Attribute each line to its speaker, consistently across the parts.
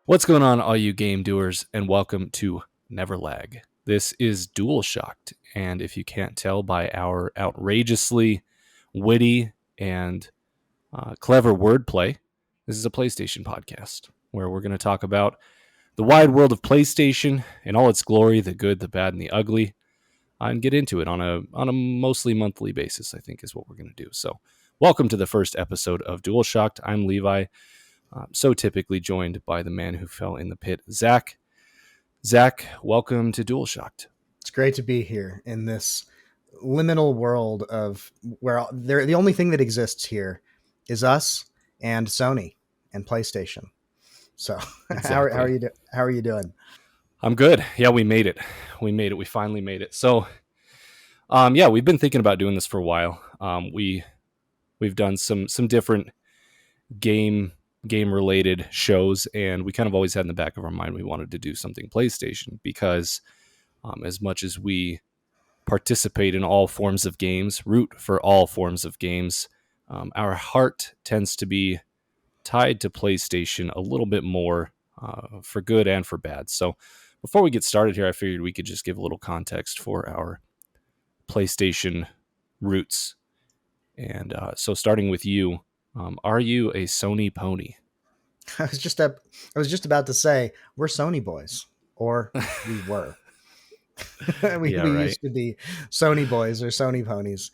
Speaker 1: What's going on, all you game doers, and welcome to Never Lag. This is DualShocked, and if you can't tell by our outrageously witty and clever wordplay, this is a PlayStation podcast where we're going to talk about the wide world of PlayStation and all its glory, the good, the bad, and the ugly, and get into it on a mostly monthly basis, I think is what we're going to do. So welcome to the first episode of DualShocked. I'm Levi. So typically joined by the man who fell in the pit, Zach. Zach, welcome to DualShocked.
Speaker 2: It's great to be here in this liminal world of where the only thing that exists here is us and Sony and PlayStation. So
Speaker 1: Exactly.
Speaker 2: how are you doing?
Speaker 1: I'm good. Yeah, we made it. We finally made it. So, yeah, we've been thinking about doing this for a while. We've done some different game related shows, and we kind of always had in the back of our mind we wanted to do something PlayStation because as much as we participate in all forms of games, root for all forms of games, our heart tends to be tied to PlayStation a little bit more for good and for bad. So before we get started here, I figured we could just give a little context for our PlayStation roots. And so starting with you, are you a Sony pony?
Speaker 2: I was just about to say we're Sony boys, or we were. we
Speaker 1: Yeah,
Speaker 2: we
Speaker 1: right.
Speaker 2: used to be Sony boys or Sony ponies.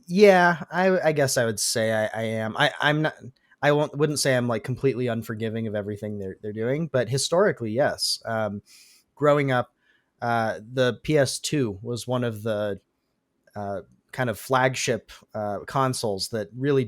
Speaker 2: Yeah, I guess I would say I am. I'm not. Wouldn't say I'm like completely unforgiving of everything they're doing, but historically, yes. Growing up, the PS2 was one of the kind of flagship consoles that really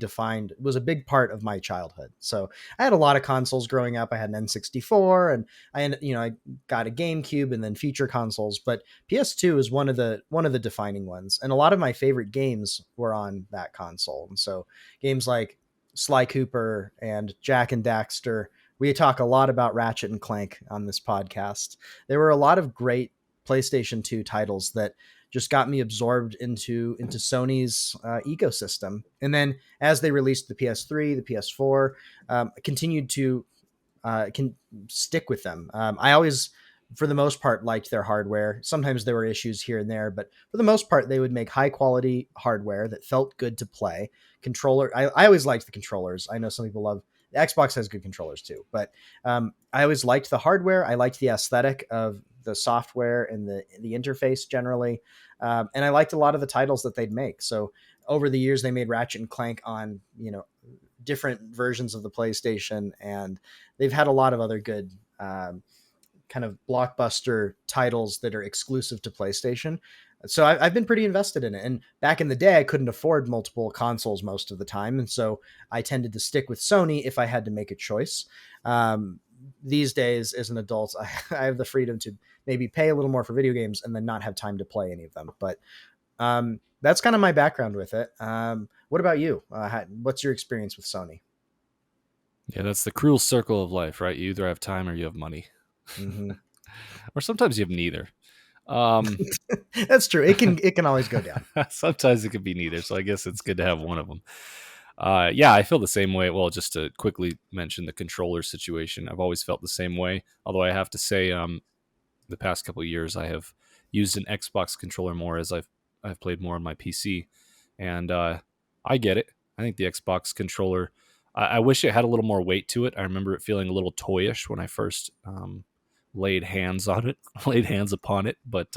Speaker 2: was a big part of my childhood. So I had a lot of consoles growing up. I had an N64, and I got a GameCube, and then future consoles. But PS2 is one of the defining ones, and a lot of my favorite games were on that console. And so games like Sly Cooper and Jack and Daxter. We talk a lot about Ratchet and Clank on this podcast. There were a lot of great PlayStation 2 titles that just got me absorbed into Sony's ecosystem. And then as they released the PS3, the PS4, continued to can stick with them. I always, for the most part, liked their hardware. Sometimes there were issues here and there, but for the most part, they would make high quality hardware that felt good to play. I always liked the controllers. I know some people love the Xbox has good controllers too, but I always liked the hardware. I liked the aesthetic of the software and the interface generally, and I liked a lot of the titles that they'd make. So over the years, they made Ratchet and Clank on different versions of the PlayStation, and they've had a lot of other good kind of blockbuster titles that are exclusive to PlayStation. So I've been pretty invested in it. And back in the day, I couldn't afford multiple consoles most of the time. And so I tended to stick with Sony if I had to make a choice. These days, as an adult, I have the freedom to maybe pay a little more for video games and then not have time to play any of them. But that's kind of my background with it. What about you? What's your experience with Sony?
Speaker 1: Yeah, that's the cruel circle of life, right? You either have time or you have money.
Speaker 2: Mm-hmm.
Speaker 1: Or sometimes you have neither. Um,
Speaker 2: That's true. It can always go down.
Speaker 1: Sometimes it could be neither. So I guess it's good to have one of them. Yeah, I feel the same way. Well, just to quickly mention the controller situation, I've always felt the same way. Although I have to say, the past couple of years, I have used an Xbox controller more as I've played more on my PC, and I get it. I think the Xbox controller. I wish it had a little more weight to it. I remember it feeling a little toyish when I first laid hands on it, laid hands upon it. But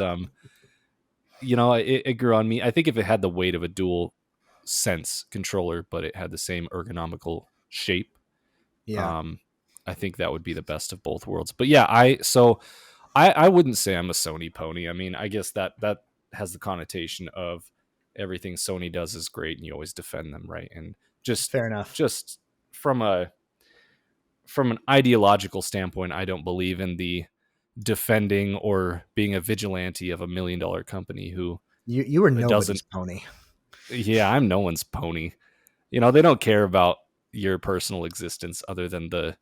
Speaker 1: it grew on me. I think if it had the weight of a dual sense controller, but it had the same ergonomical shape,
Speaker 2: Yeah.
Speaker 1: I think that would be the best of both worlds. But yeah, I wouldn't say I'm a Sony pony. I mean, I guess that has the connotation of everything Sony does is great, and you always defend them, right? And
Speaker 2: Fair enough.
Speaker 1: just from an ideological standpoint, I don't believe in the defending or being a vigilante of $1 million company who
Speaker 2: You were
Speaker 1: doesn't.
Speaker 2: nobody's pony.
Speaker 1: Yeah, I'm no one's pony. They don't care about your personal existence other than the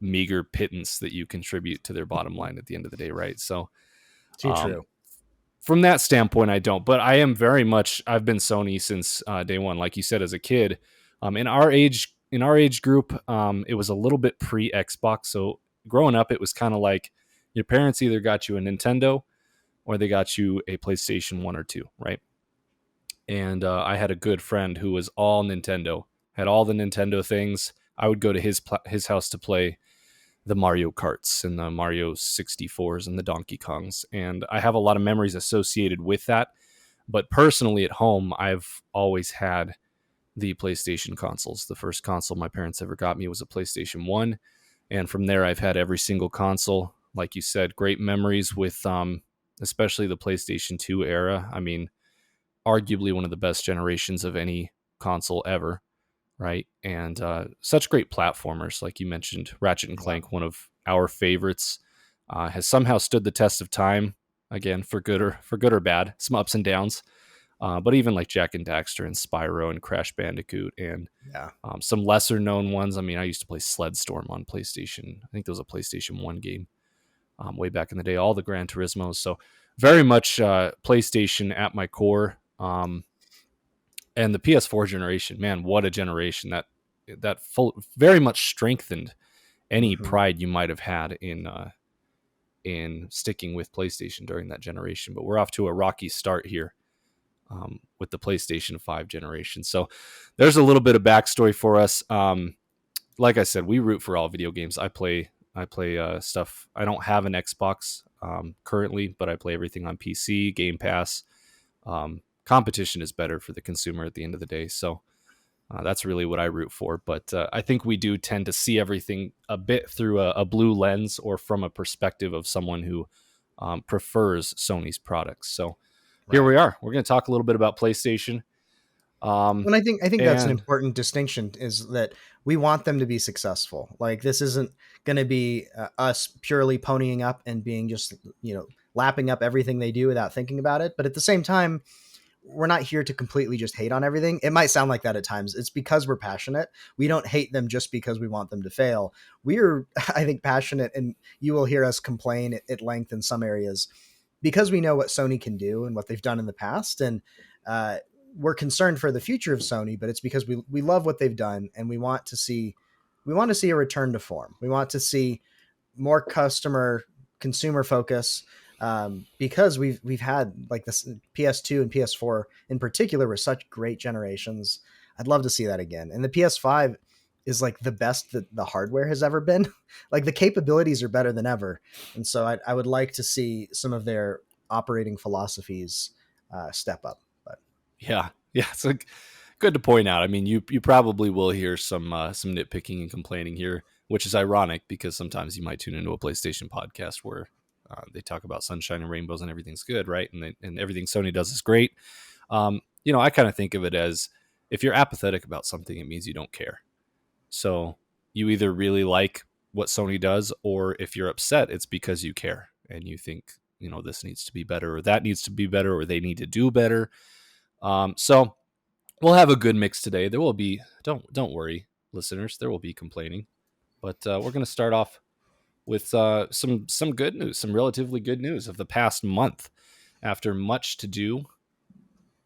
Speaker 1: meager pittance that you contribute to their bottom line at the end of the day, right? So
Speaker 2: Too true.
Speaker 1: from that standpoint, I don't. But I am very much. I've been Sony since day one, like you said, as a kid. In our age in our age group, it was a little bit pre Xbox. So growing up, it was kind of like your parents either got you a Nintendo or they got you a PlayStation 1 or 2, right? And I had a good friend who was all Nintendo, had all the Nintendo things. I would go to his house to play the Mario Karts and the Mario 64s and the Donkey Kongs. And I have a lot of memories associated with that. But personally at home, I've always had the PlayStation consoles. The first console my parents ever got me was a PlayStation 1. And from there, I've had every single console. Like you said, great memories with especially the PlayStation 2 era. I mean, arguably one of the best generations of any console ever, right? And such great platformers, like you mentioned, Ratchet and
Speaker 2: Yeah.
Speaker 1: Clank, one of our favorites, has somehow stood the test of time. Again, for good or bad, some ups and downs. But even like Jack and Daxter and Spyro and Crash Bandicoot and
Speaker 2: Yeah.
Speaker 1: some lesser known ones. I mean, I used to play Sledstorm on PlayStation. I think there was a PlayStation 1 game way back in the day, all the Gran Turismos. So very much PlayStation at my core. And the PS4 generation, man, what a generation. Very much strengthened any
Speaker 2: Hmm.
Speaker 1: pride you might have had in sticking with PlayStation during that generation. But we're off to a rocky start here with the PlayStation 5 generation. So there's a little bit of backstory for us. Like I said, we root for all video games. I play stuff. I don't have an Xbox currently, but I play everything on PC, Game Pass. Competition is better for the consumer at the end of the day. So that's really what I root for. But I think we do tend to see everything a bit through a blue lens or from a perspective of someone who prefers Sony's products. So here
Speaker 2: Right.
Speaker 1: we are. We're going to talk a little bit about PlayStation.
Speaker 2: And I think that's an
Speaker 1: And
Speaker 2: important distinction, is that we want them to be successful. Like, this isn't going to be us purely ponying up and being just, lapping up everything they do without thinking about it. But at the same time, we're not here to completely just hate on everything. It might sound like that at times. It's because we're passionate. We don't hate them just because we want them to fail. We're, I think, passionate, and you will hear us complain at length in some areas because we know what Sony can do and what they've done in the past. And uh, we're concerned for the future of Sony, but it's because we love what they've done, and we want to see a return to form. We want to see more consumer focus, because we've had like this PS2 and PS4 in particular were such great generations. I'd love to see that again. And the PS5 is like the best that the hardware has ever been. Like, the capabilities are better than ever, and so I would like to see some of their operating philosophies step up. But
Speaker 1: yeah, yeah, it's like good to point out. I mean, you probably will hear some nitpicking and complaining here, which is ironic because sometimes you might tune into a PlayStation podcast where they talk about sunshine and rainbows and everything's good, right? And everything Sony does is great. I kind of think of it as if you're apathetic about something, it means you don't care. So you either really like what Sony does, or if you're upset, it's because you care and you think, this needs to be better, or that needs to be better, or they need to do better. So we'll have a good mix today. There will be, don't worry, listeners, there will be complaining, but we're going to start off with some good news, some relatively good news of the past month. After much to do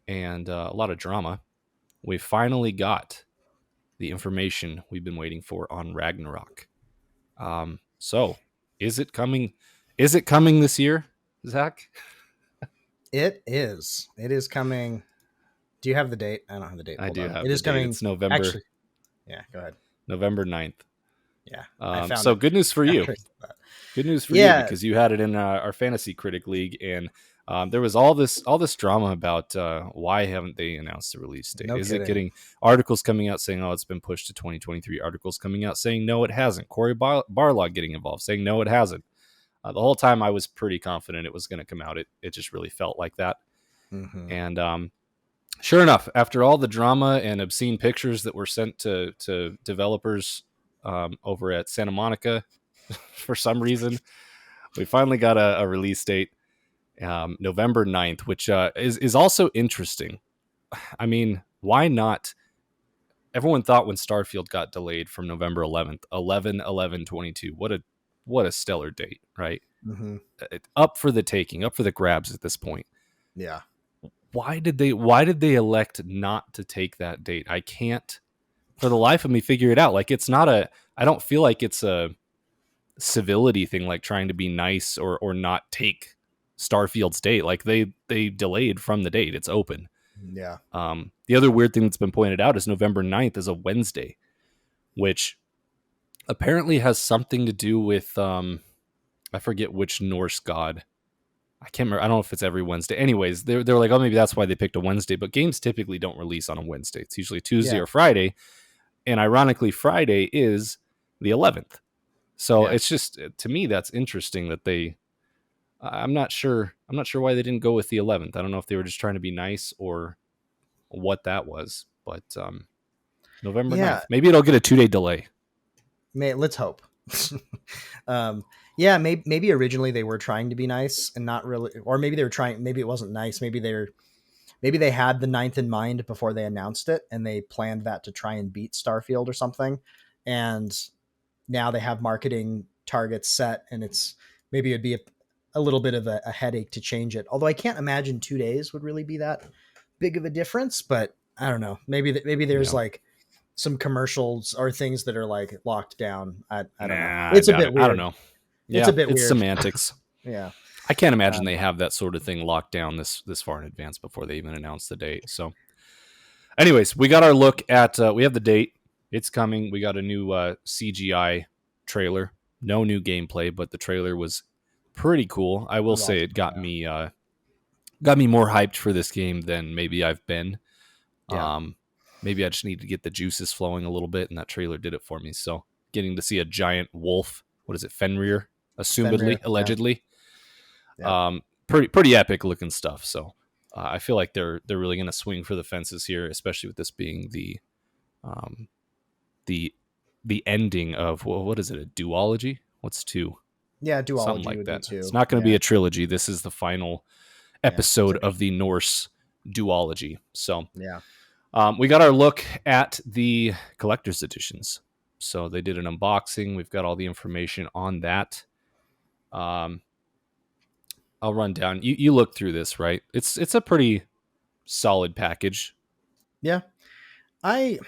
Speaker 1: and a lot of drama, we finally got the information we've been waiting for on Ragnarok. So is it coming? Is it coming this year, Zach?
Speaker 2: it is coming. Do you have the date? I don't have the date
Speaker 1: I
Speaker 2: pulled
Speaker 1: do
Speaker 2: up.
Speaker 1: have
Speaker 2: It
Speaker 1: the
Speaker 2: is
Speaker 1: date.
Speaker 2: coming.
Speaker 1: It's November
Speaker 2: Actually, yeah, go ahead.
Speaker 1: November 9th.
Speaker 2: Yeah, I found
Speaker 1: So
Speaker 2: it
Speaker 1: good news for you.
Speaker 2: after that.
Speaker 1: Good news for you
Speaker 2: Yeah,
Speaker 1: because you had it in our fantasy critic league, and there was all this drama about why haven't they announced the release date?
Speaker 2: no
Speaker 1: Is it
Speaker 2: kidding.
Speaker 1: getting articles coming out saying, oh, it's been pushed to 2023? Articles coming out saying, no, it hasn't. Corey Barlog getting involved saying, no, it hasn't. The whole time I was pretty confident it was going to come out. It just really felt like that.
Speaker 2: Hmm.
Speaker 1: And sure enough, after all the drama and obscene pictures that were sent to developers over at Santa Monica, for some reason, we finally got a release date, November 9th, which is also interesting. I mean, why not? Everyone thought when Starfield got delayed from November 11th, 11/11/22, what a stellar date, right?
Speaker 2: Hmm.
Speaker 1: Up for the taking, up for the grabs at this point.
Speaker 2: Yeah.
Speaker 1: Why did they elect not to take that date? I can't for the life of me figure it out. Like, it's not a, I don't feel like it's a civility thing, like trying to be nice or not take Starfield's date. Like, they delayed from the date. It's open.
Speaker 2: Yeah.
Speaker 1: The other weird thing that's been pointed out is November 9th is a Wednesday, which apparently has something to do with, I forget which Norse god. I can't remember. I don't know if it's every Wednesday. Anyways, they're like, oh, maybe that's why they picked a Wednesday. But games typically don't release on a Wednesday. It's usually Tuesday
Speaker 2: Yeah.
Speaker 1: or Friday. And ironically, Friday is the 11th. So
Speaker 2: Yeah.
Speaker 1: it's just, to me, that's interesting that they, I'm not sure why they didn't go with the 11th. I don't know if they were just trying to be nice or what that was. But November
Speaker 2: Yeah.
Speaker 1: 9th. Maybe it'll get a 2-day delay.
Speaker 2: Let's hope. Yeah, maybe originally they were trying to be nice and not really, or maybe they were trying, maybe it wasn't nice. Maybe they had the 9th in mind before they announced it, and they planned that to try and beat Starfield or something. And now they have marketing targets set, and maybe it'd be a little bit of a headache to change it. Although I can't imagine 2 days would really be that big of a difference, but I don't know. Maybe there's like some commercials or things that are like locked down. I don't know. It's a bit weird.
Speaker 1: I don't know.
Speaker 2: It's a bit weird.
Speaker 1: Semantics.
Speaker 2: Yeah.
Speaker 1: I can't imagine they have that sort of thing locked down this far in advance before they even announce the date. So, anyways, we got our look at. We have the date. It's coming. We got a new CGI trailer. No new gameplay, but the trailer was pretty cool. I will say it got me more hyped for this game than maybe I've been.
Speaker 2: Yeah.
Speaker 1: Maybe I just need to get the juices flowing a little bit, and that trailer did it for me. So, getting to see a giant wolf. What is it? Fenrir, assumedly, allegedly.
Speaker 2: Yeah.
Speaker 1: Pretty epic looking stuff. So I feel like they're really going to swing for the fences here, especially with this being the ending of, well, what is it? A duology? What's 2?
Speaker 2: Yeah, duology
Speaker 1: something like
Speaker 2: would
Speaker 1: that.
Speaker 2: be 2.
Speaker 1: It's not going to be a trilogy. This is the final episode of the Norse duology. So
Speaker 2: yeah.
Speaker 1: We got our look at the collector's editions. So they did an unboxing. We've got all the information on that. I'll run down. You looked through this, right? It's a pretty solid package.
Speaker 2: Yeah. So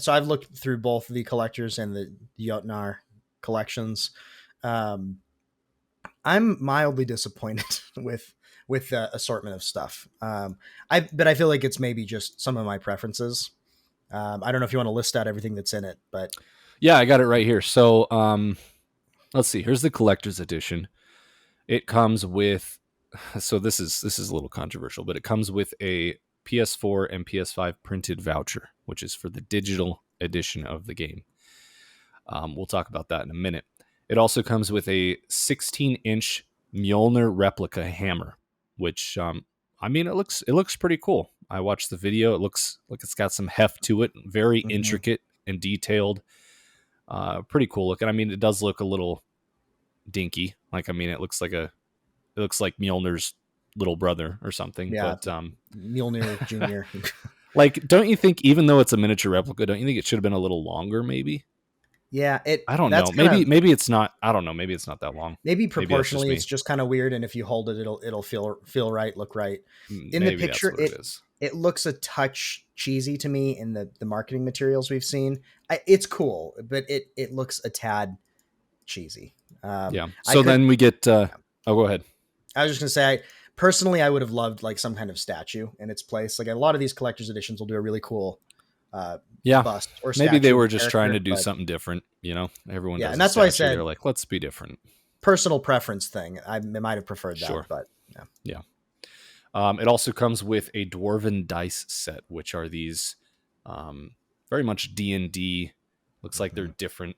Speaker 2: I've looked through both the collectors and the Jotnar collections. I'm mildly disappointed with the assortment of stuff. But I feel like it's maybe just some of my preferences. I don't know if you want to list out everything that's in it, but
Speaker 1: yeah, I got it right here. So let's see. Here's the collector's edition. It comes with, so this is a little controversial, but it comes with a PS4 and PS5 printed voucher, which is for the digital edition of the game. We'll talk about that in a minute. It also comes with a 16-inch Mjolnir replica hammer, which it looks pretty cool. I watched the video. It looks like it's got some heft to it, very intricate and detailed. Pretty cool looking. I mean, it does look a little dinky. Like, I mean, it looks like Mjolnir's little brother or something.
Speaker 2: Yeah,
Speaker 1: but
Speaker 2: Mjolnir Jr.
Speaker 1: Like, don't you think, even though it's a miniature replica, don't you think it should have been a little longer? Maybe.
Speaker 2: Yeah,
Speaker 1: I don't know. Maybe it's not. I don't know. Maybe it's not that long.
Speaker 2: Maybe proportionally, it's just kind of weird. And if you hold it, it'll feel right, look right. In the picture, it looks a touch cheesy to me in the marketing materials we've seen. It's cool, but it looks a tad cheesy.
Speaker 1: Yeah. So then we get. Oh, go ahead.
Speaker 2: I was just gonna say, personally, I would have loved like some kind of statue in its place. Like a lot of these collector's editions will do a really cool. Bust or
Speaker 1: maybe they were just trying to do something different. Everyone.
Speaker 2: Yeah, and that's why I said
Speaker 1: they're like, let's be different.
Speaker 2: Personal preference thing. I might have preferred that,
Speaker 1: sure.
Speaker 2: But
Speaker 1: yeah. It also comes with a dwarven dice set, which are these very much D&D. Looks like they're different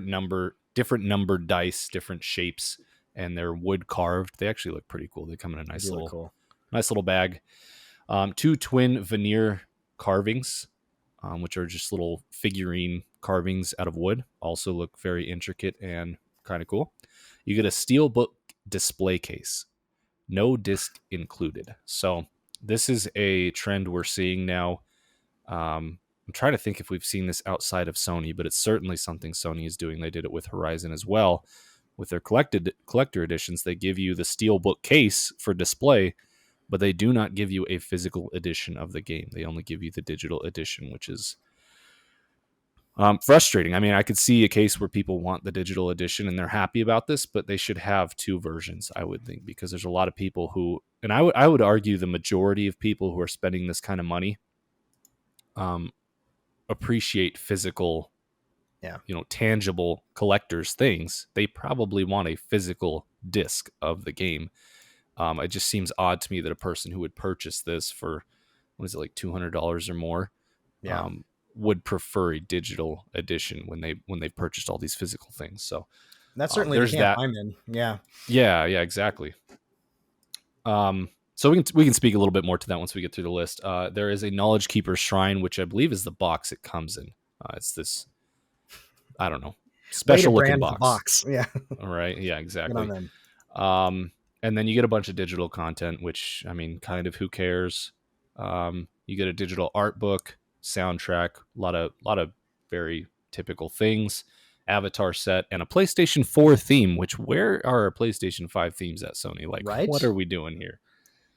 Speaker 1: numbered dice, different shapes, and they're wood carved. They actually look pretty cool. They come in a nice little bag. 2 twin veneer carvings, which are just little figurine carvings out of wood. Also look very intricate and kind of cool. You get a steelbook display case. No disc included. So this is a trend we're seeing now. I'm trying to think if we've seen this outside of Sony, but it's certainly something Sony is doing. They did it with Horizon as well. With their collector editions, they give you the steelbook case for display, but they do not give you a physical edition of the game. They only give you the digital edition, which is Frustrating. I mean, I could see a case where people want the digital edition and they're happy about this, but they should have two versions, I would think, because there's a lot of people who, and I would argue the majority of people who are spending this kind of money um, appreciate physical,
Speaker 2: Yeah.
Speaker 1: tangible collectors things. They probably want a physical disc of the game. It just seems odd to me that a person who would purchase this for, what is it, like $200 or more,
Speaker 2: Yeah.
Speaker 1: um, would prefer a digital edition when they've purchased all these physical things. So
Speaker 2: That's certainly the
Speaker 1: there's
Speaker 2: camp
Speaker 1: that.
Speaker 2: I'm in. Yeah.
Speaker 1: Yeah, exactly. So we can speak a little bit more to that once we get through the list. There is a Knowledge Keeper Shrine, which I believe is the box it comes in. It's this, I don't know,
Speaker 2: Way to
Speaker 1: special looking
Speaker 2: brand the
Speaker 1: box.
Speaker 2: box. Yeah.
Speaker 1: All right. Yeah,
Speaker 2: Good on
Speaker 1: exactly.
Speaker 2: them.
Speaker 1: And then you get a bunch of digital content, which, I mean, kind of who cares? You get a digital art book, soundtrack, a lot of very typical things, avatar set, and a PlayStation 4 theme. Which, where are our PlayStation 5 themes at, Sony? Like, what
Speaker 2: Right?
Speaker 1: are we doing here?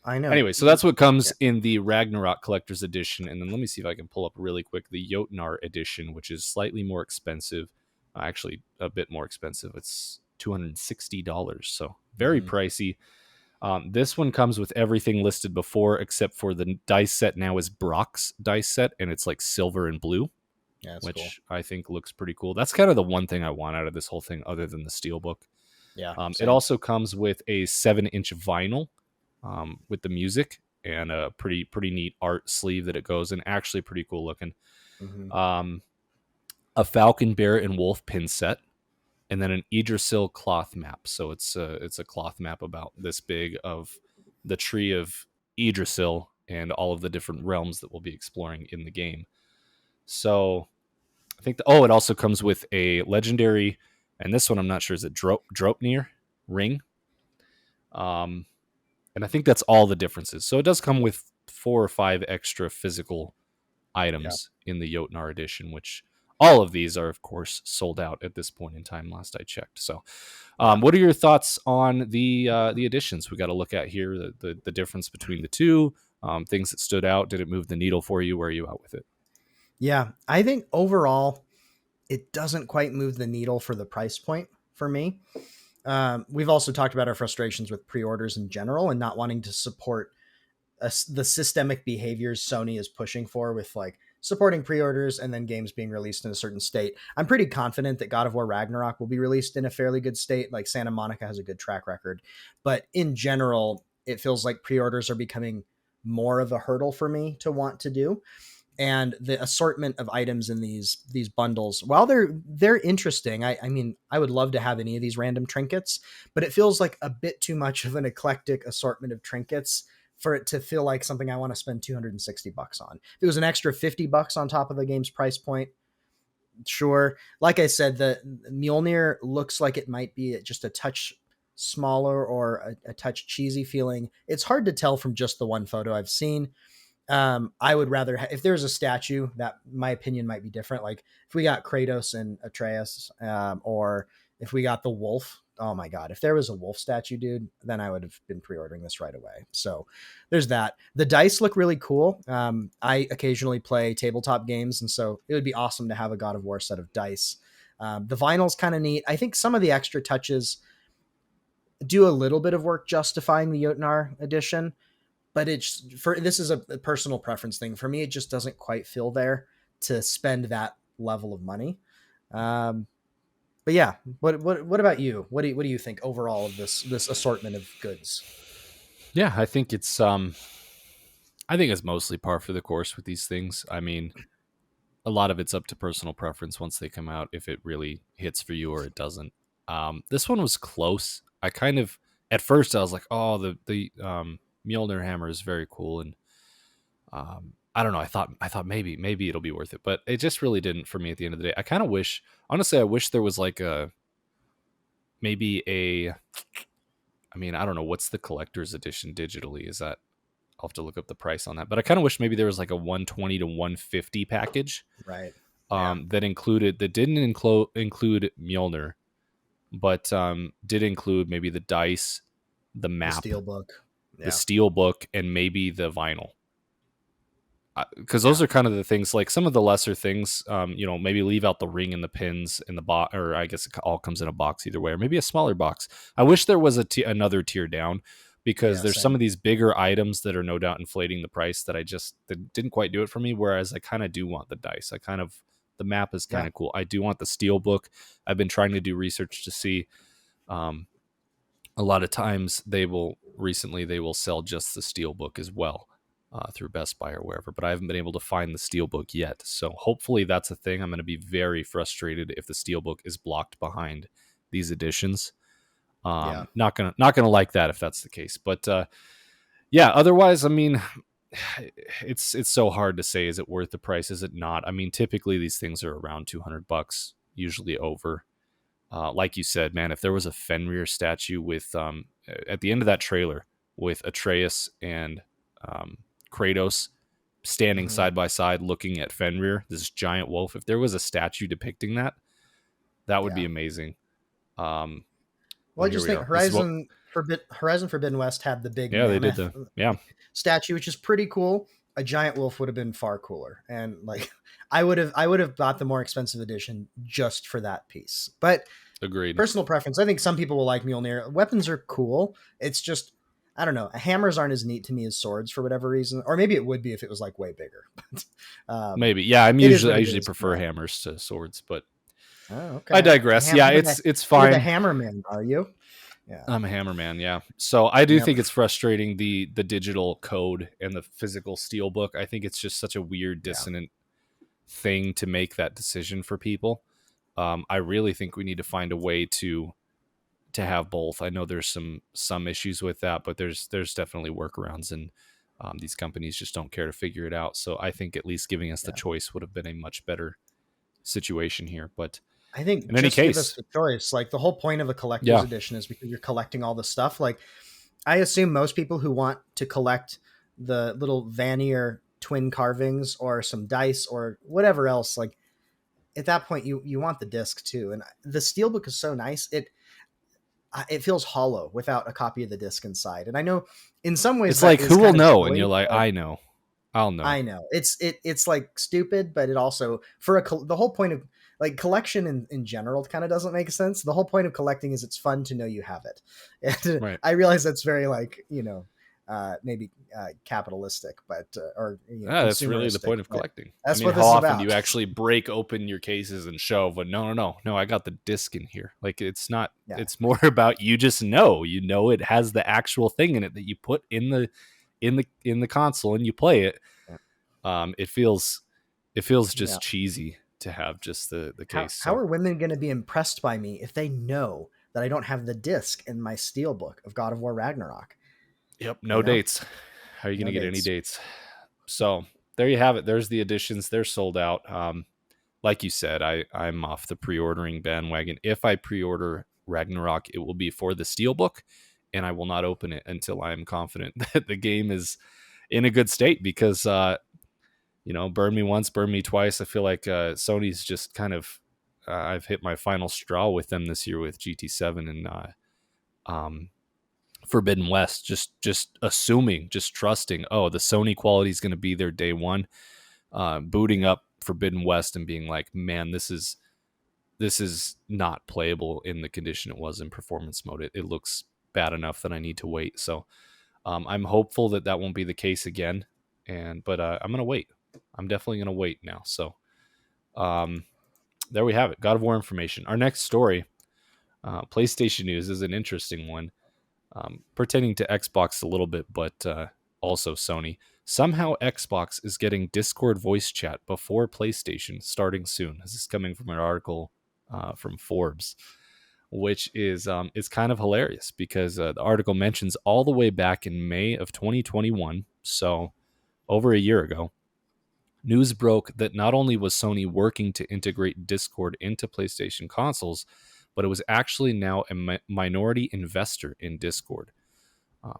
Speaker 2: I know.
Speaker 1: Anyway, so that's what comes in the Ragnarok Collector's Edition, and then let me see if I can pull up really quick the Jotnar Edition, which is slightly more expensive. Actually, a bit more expensive. It's $260, so very
Speaker 2: Mhm.
Speaker 1: pricey. This one comes with everything listed before, except for the dice set now is Brock's dice set, and it's like silver and blue,
Speaker 2: Yeah, that's cool.
Speaker 1: which I think looks pretty cool. That's kind of the one thing I want out of this whole thing, other than the steelbook.
Speaker 2: Yeah,
Speaker 1: It
Speaker 2: same.
Speaker 1: also comes with a 7-inch vinyl with the music and a pretty neat art sleeve that it goes in. Actually, pretty cool looking.
Speaker 2: Hmm.
Speaker 1: Um, a Falcon, Bear, and Wolf pin set, and then an Idrisil cloth map. So it's a cloth map about this big of the tree of Idrisil and all of the different realms that we'll be exploring in the game. So I think it also comes with a legendary, and this one I'm not sure, is it Dropnir ring. Um, and I think that's all the differences. So it does come with 4 or 5 extra physical
Speaker 2: Yeah.
Speaker 1: items in the Jotnar edition, which all of these are, of course, sold out at this point in time. Last I checked. So,
Speaker 2: Yeah.
Speaker 1: what are your thoughts on the additions we got to look at here? The difference between the two, things that stood out. Did it move the needle for you? Where are you at with it?
Speaker 2: Yeah. I think overall, it doesn't quite move the needle for the price point for me. We've also talked about our frustrations with pre-orders in general and not wanting to support the systemic behaviors Sony is pushing for with like supporting pre-orders and then games being released in a certain state. I'm pretty confident that God of War Ragnarok will be released in a fairly good state. Like Santa Monica has a good track record, but in general, it feels like pre-orders are becoming more of a hurdle for me to want to do. And the assortment of items in these bundles, while they're interesting, I mean, I would love to have any of these random trinkets, but it feels like a bit too much of an eclectic assortment of trinkets for it to feel like something I want to spend $260 on. If it was an extra $50 on top of the game's price point, sure. Like I said, the Mjolnir looks like it might be just a touch smaller or a touch cheesy feeling. It's hard to tell from just the one photo I've seen. I would rather if there's a statue that my opinion might be different. Like if we got Kratos and Atreus, or if we got the wolf. Oh my god! If there was a wolf statue, dude, then I would have been pre-ordering this right away. So there's that. The dice look really cool. I occasionally play tabletop games, and so it would be awesome to have a God of War set of dice. The vinyl's kind of neat. I think some of the extra touches do a little bit of work justifying the Jotnar edition, but it's for this is a personal preference thing for me. It just doesn't quite feel there to spend that level of money. Um, but yeah, what about you? What do you think overall of this assortment of goods?
Speaker 1: Yeah, I think it's mostly par for the course with these things. I mean, a lot of it's up to personal preference once they come out, if it really hits for you or it doesn't. This one was close. I kind of at first I was like, oh, the Mjolnir hammer is very cool, and I don't know. I thought maybe it'll be worth it, but it just really didn't for me at the end of the day. I kind of wish, honestly, I wish there was like a maybe a. I mean, I don't know what's the collector's edition digitally. Is that I'll have to look up the price on that, but I kind of wish maybe there was like a 120 to 150 package
Speaker 2: Right. Yeah.
Speaker 1: that didn't include Mjolnir, but did include maybe the dice, the
Speaker 2: The
Speaker 1: map,
Speaker 2: steel book.
Speaker 1: the
Speaker 2: Yeah.
Speaker 1: steel book, and maybe the vinyl. because those
Speaker 2: Yeah.
Speaker 1: are kind of the things, like some of the lesser things, maybe leave out the ring and the pins in the box, or I guess it all comes in a box either way, or maybe a smaller box. I wish there was another tier down, because
Speaker 2: Yeah.
Speaker 1: there's some
Speaker 2: Same.
Speaker 1: of these bigger items that are no doubt inflating the price that didn't quite do it for me. Whereas I kind of do want the dice. The map is kind
Speaker 2: Yeah.
Speaker 1: of cool. I do want the steel book. I've been trying to do research to see. Um, a lot of times they will sell just the steel book as well, through Best Buy or wherever, but I haven't been able to find the steel book yet. So hopefully that's a thing. I'm going to be very frustrated if the steel book is blocked behind these editions.
Speaker 2: Yeah.
Speaker 1: Not gonna like that if that's the case. But yeah, otherwise, I mean, it's so hard to say. Is it worth the price? Is it not? I mean, typically these things are around $200, usually over. Like you said, man, if there was a Fenrir statue with at the end of that trailer with Atreus and Kratos standing
Speaker 2: Hmm.
Speaker 1: side by side looking at Fenrir, this giant wolf, if there was a statue depicting that, that would be
Speaker 2: Yeah.
Speaker 1: amazing.
Speaker 2: Well,
Speaker 1: Oh,
Speaker 2: I
Speaker 1: here
Speaker 2: just
Speaker 1: we
Speaker 2: think
Speaker 1: are. This is what,
Speaker 2: Horizon Forbidden West had the big
Speaker 1: yeah, they did
Speaker 2: mammoth
Speaker 1: the, yeah,
Speaker 2: statue, which is pretty cool. A giant wolf would have been far cooler, and like I would have bought the more expensive edition just for that piece. But
Speaker 1: agreed.
Speaker 2: personal preference, I think some people will like Mjolnir. Weapons are cool. It's just I don't know. Hammers aren't as neat to me as swords for whatever reason, or maybe it would be if it was like way bigger. But
Speaker 1: Maybe. Yeah,
Speaker 2: it is
Speaker 1: I
Speaker 2: what it
Speaker 1: usually
Speaker 2: is.
Speaker 1: prefer hammers to swords, but
Speaker 2: Oh,
Speaker 1: I
Speaker 2: okay.
Speaker 1: digress. Yeah, it's
Speaker 2: You're the
Speaker 1: fine.
Speaker 2: hammerman, are you? Yeah.
Speaker 1: I'm a hammer man, yeah. So I do
Speaker 2: Yep.
Speaker 1: think it's frustrating, the digital code and the physical steel book. I think it's just such a weird,
Speaker 2: Yeah.
Speaker 1: dissonant thing to make that decision for people. I really think we need to find a way to have both. I know there's some issues with that, but there's definitely workarounds, and these companies just don't care to figure it out. So I think at least giving us the
Speaker 2: Yeah.
Speaker 1: choice would have been a much better situation here. But
Speaker 2: I think
Speaker 1: in any
Speaker 2: just give us
Speaker 1: case,
Speaker 2: the choice. Like the whole point of a collector's
Speaker 1: yeah,
Speaker 2: edition is because you're collecting all the stuff. Like I assume most people who want to collect the little Vanier twin carvings or some dice or whatever else, like at that point you want the disc too. And the steelbook is so nice. It feels hollow without a copy of the disc inside. And I know in some ways
Speaker 1: it's
Speaker 2: that
Speaker 1: like,
Speaker 2: is
Speaker 1: who will
Speaker 2: kind of
Speaker 1: know? And you're
Speaker 2: silly,
Speaker 1: like,
Speaker 2: but
Speaker 1: I know, I'll know.
Speaker 2: I know it's like stupid, but it also for the whole point of like collection in general kind of doesn't make sense. The whole point of collecting is it's fun to know you have it, and
Speaker 1: Right.
Speaker 2: I realize that's very like maybe capitalistic, but or
Speaker 1: Yeah, that's really the
Speaker 2: consumeristic.
Speaker 1: point of
Speaker 2: But
Speaker 1: collecting. I
Speaker 2: that's
Speaker 1: mean,
Speaker 2: what
Speaker 1: how
Speaker 2: this is
Speaker 1: often do
Speaker 2: about.
Speaker 1: you actually break open your cases and show? But no, I got the disc in here. Like, it's not.
Speaker 2: Yeah,
Speaker 1: It's more about you just know. You know it has the actual thing in it that you put in the console and you play it.
Speaker 2: yeah,
Speaker 1: It feels
Speaker 2: yeah.
Speaker 1: just cheesy to have just the
Speaker 2: How
Speaker 1: case.
Speaker 2: how
Speaker 1: So,
Speaker 2: are women going to be impressed by me if they know that I don't have the disc in my steelbook of God of War Ragnarok?
Speaker 1: yep,
Speaker 2: You
Speaker 1: no
Speaker 2: know,
Speaker 1: dates. How are you going
Speaker 2: no
Speaker 1: to get any
Speaker 2: dates.
Speaker 1: dates? So there you have it. There's the editions. They're sold out. Like you said, I'm off the pre-ordering bandwagon. If I pre-order Ragnarok, it will be for the steelbook, and I will not open it until I am confident that the game is in a good state. Because burn me once, burn me twice. I feel like Sony's just kind of I've hit my final straw with them this year with GT7 and um, Forbidden West. Just assuming, just trusting. Oh, the Sony quality is going to be there day one. Booting
Speaker 2: Yeah.
Speaker 1: up Forbidden West and being like, man, this is not playable in the condition it was in performance mode. It looks bad enough that I need to wait. So I'm hopeful that that won't be the case again. But I'm gonna wait. I'm definitely gonna wait now. So um, there we have it. God of War information. Our next story, PlayStation news, is an interesting one, pertaining to Xbox a little bit, but also Sony. Somehow Xbox is getting Discord voice chat before PlayStation starting soon. This is coming from an article from Forbes, which is kind of hilarious because the article mentions all the way back in May of 2021, so over a year ago, news broke that not only was Sony working to integrate Discord into PlayStation consoles, but it was actually now a minority investor in Discord.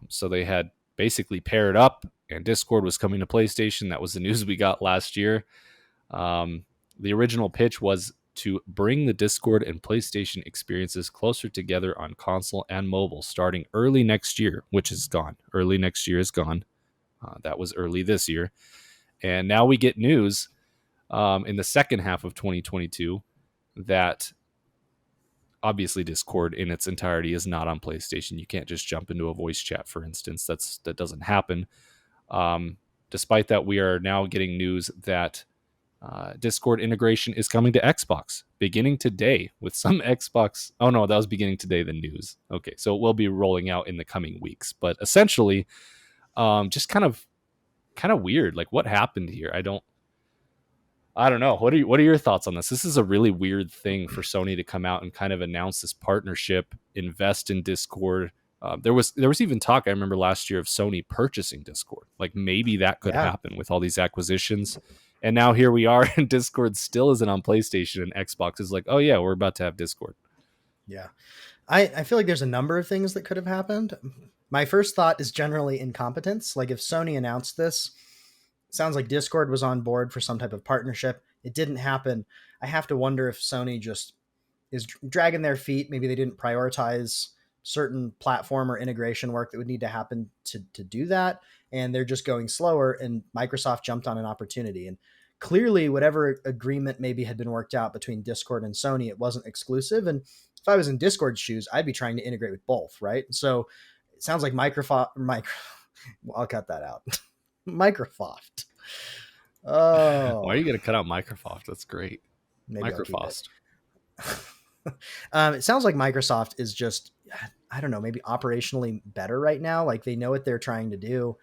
Speaker 1: So they had basically paired up, and Discord was coming to PlayStation. That was the news we got last year. The original pitch was to bring the Discord and PlayStation experiences closer together on console and mobile starting early next year, which is gone. Early next year is gone. That was early this year. And now we get news in the second half of 2022 that obviously Discord in its entirety is not on PlayStation. You can't just jump into a voice chat, for instance. That doesn't happen. Um, Despite that, we are now getting news that Discord integration is coming to Xbox beginning today with some Xbox. Oh no, that was beginning today, the news. Okay, so it will be rolling out in the coming weeks. But essentially, just kind of weird. Like what happened here? I don't know. What are your thoughts on this? This is a really weird thing for Sony to come out and kind of announce this partnership, invest in Discord. There was even talk I remember last year of Sony purchasing Discord. Like maybe that could
Speaker 2: Yeah.
Speaker 1: happen with all these acquisitions. And now here we are, and Discord still isn't on PlayStation, and Xbox is like, oh yeah, we're about to have Discord.
Speaker 2: Yeah. I feel like there's a number of things that could have happened. My first thought is generally incompetence. Like if Sony announced this, it sounds like Discord was on board for some type of partnership. It didn't happen. I have to wonder if Sony just is dragging their feet. Maybe they didn't prioritize certain platform or integration work that would need to happen to do that. And they're just going slower. And Microsoft jumped on an opportunity. And clearly, whatever agreement maybe had been worked out between Discord and Sony, it wasn't exclusive. And if I was in Discord's shoes, I'd be trying to integrate with both, right? So it sounds like well, I'll cut that out. Microsoft.
Speaker 1: Why are
Speaker 2: Oh,
Speaker 1: you going to cut out Microsoft? That's great.
Speaker 2: maybe I'll keep it.
Speaker 1: Microsoft.
Speaker 2: It sounds like Microsoft is just, I don't know, maybe operationally better right now. Like they know what they're trying to do.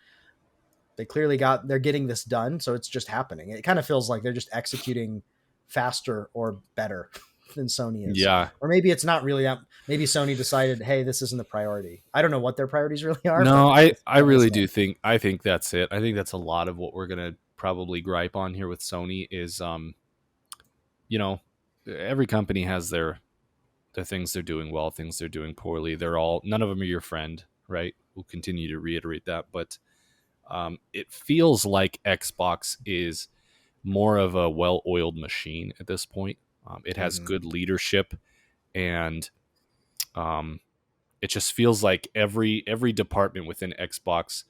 Speaker 2: They're getting this done. So it's just happening. It kind of feels like they're just executing faster or better than Sony is.
Speaker 1: Yeah.
Speaker 2: Or maybe it's not really that. Maybe Sony decided, hey, this isn't the priority. I don't know what their priorities really are,
Speaker 1: No,
Speaker 2: but
Speaker 1: I
Speaker 2: let us
Speaker 1: really
Speaker 2: know.
Speaker 1: do think I think that's it. I think that's a lot of what we're gonna probably gripe on here with Sony is you know, every company has their things they're doing well, things they're doing poorly. They're all none of them are your friend, right? We'll continue to reiterate that, but it feels like Xbox is more of a well-oiled machine at this point. It has
Speaker 2: Mm-hmm.
Speaker 1: good leadership, and um, it just feels like every department within Xbox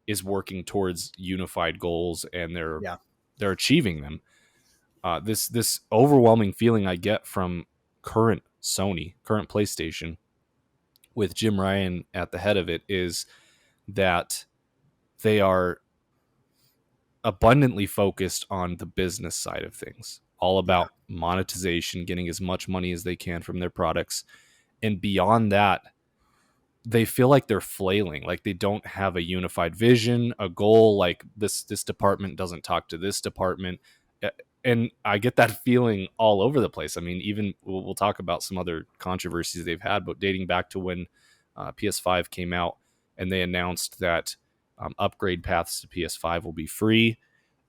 Speaker 1: is working towards unified goals, and
Speaker 2: Yeah.
Speaker 1: they're achieving them. This overwhelming feeling I get from current Sony, current PlayStation, with Jim Ryan at the head of it, is that they are abundantly focused on the business side of things, all
Speaker 2: Yeah.
Speaker 1: about monetization, getting as much money as they can from their products. And beyond that, they feel like they're flailing, like they don't have a unified vision, a goal. Like this department doesn't talk to this department. And I get that feeling all over the place. I mean, even we'll talk about some other controversies they've had, but dating back to when PS5 came out and they announced that upgrade paths to PS5 will be free,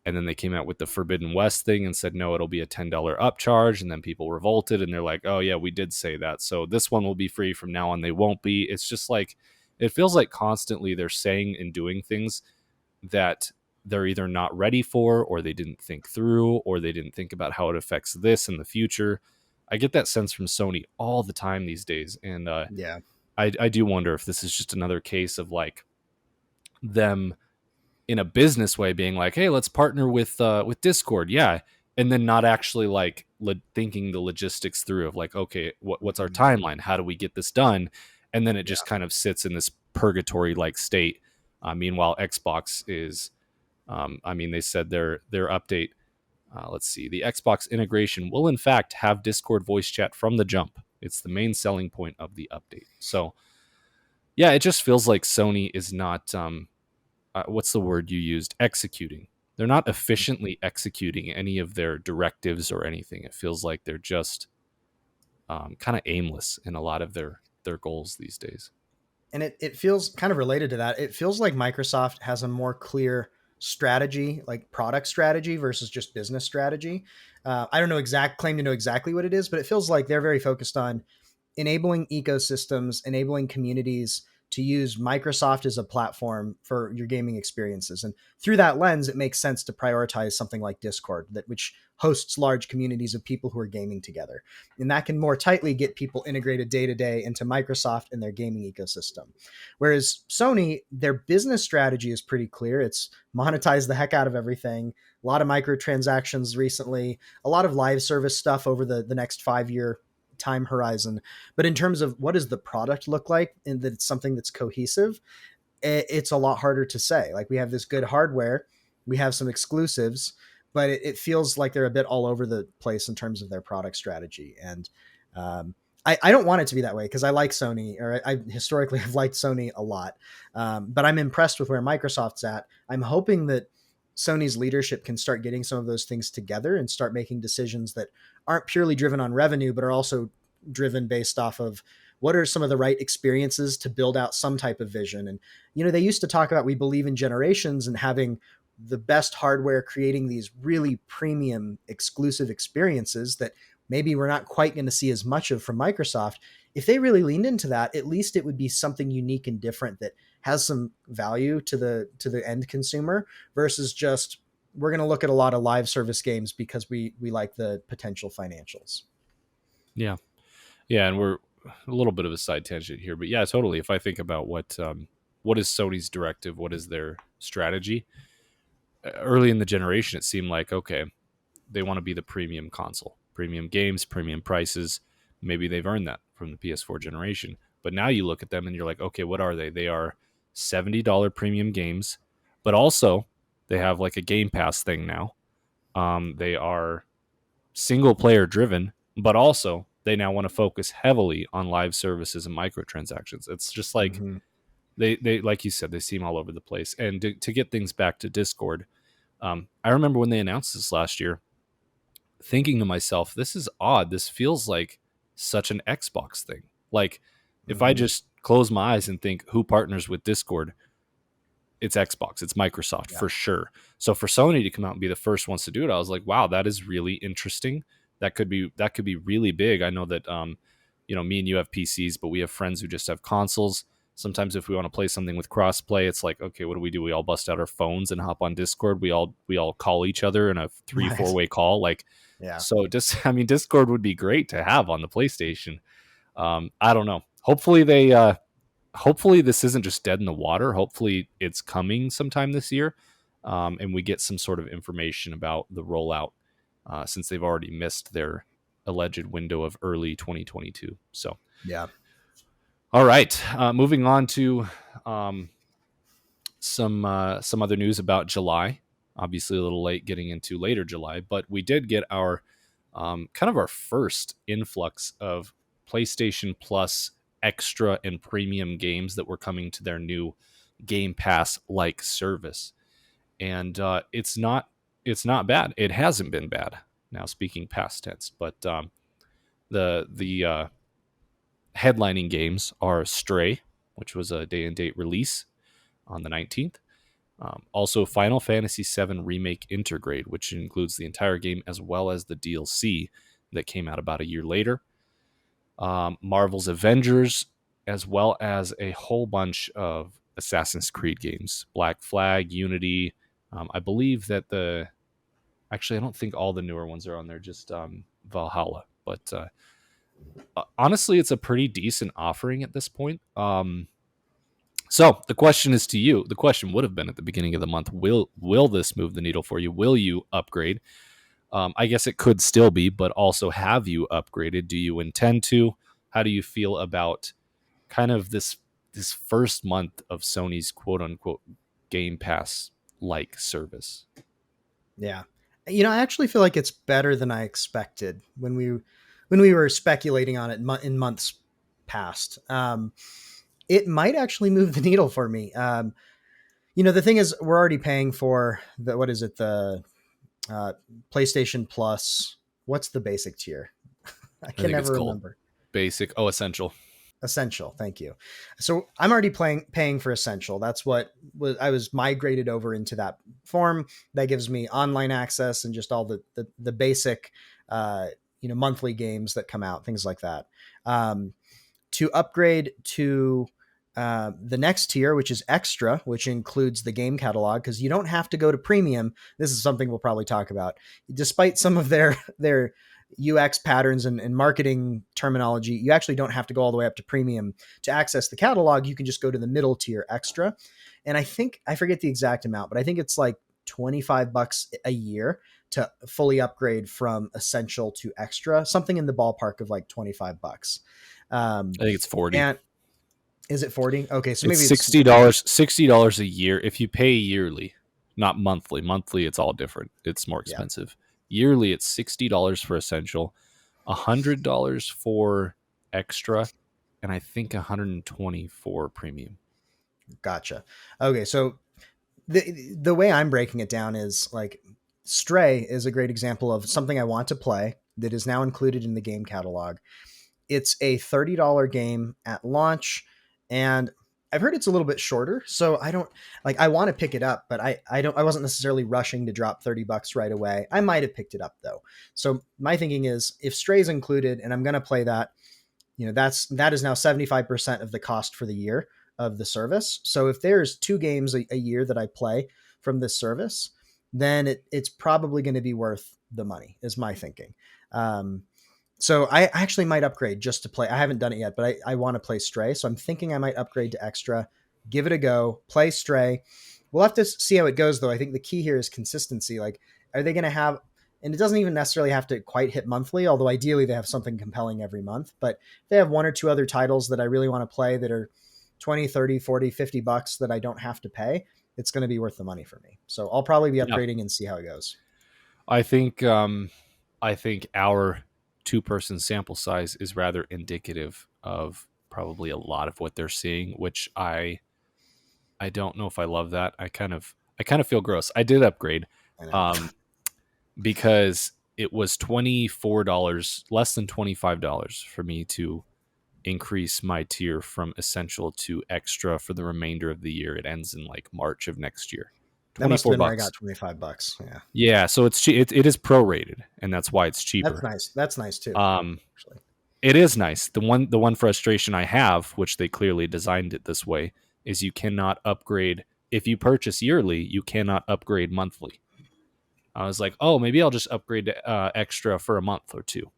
Speaker 1: and then they came out with the Forbidden West thing and said no, it'll be a $10 upcharge, and then people revolted and they're like, oh yeah, we did say that, so this one will be free from now on. They won't be. It's just like it feels like constantly they're saying and doing things that they're either not ready for, or they didn't think through, or they didn't think about how it affects this in the future. I get that sense from Sony all the time these days, and
Speaker 2: Yeah.
Speaker 1: I do wonder if this is just another case of like them in a business way being like, hey, let's partner with Discord, yeah, and then not actually like thinking the logistics through of like, okay, what's our
Speaker 2: Mhm.
Speaker 1: timeline, how do we get this done, and then it
Speaker 2: Yeah.
Speaker 1: just kind of sits in this purgatory like state. Meanwhile Xbox is I mean, they said their update, let's see, the Xbox integration will in fact have Discord voice chat from the jump. It's the main selling point of the update. So yeah, it just feels like Sony is not what's the word you used? Executing. They're not efficiently executing any of their directives or anything. It feels like they're just kind of aimless in a lot of their goals these days.
Speaker 2: And it feels kind of related to that. It feels like Microsoft has a more clear strategy, like product strategy versus just business strategy. I don't know claim to know exactly what it is, but it feels like they're very focused on enabling ecosystems, enabling communities to use Microsoft as a platform for your gaming experiences. And through that lens, it makes sense to prioritize something like Discord, which hosts large communities of people who are gaming together. And that can more tightly get people integrated day to day into Microsoft and their gaming ecosystem. Whereas Sony, their business strategy is pretty clear. It's monetize the heck out of everything. A lot of microtransactions recently, a lot of live service stuff over the next 5 year time horizon. But in terms of what does the product look like and that it's something that's cohesive, it's a lot harder to say. Like we have this good hardware, we have some exclusives, but it feels like they're a bit all over the place in terms of their product strategy. And I don't want it to be that way because I like Sony, or I historically have liked Sony a lot. But I'm impressed with where Microsoft's at. I'm hoping that Sony's leadership can start getting some of those things together and start making decisions that aren't purely driven on revenue, but are also driven based off of what are some of the right experiences to build out some type of vision. And, they used to talk about, we believe in generations and having the best hardware, creating these really premium exclusive experiences that maybe we're not quite going to see as much of from Microsoft. If they really leaned into that, at least it would be something unique and different that has some value to the end consumer versus just we're going to look at a lot of live service games because we like the potential financials.
Speaker 1: Yeah. Yeah, and we're a little bit of a side tangent here, but yeah, totally. If I think about what is Sony's directive, what is their strategy? Early in the generation, it seemed like okay, they want to be the premium console, premium games, premium prices. Maybe they've earned that from the PS4 generation, but now you look at them and you're like, okay, what are they? They are $70 premium games, but also they have like a Game Pass thing now. They are single player driven, but also they now want to focus heavily on live services and microtransactions. It's just like
Speaker 2: Mm-hmm.
Speaker 1: they like you said, they seem all over the place. And to get things back to Discord, I remember when they announced this last year, thinking to myself, this is odd. This feels like such an Xbox thing. Like if I
Speaker 2: Mm-hmm.
Speaker 1: just close my eyes and think who partners with Discord, it's Xbox, it's Microsoft
Speaker 2: Yeah.
Speaker 1: for sure. So for Sony to come out and be the first ones to do it, I was like, wow, that is really interesting. That could be really big. I know that me and you have PCs, but we have friends who just have consoles. Sometimes if we want to play something with crossplay, it's like, okay, what do? We all bust out our phones and hop on Discord. We all call each other in a 3-4
Speaker 2: Right.
Speaker 1: way call. Like,
Speaker 2: Yeah.
Speaker 1: so just I mean, Discord would be great to have on the PlayStation. I don't know. Hopefully this isn't just dead in the water. Hopefully it's coming sometime this year, and we get some sort of information about the rollout since they've already missed their alleged window of early 2022. So,
Speaker 2: Yeah.
Speaker 1: all right, moving on to um, some other news about July. Obviously, a little late getting into later July, but we did get our kind of our first influx of PlayStation Plus extra and premium games that were coming to their new Game Pass like service, and it's not bad. It hasn't been bad. Now speaking past tense, but the headlining games are Stray, which was a day and date release on the 19th. Also, Final Fantasy VII Remake Intergrade, which includes the entire game as well as the DLC that came out about a year later. Marvel's Avengers, as well as a whole bunch of Assassin's Creed games, Black Flag, Unity. I believe that actually, I don't think all the newer ones are on there, just Valhalla. But honestly, it's a pretty decent offering at this point. So the question is to you. The question would have been at the beginning of the month: Will this move the needle for you? Will you upgrade? I guess it could still be, but also have you upgraded? Do you intend to? How do you feel about kind of this first month of Sony's quote unquote Game Pass like service?
Speaker 2: Yeah. I actually feel like it's better than I expected when we were speculating on it in months past. It might actually move the needle for me. The thing is, we're already paying for the what is it the uh, PlayStation Plus. What's the basic tier? I
Speaker 1: I
Speaker 2: can
Speaker 1: think it's
Speaker 2: never
Speaker 1: called
Speaker 2: remember.
Speaker 1: basic. Oh, essential.
Speaker 2: Essential. Thank you. So I'm already paying for Essential. That's what I was migrated over into that form. That gives me online access and just all the basic, monthly games that come out, things like that. To upgrade to The next tier, which is extra, which includes the game catalog, because you don't have to go to premium. This is something we'll probably talk about. Despite some of their UX patterns and marketing terminology, you actually don't have to go all the way up to premium to access the catalog. You can just go to the middle tier, extra. And I think I forget the exact amount, but I think it's like $25 a year to fully upgrade from essential to extra, something in the ballpark of like $25.
Speaker 1: I think it's 40.
Speaker 2: And is it 40? Okay, so
Speaker 1: It's
Speaker 2: maybe it's
Speaker 1: $60 a year if you pay yearly, not monthly. Monthly, it's all different. It's more
Speaker 2: yeah,
Speaker 1: expensive. Yearly, it's $60 for essential, $100 for extra, and I think 120 for premium.
Speaker 2: gotcha. Okay, so the way I'm breaking it down is like Stray is a great example of something I want to play that is now included in the game catalog. It's a $30 game at launch, and I've heard it's a little bit shorter, so I don't like I want to pick it up, but I wasn't necessarily rushing to drop $30 right away. I might have picked it up though. So my thinking is if Stray's included and I'm going to play that, that is now 75% of the cost for the year of the service. So if there's two games a year that I play from this service, then it's probably going to be worth the money is my thinking. So I actually might upgrade just to play. I haven't done it yet, but I want to play Stray. So I'm thinking I might upgrade to extra, give it a go, play Stray. We'll have to see how it goes though. I think the key here is consistency. Like, are they going to have, and it doesn't even necessarily have to quite hit monthly, although ideally they have something compelling every month, but they have one or two other titles that I really want to play that are 20, 30, 40, $50 that I don't have to pay. It's going to be worth the money for me. So I'll probably be
Speaker 1: Yeah,
Speaker 2: upgrading and see how it goes.
Speaker 1: I think I think our two-person sample size is rather indicative of probably a lot of what they're seeing, which I don't know if I love that. I kind of feel gross. I did upgrade.
Speaker 2: I know.
Speaker 1: Um, because it was $24, less than $25 for me to increase my tier from essential to extra for the remainder of the year. It ends in like March of next year.
Speaker 2: That must have
Speaker 1: 24
Speaker 2: been where I got
Speaker 1: bucks.
Speaker 2: $25. Yeah.
Speaker 1: Yeah, so it is prorated, and that's why it's
Speaker 2: That's
Speaker 1: cheaper.
Speaker 2: nice. That's nice too,
Speaker 1: Um,
Speaker 2: actually.
Speaker 1: it is nice. The one frustration I have, which they clearly designed it this way, is you cannot upgrade if you purchase yearly. You cannot upgrade monthly. I was like, oh, maybe I'll just upgrade to extra for a month or two.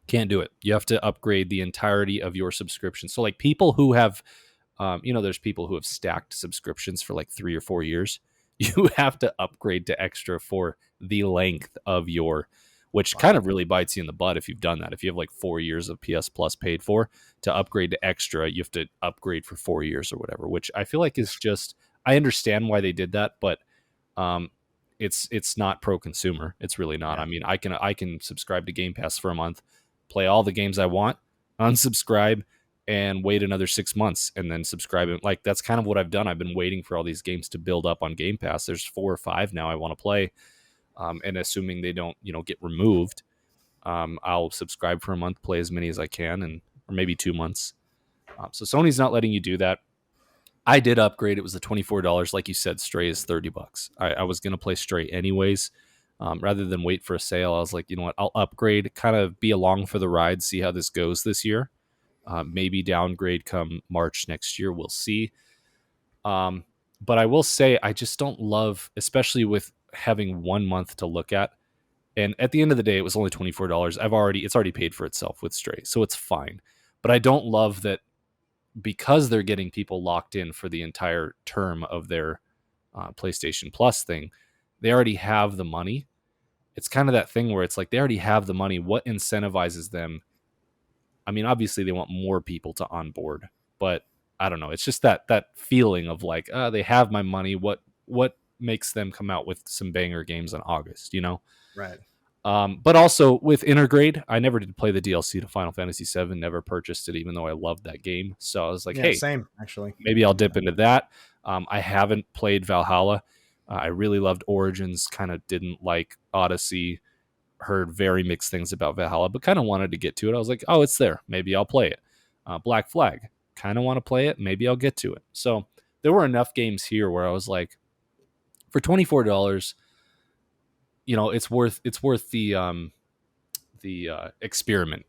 Speaker 1: Can't do it. You have to upgrade the entirety of your subscription. So, like people who have, there's people who have stacked subscriptions for like 3 or 4 years. You have to upgrade to extra for the length of your, which kind
Speaker 2: Wow.
Speaker 1: of really bites you in the butt if you've done that. If you have like 4 years of PS Plus paid for, to upgrade to extra, you have to upgrade for 4 years or whatever, which I feel like is just, I understand why they did that, but um, it's not pro consumer. It's really not.
Speaker 2: Yeah.
Speaker 1: I mean, I can subscribe to Game Pass for a month, play all the games I want, unsubscribe, and wait another 6 months and then subscribe. And like that's kind of what I've done. I've been waiting for all these games to build up on Game Pass. There's 4 or 5 now I want to play, and assuming they don't get removed, I'll subscribe for a month, play as many as I can, and or maybe 2 months. So Sony's not letting you do that. I did upgrade. It was the $24. Like you said, Stray is $30. I was gonna play Stray anyways. Rather than wait for a sale, I was like, you know what? I'll upgrade, kind of be along for the ride, see how this goes this year. Maybe downgrade come March next year. We'll see. Um, but I will say, I just don't love, especially with having 1 month to look at. And at the end of the day, it was only $24. It's already paid for itself with Stray, so it's fine. But I don't love that because they're getting people locked in for the entire term of their PlayStation Plus thing. They already have the money. It's kind of that thing where it's like they already have the money. What incentivizes them? I mean, obviously they want more people to onboard, but I don't know. It's just that feeling of like, they have my money. What makes them come out with some banger games in August?
Speaker 2: Right.
Speaker 1: But also with Intergrade, I never did play the DLC to Final Fantasy VII. Never purchased it, even though I loved that game. So I was like,
Speaker 2: Yeah.
Speaker 1: hey,
Speaker 2: Same actually.
Speaker 1: maybe I'll dip into that. I haven't played Valhalla. I really loved Origins. Kind of didn't like Odyssey. Heard very mixed things about Valhalla, but kind of wanted to get to it. I was like, oh, it's there. Maybe I'll play it. Black Flag. Kind of want to play it. Maybe I'll get to it. So there were enough games here where I was like, for $24, it's worth the experiment.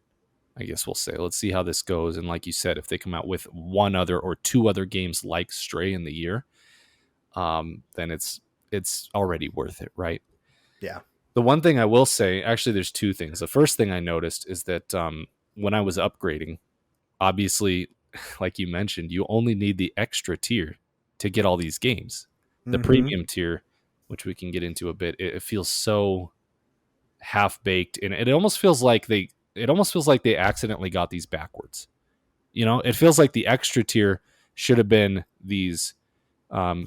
Speaker 1: I guess we'll say. Let's see how this goes. And like you said, if they come out with one other or two other games like Stray in the year, then it's already worth it, right?
Speaker 2: Yeah.
Speaker 1: The one thing I will say, actually, there's two things. The first thing I noticed is that when I was upgrading, obviously, like you mentioned, you only need the extra tier to get all these games. The
Speaker 2: Mm-hmm.
Speaker 1: premium tier, which we can get into a bit, it feels so half baked, and it almost feels like they accidentally got these backwards. You know, it feels like the extra tier should have been these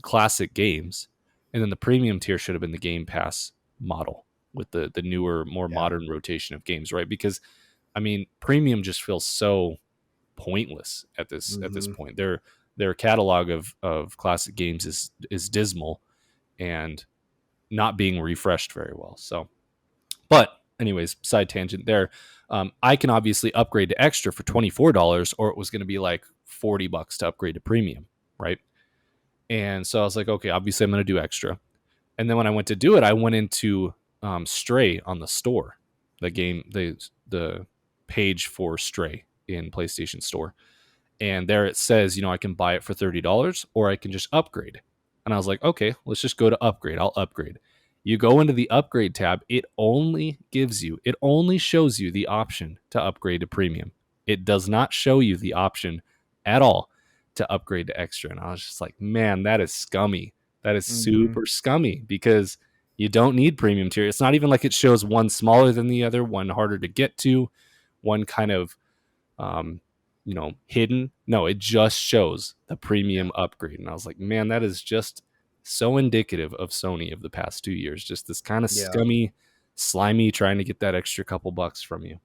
Speaker 1: classic games, and then the premium tier should have been the Game Pass model with the newer, more
Speaker 2: Yeah.
Speaker 1: modern rotation of games, right? Because I mean, premium just feels so pointless at this
Speaker 2: Mm-hmm.
Speaker 1: point. Their catalog of classic games is dismal and not being refreshed very well. So, but anyways, side tangent there. I can obviously upgrade to extra for $24, or it was going to be like $40 to upgrade to premium, right? And so I was like, okay, obviously I'm going to do extra. And then when I went to do it, I went into Stray on the store, the game, the page for Stray in PlayStation Store, and there it says, I can buy it for $30 or I can just upgrade. And I was like, okay, let's just go to upgrade. I'll upgrade. You go into the upgrade tab, it only shows you the option to upgrade to premium. It does not show you the option at all to upgrade to extra. And I was just like, man, that is scummy. That is
Speaker 2: Mm-hmm.
Speaker 1: super scummy because you don't need premium tier. It's not even like it shows one smaller than the other, one harder to get to, one kind of um, hidden. No, it just shows the
Speaker 2: Yeah.
Speaker 1: premium upgrade. And I was like, man, that is just so indicative of Sony of the past 2 years. Just this kind of
Speaker 2: Yeah.
Speaker 1: scummy, slimy trying to get that extra couple bucks from you.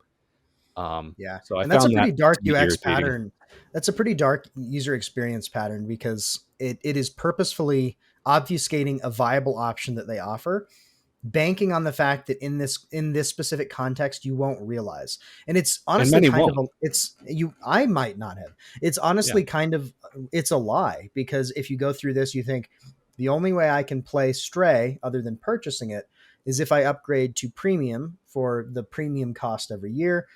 Speaker 2: Yeah.
Speaker 1: So I
Speaker 2: And that's a
Speaker 1: found that
Speaker 2: pretty dark
Speaker 1: to be
Speaker 2: UX
Speaker 1: irritating.
Speaker 2: pattern. That's a pretty dark user experience pattern because it is purposefully obfuscating a viable option that they offer, banking on the fact that in this specific context you won't realize. And it's
Speaker 1: And
Speaker 2: honestly
Speaker 1: many
Speaker 2: kind of
Speaker 1: won't.
Speaker 2: a it's you I might not have. It's
Speaker 1: Yeah.
Speaker 2: honestly kind of it's a lie because if you go through this you think the only way I can play Stray other than purchasing it is if I upgrade to premium for the premium cost every year.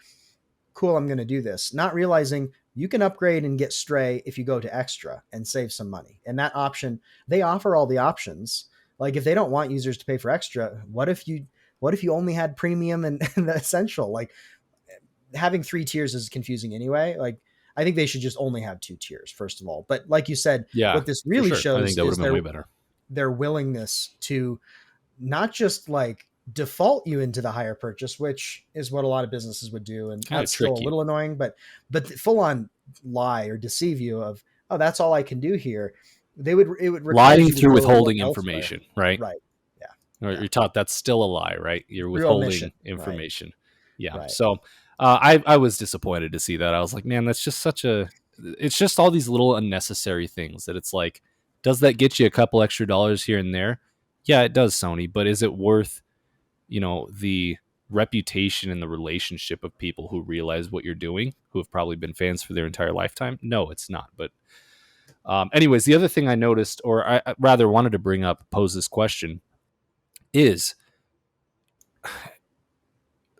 Speaker 2: Cool, I'm going to do this, not realizing you can upgrade and get Stray if you go to extra and save some money. And that option, they offer all the options. Like if they don't want users to pay for extra, what if you only had premium and the essential? Like having three tiers is confusing anyway. Like I think they should just only have two tiers first of all. But like you said,
Speaker 1: Yeah,
Speaker 2: what this
Speaker 1: for
Speaker 2: really
Speaker 1: sure. I think
Speaker 2: shows
Speaker 1: that would
Speaker 2: is
Speaker 1: have been way better.
Speaker 2: their willingness to not just like default you into the higher purchase, which is what a lot of businesses would do, and
Speaker 1: Kind of
Speaker 2: that's still a
Speaker 1: tricky.
Speaker 2: little annoying, but full on lie or deceive you of, oh, that's all I can do here. It would requires
Speaker 1: Lying
Speaker 2: you to
Speaker 1: through
Speaker 2: go look
Speaker 1: withholding
Speaker 2: elsewhere.
Speaker 1: information, right?
Speaker 2: Right. Yeah.
Speaker 1: Or
Speaker 2: Yeah.
Speaker 1: you're taught that's still a lie, right? You're
Speaker 2: Through omission.
Speaker 1: withholding
Speaker 2: Right.
Speaker 1: information. Yeah.
Speaker 2: Right.
Speaker 1: So I was disappointed to see that. I was like, man, that's just it's just all these little unnecessary things that it's like, does that get you a couple extra dollars here and there? Yeah, it does, Sony. But is it worth, the reputation and the relationship of people who realize what you're doing, who have probably been fans for their entire lifetime? No, it's not. But anyways, the other thing I noticed, or I rather wanted to bring up, pose this question is,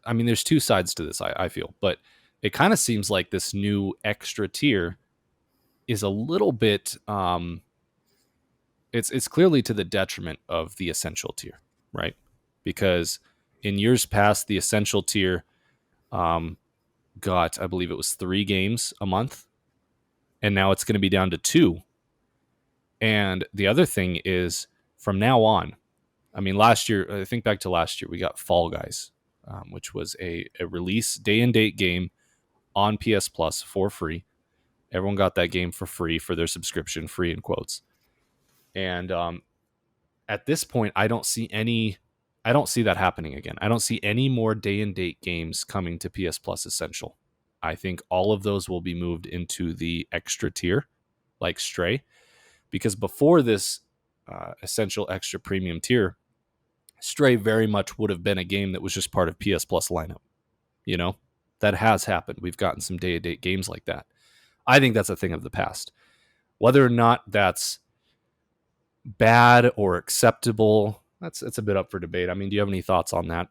Speaker 1: I mean, there's two sides to this, I feel, but it kind of seems like this new extra tier is a little bit, it's clearly to the detriment of the essential tier, right? Because in years past, the essential tier um, got, I believe it was 3 games a month, and now it's going to be down to 2. And the other thing is, from now on, I mean, last year, I think back to last year, we got Fall Guys, which was a release day and date game on PS Plus for free. Everyone got that game for free for their subscription, free in quotes. And at this point, I don't see that happening again. I don't see any more day and date games coming to PS Plus Essential. I think all of those will be moved into the extra tier, like Stray, because before this Essential Extra Premium tier, Stray very much would have been a game that was just part of PS Plus lineup. You know, that has happened. We've gotten some day to date games like that. I think that's a thing of the past. Whether or not that's bad or acceptable, it's a bit up for debate. I mean, do you have any thoughts on that?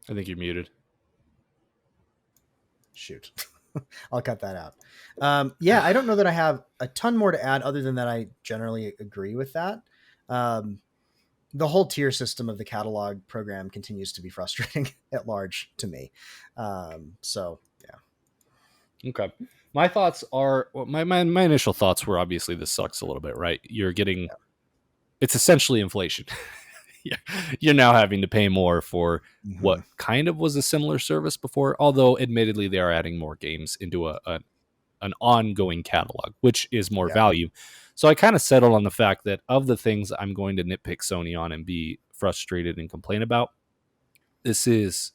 Speaker 1: I think you're muted.
Speaker 2: Shoot. I'll cut that out. Yeah, I don't know that I have a ton more to add other than that I generally agree with that. Um, the whole tier system of the catalog program continues to be frustrating at large to me. So yeah.
Speaker 1: Okay. My thoughts are my initial thoughts were obviously this sucks a little bit, right? You're getting it's essentially inflation. Yeah. You're now having to pay more for
Speaker 2: Hmm.
Speaker 1: what kind of was a similar service before, although admittedly they are adding more games into an ongoing catalog, which is more
Speaker 2: Yeah.
Speaker 1: value. So I kind of settled on the fact that of the things I'm going to nitpick Sony on and be frustrated and complain about, this is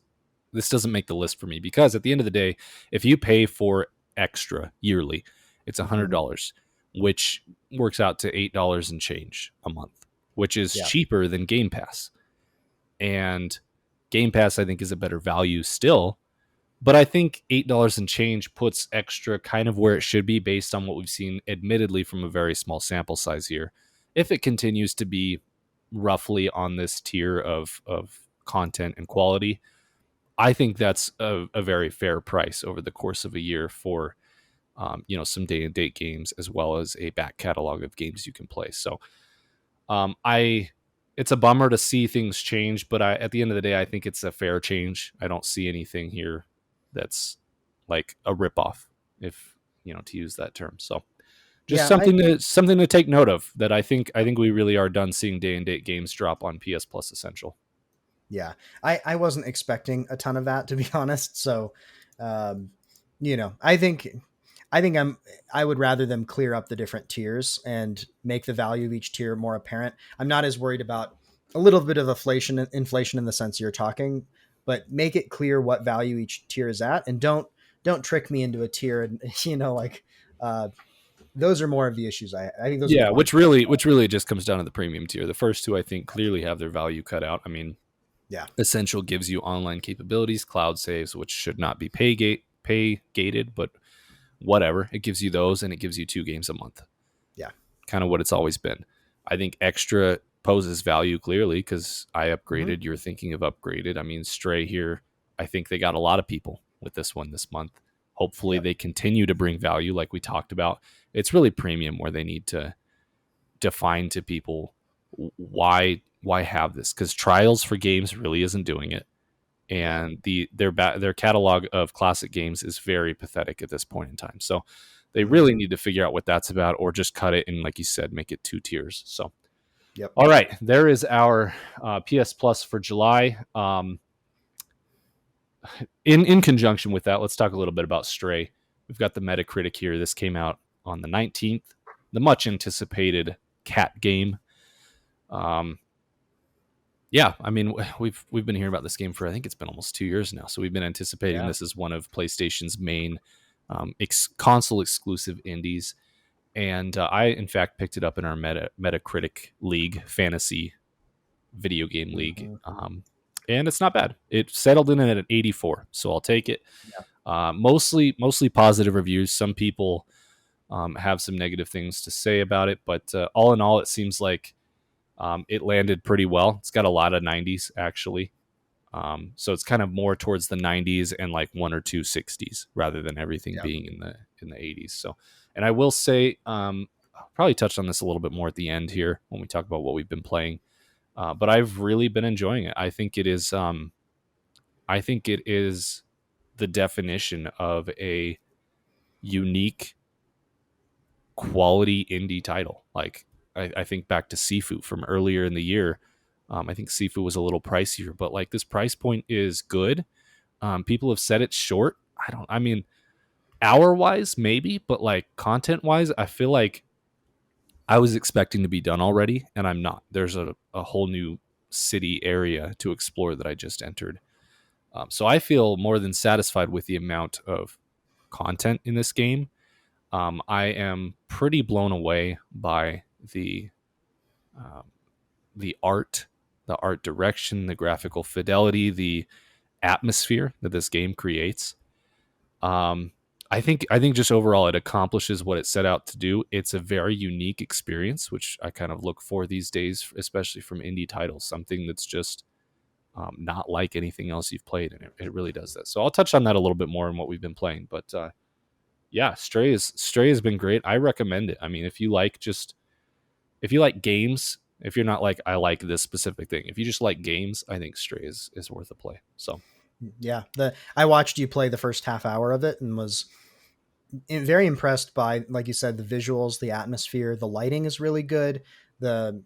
Speaker 1: this doesn't make the list for me because at the end of the day, if you pay for extra yearly, it's
Speaker 2: Hmm.
Speaker 1: $100, which works out to $8 and change a month, which is
Speaker 2: Yeah.
Speaker 1: cheaper than Game Pass. And Game Pass, I think, is a better value still. But I think $8 and change puts extra kind of where it should be based on what we've seen, admittedly, from a very small sample size here. If it continues to be roughly on this tier of content and quality, I think that's a very fair price over the course of a year for some day and date games as well as a back catalog of games you can play. So I it's a bummer to see things change, but at the end of the day, I think it's a fair change. I don't see anything here that's like a ripoff, if to use that term. So just
Speaker 2: Yeah. I
Speaker 1: something to take note of that I think we really are done seeing day and date games drop on PS Plus Essential.
Speaker 2: Yeah, I wasn't expecting a ton of that, to be honest. So, um, I think I would rather them clear up the different tiers and make the value of each tier more apparent. I'm not as worried about a little bit of inflation in the sense you're talking, but make it clear what value each tier is at, and don't trick me into a tier. And uh, those are more of the issues. I think those are the
Speaker 1: Yeah,
Speaker 2: ones.
Speaker 1: which really just comes down to the premium tier. The first two I think clearly have their value cut out. I mean,
Speaker 2: Yeah.
Speaker 1: Essential gives you online capabilities, cloud saves, which should not be pay gated, but whatever. It gives you those and it gives you 2 games a month.
Speaker 2: Yeah.
Speaker 1: Kind of what it's always been. I think extra poses value clearly because I
Speaker 2: Hmm.
Speaker 1: upgraded. You're thinking of upgraded. I mean, Stray here, I think they got a lot of people with this one this month. Hopefully,
Speaker 2: Yep.
Speaker 1: they continue to bring value like we talked about. It's really premium where they need to define to people why have this because trials for games really isn't doing it
Speaker 2: Yeah.
Speaker 1: and their catalog of classic games is very pathetic at this point in time. So they really
Speaker 2: Hmm.
Speaker 1: need to figure out what that's about, or just cut it and, like you said, make it 2 tiers. So,
Speaker 2: Yep.
Speaker 1: all right, there is our PS Plus for July. In conjunction with that, let's talk a little bit about Stray. We've got the Metacritic here. This came out on the 19th. The much anticipated cat game. Um, yeah, I mean we've been hearing about this game for I think it's been almost 2 years now. So we've been anticipating
Speaker 2: Yeah.
Speaker 1: this as one of PlayStation's main console exclusive indies, and I in fact picked it up in our Metacritic League fantasy video game league,
Speaker 2: Hmm.
Speaker 1: and it's not bad. It settled in at an 84, so I'll take it.
Speaker 2: Yeah.
Speaker 1: Mostly positive reviews. Some people have some negative things to say about it, but all in all, it seems like it landed pretty well. It's got a lot of 90s actually. So it's kind of more towards the 90s and like one or two 60s rather than everything
Speaker 2: Yeah.
Speaker 1: being in the 80s. So, and I will say, I'll probably touch on this a little bit more at the end here when we talk about what we've been playing. But I've really been enjoying it. I think it is. I think it is the definition of a unique quality indie title. Like I think back to Sifu from earlier in the year. I think Sifu was a little pricier, but like this price point is good. People have said it's short. I mean, hour wise, maybe, but like content wise, I feel like I was expecting to be done already, and I'm not. There's a whole new city area to explore that I just entered. So I feel more than satisfied with the amount of content in this game. I am pretty blown away by um, the art direction, the graphical fidelity, the atmosphere that this game creates. Um, I think just overall it accomplishes what it set out to do. It's a very unique experience, which I kind of look for these days, especially from indie titles. Something that's just not like anything else you've played, and it really does that. So I'll touch on that a little bit more in what we've been playing, but yeah, Stray has been great. I recommend it. I mean, if you like games, if you're not like I like this specific thing, if you just like games, I think Stray is worth a play. So
Speaker 2: Yeah, the I watched you play the first half hour of it and was very impressed by, like you said, the visuals, the atmosphere, the lighting is really good. The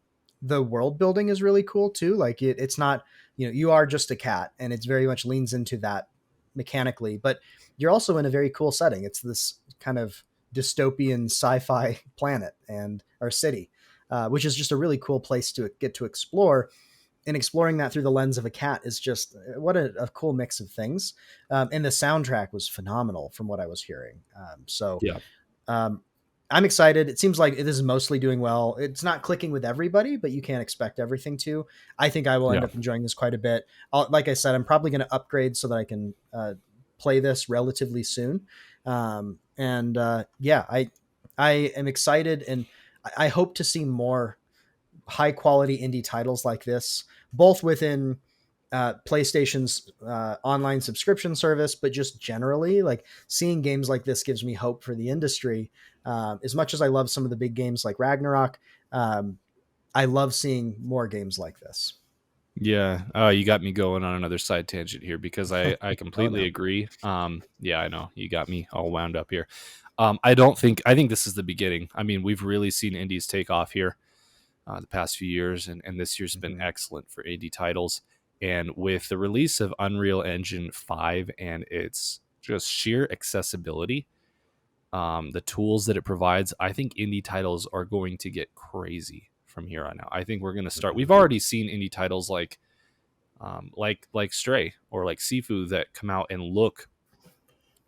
Speaker 2: world building is really cool too. Like it's not, you are just a cat, and it's very much leans into that mechanically, but you're also in a very cool setting. It's this kind of dystopian sci-fi planet and or city, which is just a really cool place to get to explore. And exploring that through the lens of a cat is just what a cool mix of things. And the soundtrack was phenomenal from what I was hearing.
Speaker 1: yeah,
Speaker 2: Um, I'm excited. It seems like this is mostly doing well. It's not clicking with everybody, but you can't expect everything to. I think I will end
Speaker 1: yeah,
Speaker 2: up enjoying this quite a bit. Like I said, I'm probably going to upgrade so that I can play this relatively soon. Yeah, I am excited, and I hope to see more high quality indie titles like this, both within PlayStation's online subscription service, but just generally, like seeing games like this gives me hope for the industry. As much as I love some of the big games like Ragnarok, um, I love seeing more games like this.
Speaker 1: yeah. You got me going on another side tangent here because I
Speaker 2: Oh
Speaker 1: completely
Speaker 2: no.
Speaker 1: agree. Yeah, I know you got me all wound up here. I think this is the beginning. I mean, we've really seen indies take off here the past few years, and this year's been
Speaker 2: Mm-hmm.
Speaker 1: excellent for indie titles. And with the release of Unreal Engine 5 and its just sheer accessibility, the tools that it provides, I think indie titles are going to get crazy from here on out. I think we're going to start.
Speaker 2: Mm-hmm.
Speaker 1: We've already seen indie titles like Stray or like Sifu that come out and look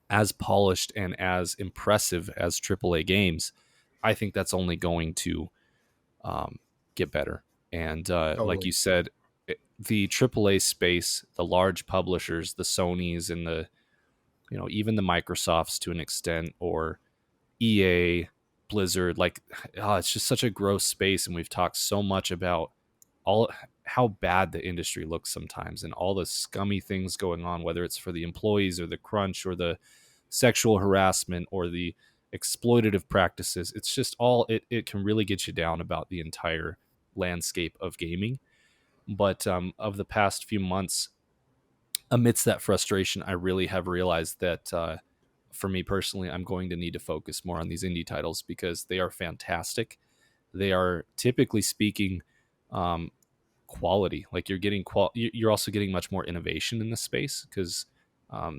Speaker 1: as polished and as impressive as AAA games. I think that's only going to get better. And like
Speaker 2: Totally.
Speaker 1: you said, the AAA space, the large publishers, the Sonys, and the even the Microsofts to an extent, or EA, Blizzard, like it's just such a gross space, and we've talked so much about all how bad the industry looks sometimes, and all the scummy things going on, whether it's for the employees or the crunch or the sexual harassment or the exploitative practices. It's just all it can really get you down about the entire landscape of gaming. But of the past few months, amidst that frustration, I really have realized that for me personally, I'm going to need to focus more on these indie titles because they are fantastic. They are, typically speaking, um, quality. Like you're also getting much more innovation in this space because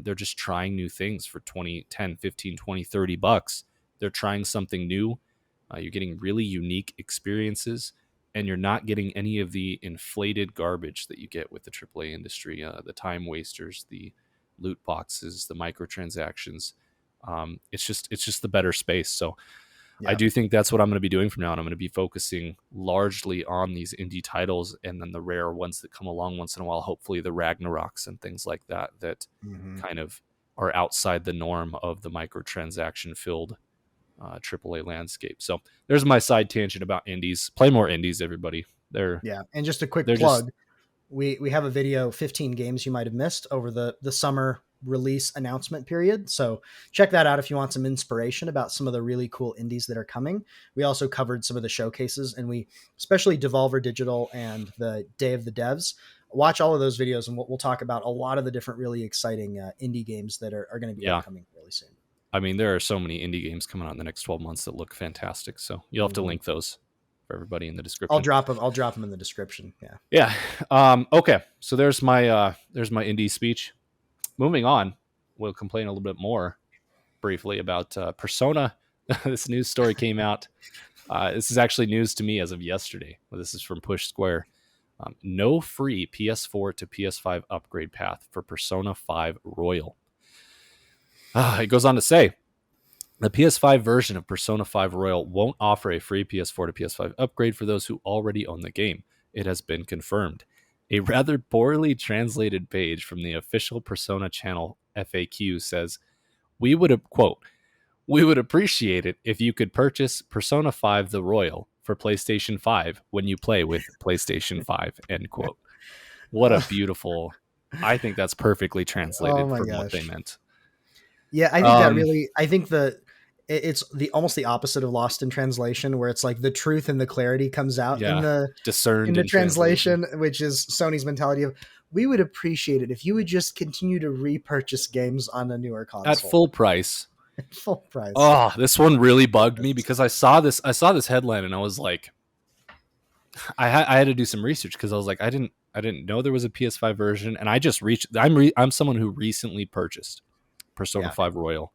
Speaker 1: they're just trying new things for 20, 10, 15, 20, $30. They're trying something new. You're getting really unique experiences, and you're not getting any of the inflated garbage that you get with the AAA industry, the time wasters, the loot boxes, the microtransactions. It's just the better space. So I
Speaker 2: Yeah.
Speaker 1: do think that's what I'm going to be doing from now on. I'm going to be focusing largely on these indie titles, and then the rare ones that come along once in a while, hopefully the Ragnaroks and things like that, that
Speaker 2: Mm-hmm.
Speaker 1: kind of are outside the norm of the microtransaction filled AAA landscape. So there's my side tangent about indies. Play more indies, everybody. They're
Speaker 2: Yeah. And just a quick
Speaker 1: they're just
Speaker 2: plug, we have a video, 15 games you might have missed over the summer release announcement period, so check that out if you want some inspiration about some of the really cool indies that are coming. We also covered some of the showcases, and we especially Devolver Digital and the Day of the Devs. Watch all of those videos, and we'll talk about a lot of the different really exciting indie games that are going to be
Speaker 1: yeah.
Speaker 2: upcoming really soon.
Speaker 1: I mean, there are so many indie games coming out in the next 12 months that look fantastic. So you'll have to
Speaker 2: Mm-hmm.
Speaker 1: link those for everybody in the
Speaker 2: I'll
Speaker 1: description.
Speaker 2: drop them. I'll drop them in the description. Yeah.
Speaker 1: Yeah. Okay. So there's my indie speech. Moving on, we'll complain a little bit more briefly about Persona. This news story came out. This is actually news to me as of yesterday. Well, this is from Push Square. No free PS4 to PS5 upgrade path for Persona 5 Royal. It goes on to say the PS5 version of Persona 5 Royal won't offer a free PS4 to PS5 upgrade for those who already own the game. It has been confirmed. A rather poorly translated page from the official Persona channel FAQ says, "We would quote, we would appreciate it if you could purchase Persona 5 The Royal for PlayStation 5 when you play with PlayStation 5, end quote." What a beautiful. I think that's perfectly
Speaker 2: Oh
Speaker 1: translated
Speaker 2: my
Speaker 1: from what they
Speaker 2: gosh.
Speaker 1: meant.
Speaker 2: Yeah, I think that
Speaker 1: Um,
Speaker 2: really. I think it's the almost the opposite of Lost in Translation, where it's like the truth and the clarity comes out
Speaker 1: yeah,
Speaker 2: in
Speaker 1: discerned
Speaker 2: the
Speaker 1: in translation.
Speaker 2: translation, which is Sony's mentality of we would appreciate it if you would just continue to repurchase games on a newer
Speaker 1: At
Speaker 2: console
Speaker 1: full price.
Speaker 2: at full price.
Speaker 1: Oh, this one really bugged me
Speaker 2: Goodness.
Speaker 1: because I saw this headline and I was like, I had to do some research because I was like, I didn't know there was a PS5 version, and I just reached. I'm someone who recently purchased Persona
Speaker 2: Yeah,
Speaker 1: 5 Royal,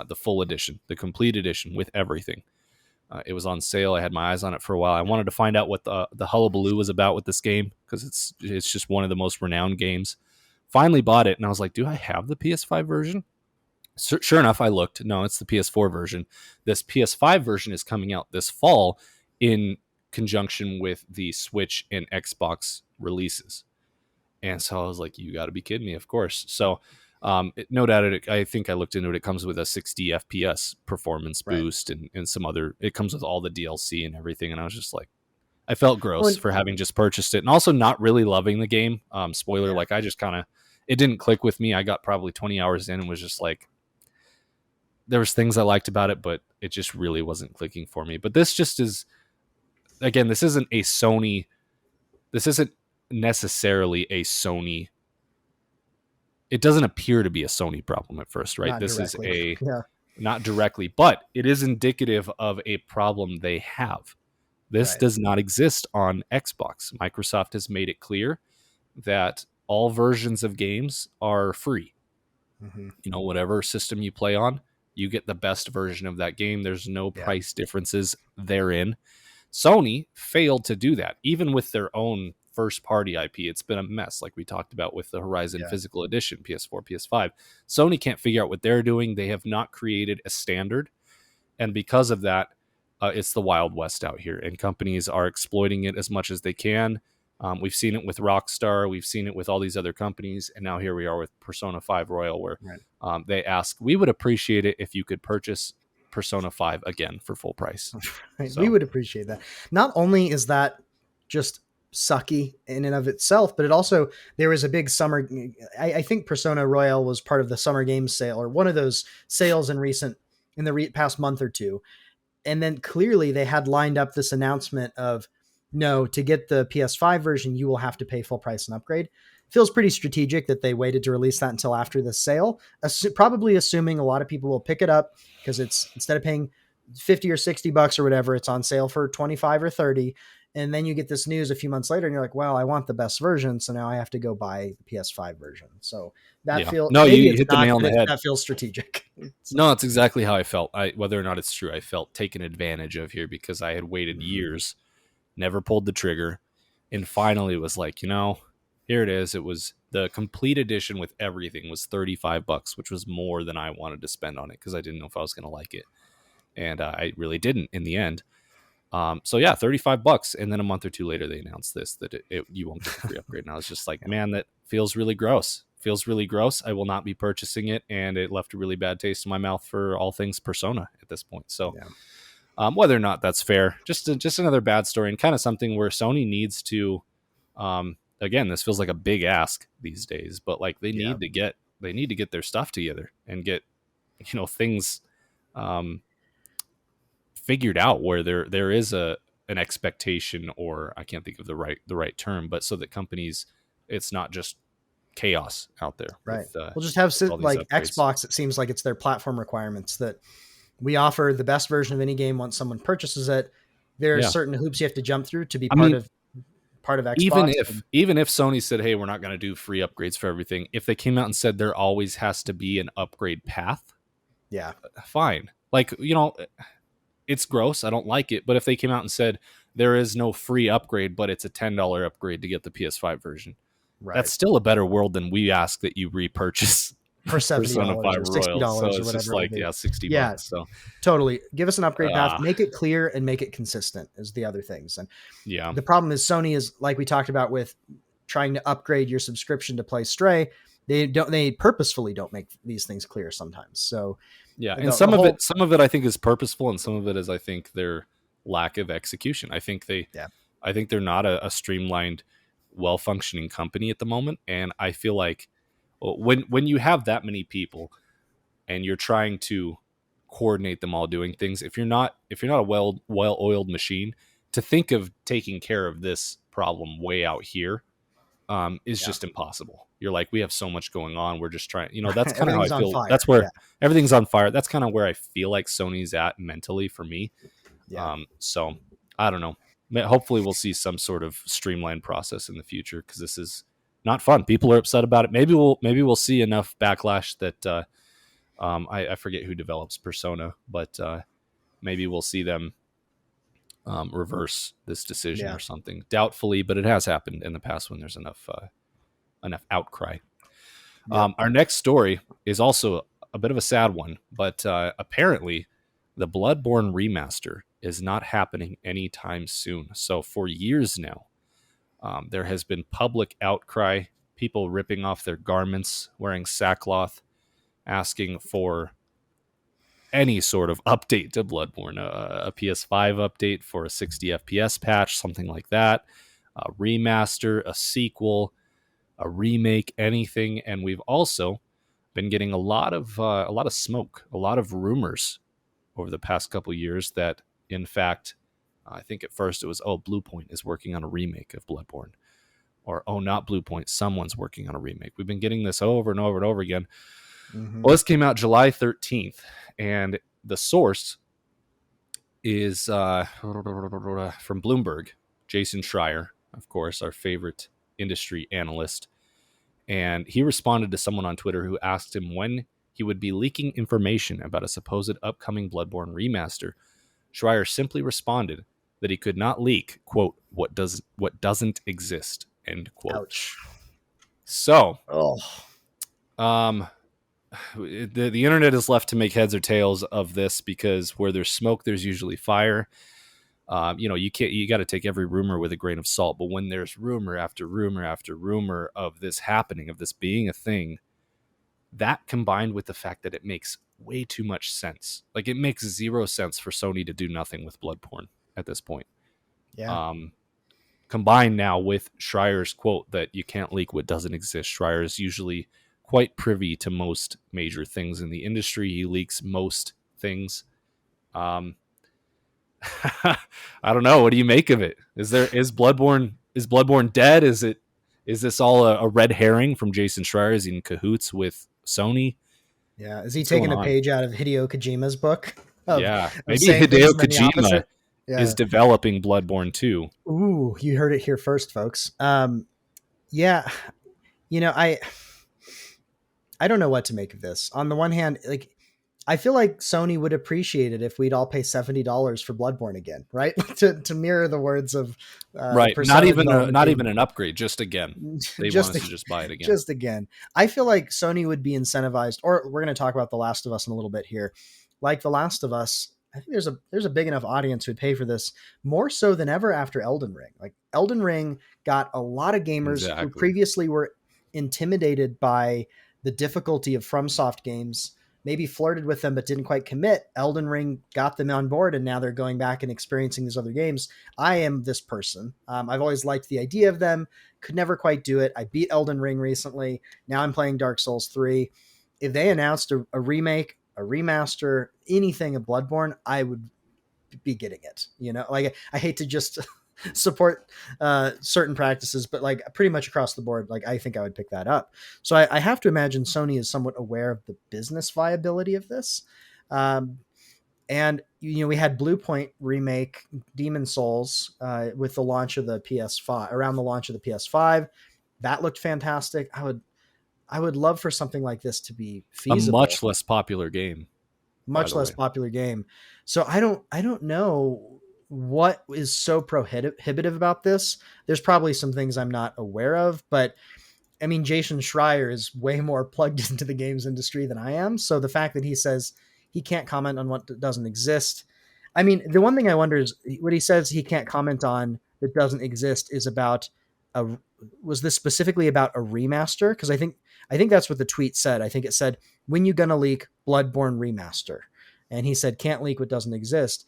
Speaker 1: the full edition, the complete edition with everything. It was on sale. I had my eyes on it for a while. I wanted to find out what the hullabaloo was about with this game because it's just one of the most renowned games. Finally bought it, and I was like, do I have the PS5 version? Sure enough, I looked. No, it's the PS4 version. This PS5 version is coming out this fall in conjunction with the Switch and Xbox releases. And so I was like, you got to be kidding me, of course. So, no doubt, I think I looked into it. It comes with a 60 FPS performance
Speaker 2: right.
Speaker 1: boost and some other, it comes with all the DLC and everything. And I was just like, I felt
Speaker 2: Well,
Speaker 1: gross for having just purchased it and also not really loving the game. Spoiler,
Speaker 2: yeah.
Speaker 1: like I just kind of, it didn't click with me. I got probably 20 hours in and was just like, there was things I liked about it, but it just really wasn't clicking for me. But this just is, again, this isn't necessarily a Sony. It doesn't appear to be a Sony problem at first, right?
Speaker 2: Not
Speaker 1: This is
Speaker 2: directly.
Speaker 1: a,
Speaker 2: Yeah.
Speaker 1: not directly, but it is indicative of a problem they have. This
Speaker 2: Right.
Speaker 1: does not exist on Xbox. Microsoft has made it clear that all versions of games are free.
Speaker 2: Hmm.
Speaker 1: Whatever system you play on, you get the best version of that game. There's no
Speaker 2: Yeah.
Speaker 1: price differences therein. Sony failed to do that, even with their own first party IP. It's been a mess, like we talked about with the Horizon
Speaker 2: Yeah.
Speaker 1: Physical Edition, PS4, PS5. Sony can't figure out what they're doing. They have not created a standard. And because of that, it's the Wild West out here, and companies are exploiting it as much as they can. We've seen it with Rockstar, we've seen it with all these other companies, and now here we are with Persona 5 Royal, where
Speaker 2: Right.
Speaker 1: they ask, we would appreciate it if you could purchase Persona 5 again for full price.
Speaker 2: Right. We
Speaker 1: So,
Speaker 2: would appreciate that. Not only is that just sucky in and of itself, but it also there was a big summer. I think Persona Royal was part of the summer games sale or one of those sales in the past month or two, and then clearly they had lined up this announcement of no, to get the PS5 version, you will have to pay full price and upgrade. Feels pretty strategic that they waited to release that until after the sale, probably assuming a lot of people will pick it up because it's instead of paying 50 or 60 bucks or whatever, it's on sale for 25 or 30. And then you get this news a few months later and you're like, well, I want the best version. So now I have to go buy the PS5 version. So that
Speaker 1: yeah.
Speaker 2: feels,
Speaker 1: No,
Speaker 2: maybe
Speaker 1: you
Speaker 2: it's
Speaker 1: hit the
Speaker 2: not,
Speaker 1: nail on
Speaker 2: but
Speaker 1: the head.
Speaker 2: that feels strategic. So,
Speaker 1: No, it's exactly how I felt. Whether or not it's true, I felt taken advantage of here because I had waited years, never pulled the trigger, and finally was like, here it is. It was the complete edition with everything was $35, which was more than I wanted to spend on it because I didn't know if I was going to like it, and I really didn't in the end. So yeah, $35, and then a month or two later, they announced this that you won't get the free upgrade, and I was just like, man, that feels really gross. Feels really gross. I will not be purchasing it, and it left a really bad taste in my mouth for all things Persona at this point. So,
Speaker 2: yeah.
Speaker 1: whether or not that's fair, just another bad story, and kind of something where Sony needs to. Again, this feels like a big ask these days, but like they
Speaker 2: Yeah.
Speaker 1: need to get their stuff together and get things figured out where there is an expectation, or I can't think of the right term, but so that companies, it's not just chaos out there
Speaker 2: Right.
Speaker 1: with
Speaker 2: We'll just have
Speaker 1: all these
Speaker 2: like
Speaker 1: upgrades.
Speaker 2: Xbox. It seems like it's their platform requirements that we offer the best version of any game once someone purchases it. There are
Speaker 1: Yeah,
Speaker 2: certain hoops you have to jump through to be
Speaker 1: I mean,
Speaker 2: part of
Speaker 1: even
Speaker 2: Xbox.
Speaker 1: if
Speaker 2: And
Speaker 1: even if Sony said, hey, we're not going to do free upgrades for everything, if they came out and said there always has to be an upgrade path,
Speaker 2: yeah,
Speaker 1: fine. Like, it's gross, I don't like it, but if they came out and said there is no free upgrade, but it's a $10 upgrade to get the PS5 version,
Speaker 2: right.
Speaker 1: that's still a better world than we ask that you repurchase
Speaker 2: For
Speaker 1: Persona
Speaker 2: $70
Speaker 1: 5
Speaker 2: or $60
Speaker 1: Royal. So
Speaker 2: or
Speaker 1: it's just
Speaker 2: whatever it
Speaker 1: like,
Speaker 2: would be.
Speaker 1: yeah, 60
Speaker 2: Yeah,
Speaker 1: bucks. So,
Speaker 2: totally. Give us an upgrade path.
Speaker 1: uh,
Speaker 2: Make it clear and make it consistent is the other things. And
Speaker 1: yeah,
Speaker 2: the problem is Sony is like we talked about with trying to upgrade your subscription to play Stray. They purposefully don't make these things clear sometimes. So
Speaker 1: yeah. And
Speaker 2: the whole
Speaker 1: some of it I think is purposeful, and some of it is, I think, their lack of execution.
Speaker 2: yeah,
Speaker 1: I think they're not a streamlined well-functioning company at the moment. And I feel like when you have that many people and you're trying to coordinate them all doing things, if you're not a well-oiled machine, to think of taking care of this problem way out here is
Speaker 2: Yeah.
Speaker 1: just impossible. You're like, we have so much going on. We're just trying, that's kind of how I
Speaker 2: Everything's on
Speaker 1: feel.
Speaker 2: fire.
Speaker 1: That's where
Speaker 2: Yeah.
Speaker 1: everything's on fire. That's kind of where I feel like Sony's at mentally for me.
Speaker 2: Yeah.
Speaker 1: So I don't know. Hopefully we'll see some sort of streamlined process in the future, because this is not fun. People are upset about it. Maybe we'll see enough backlash that I forget who develops Persona, but maybe we'll see them reverse this decision
Speaker 2: Yeah.
Speaker 1: or something. Doubtfully, but it has happened in the past when there's enough outcry.
Speaker 2: Yep.
Speaker 1: Our next story is also a bit of a sad one, but apparently the Bloodborne remaster is not happening anytime soon. So for years now, there has been public outcry, people ripping off their garments, wearing sackcloth, asking for any sort of update to Bloodborne, a PS5 update for a 60 FPS patch, something like that, a remaster, a sequel, a remake, anything. And we've also been getting a lot of smoke, a lot of rumors over the past couple of years that, in fact, I think at first it was, Bluepoint is working on a remake of Bloodborne, or not Bluepoint, someone's working on a remake. We've been getting this over and over and over again.
Speaker 2: Mm-hmm.
Speaker 1: Well, this came out July 13th, and the source is from Bloomberg, Jason Schrier, of course, our favorite industry analyst. And he responded to someone on Twitter who asked him when he would be leaking information about a supposed upcoming Bloodborne remaster. Schreier simply responded that he could not leak, quote, what doesn't exist, end quote.
Speaker 2: Ouch.
Speaker 1: So,
Speaker 2: Oh.
Speaker 1: the internet is left to make heads or tails of this, because where there's smoke, there's usually fire. You got to take every rumor with a grain of salt. But when there's rumor after rumor after rumor of this happening, of this being a thing, that combined with the fact that it makes way too much sense. Like, it makes zero sense for Sony to do nothing with Bloodborne at this point.
Speaker 2: Yeah.
Speaker 1: Combined now with Schreier's quote that you can't leak what doesn't exist. Schreier is usually quite privy to most major things in the industry. He leaks most things. I don't know. What do you make of it? Is Bloodborne dead? Is this all a red herring from Jason Schreier? Is he in cahoots with Sony?
Speaker 2: Yeah. Is he
Speaker 1: What's going
Speaker 2: taking a
Speaker 1: on?
Speaker 2: page out of Hideo Kojima's book
Speaker 1: Yeah,
Speaker 2: of
Speaker 1: maybe
Speaker 2: saying things
Speaker 1: Hideo
Speaker 2: and then the
Speaker 1: Kojima
Speaker 2: opposite? Yeah.
Speaker 1: is developing Bloodborne too.
Speaker 2: Ooh, you heard it here first, folks. Yeah. I don't know what to make of this. On the one hand, like, I feel like Sony would appreciate it if we'd all pay $70 for Bloodborne again, right? to mirror the words of the
Speaker 1: Right.
Speaker 2: Persona development
Speaker 1: Not
Speaker 2: team.
Speaker 1: even an upgrade. Just again, they
Speaker 2: just
Speaker 1: want us to just buy it again.
Speaker 2: just again. I feel like Sony would be incentivized, or we're going to talk about The Last of Us in a little bit here. Like The Last of Us, I think there's a big enough audience who'd pay for this more so than ever after Elden Ring. Like, Elden Ring got a lot of gamers who
Speaker 1: Exactly.
Speaker 2: previously were intimidated by the difficulty of FromSoft games, maybe flirted with them but didn't quite commit. Elden Ring got them on board, and now they're going back and experiencing these other games. I am this person. I've always liked the idea of them, could never quite do it. I beat Elden Ring recently. Now I'm playing Dark Souls 3. If they announced a remake, a remaster, anything of Bloodborne, I would be getting it. Like, I hate to just support certain practices, but like pretty much across the board, like, I think I would pick that up. So I have to imagine Sony is somewhat aware of the business viability of this. And we had Bluepoint remake Demon Souls with the launch of the PS5, around the launch of the PS5. That looked fantastic. I would love for something like this to be
Speaker 1: A
Speaker 2: feasible.
Speaker 1: much less popular game.
Speaker 2: Much less popular game. So I don't know what is so prohibitive about this. There's probably some things I'm not aware of, but I mean, Jason Schreier is way more plugged into the games industry than I am. So the fact that he says he can't comment on what doesn't exist. I mean, the one thing I wonder is what he says he can't comment on that doesn't exist is about was this specifically about a remaster? Because I think that's what the tweet said. I think it said, when you gonna leak Bloodborne remaster? And he said, can't leak what doesn't exist.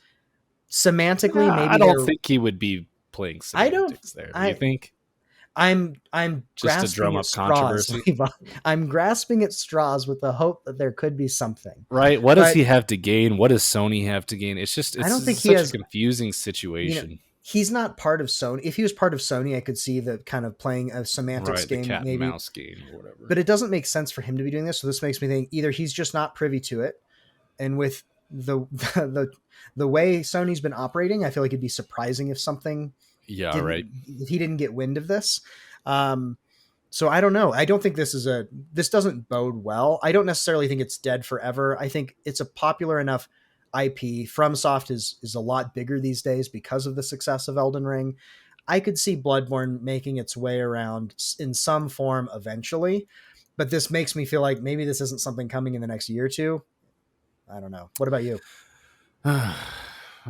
Speaker 2: Semantically, maybe
Speaker 1: I don't think he would be playing semantics there. Do you think?
Speaker 2: I'm
Speaker 1: just to
Speaker 2: grasping
Speaker 1: drum
Speaker 2: at
Speaker 1: up
Speaker 2: straws,
Speaker 1: controversy?
Speaker 2: Levi. I'm grasping at straws with the hope that there could be something.
Speaker 1: Right? What does
Speaker 2: But
Speaker 1: he have to gain? What does Sony have to gain? It's just
Speaker 2: I don't think he
Speaker 1: such a
Speaker 2: has,
Speaker 1: confusing
Speaker 2: you know,
Speaker 1: situation.
Speaker 2: he's not part of Sony. If he was part of Sony, I could see the kind of playing a semantics
Speaker 1: Right, the
Speaker 2: game
Speaker 1: cat and
Speaker 2: maybe,
Speaker 1: mouse game or whatever.
Speaker 2: but it doesn't make sense for him to be doing this. So this makes me think either he's just not privy to it, and with the the the way Sony's been operating, I feel like it'd be surprising if something
Speaker 1: Yeah, right.
Speaker 2: didn't if he didn't get wind of this. Um, so I don't know. I don't think this doesn't bode well. I don't necessarily think it's dead forever. I think it's a popular enough IP. FromSoft is a lot bigger these days because of the success of Elden Ring. I could see Bloodborne making its way around in some form eventually, but this makes me feel like maybe this isn't something coming in the next year or two. I don't know. What about you?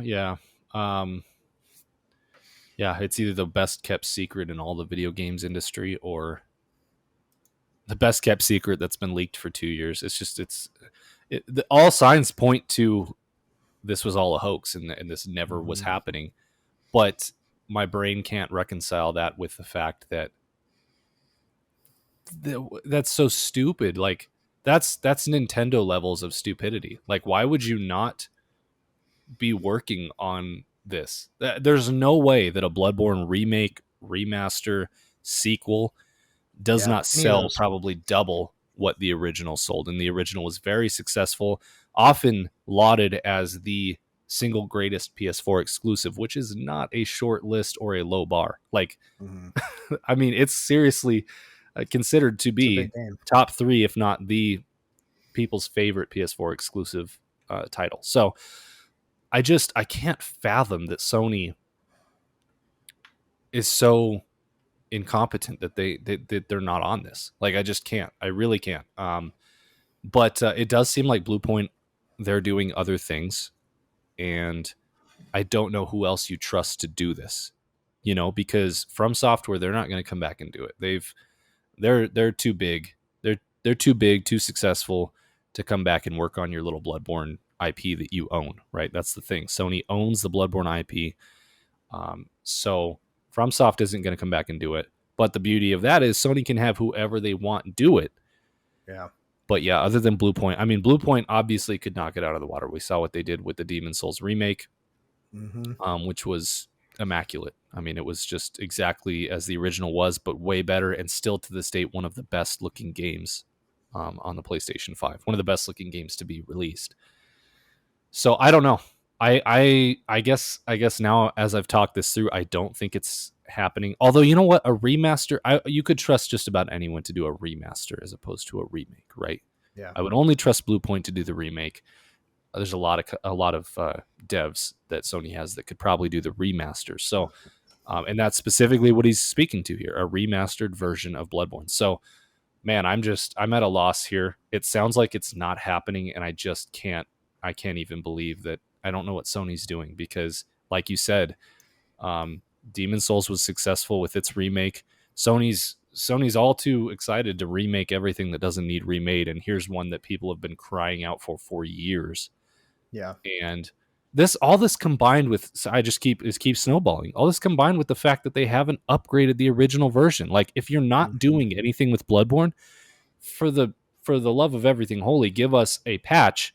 Speaker 1: Yeah. Um, yeah, it's either the best kept secret in all the video games industry or the best kept secret that's been leaked for 2 years. It's just all signs point to this was all a hoax and this never was
Speaker 2: Mm-hmm.
Speaker 1: happening. But my brain can't reconcile that with the fact that that's so stupid. Like that's Nintendo levels of stupidity. Like why would you not be working on this? There's no way that a Bloodborne remake, remaster, sequel does
Speaker 2: Yeah,
Speaker 1: not
Speaker 2: any of
Speaker 1: sell
Speaker 2: those.
Speaker 1: probably double what the original sold. And the original was very successful, often lauded as the single greatest PS4 exclusive, which is not a short list or a low bar. Like,
Speaker 2: Mm-hmm.
Speaker 1: I mean, it's seriously considered to
Speaker 2: It's a
Speaker 1: be
Speaker 2: big game.
Speaker 1: top three, if not the people's favorite PS4 exclusive title. So I can't fathom that Sony is so incompetent that they're not on this. Like I just can't. I really can't. But it does seem like Bluepoint they're doing other things, and I don't know who else you trust to do this. You know, because From Software they're not going to come back and do it. They're too big. They're too big, too successful to come back and work on your little Bloodborne IP that you own. Right? That's the thing. Sony owns the Bloodborne IP. So FromSoft isn't going to come back and do it. But the beauty of that is Sony can have whoever they want do it.
Speaker 2: Yeah.
Speaker 1: But yeah, other than Bluepoint, I mean, Bluepoint obviously could not get out of the water. We saw what they did with the Demon Souls remake,
Speaker 2: Mm-hmm.
Speaker 1: which was immaculate. I mean, it was just exactly as the original was, but way better, and still to this date one of the best looking games on the PlayStation 5. One of the best looking games to be released. So I don't know. I guess now as I've talked this through, I don't think it's happening. Although you know what, a remaster, you could trust just about anyone to do a remaster as opposed to a remake, right?
Speaker 2: Yeah.
Speaker 1: I would only trust Bluepoint to do the remake. There's a lot of devs that Sony has that could probably do the remaster. So, and that's specifically what he's speaking to here, a remastered version of Bloodborne. So, man, I'm at a loss here. It sounds like it's not happening, and I can't even believe that. I don't know what Sony's doing because, like you said, Demon Souls was successful with its remake. Sony's all too excited to remake everything that doesn't need remade, and here's one that people have been crying out for years.
Speaker 2: Yeah.
Speaker 1: And all this combined with, so I just keep snowballing. All this combined with the fact that they haven't upgraded the original version. Like if you're not
Speaker 2: Mm-hmm.
Speaker 1: doing anything with Bloodborne, for the for the love of everything holy, give us a patch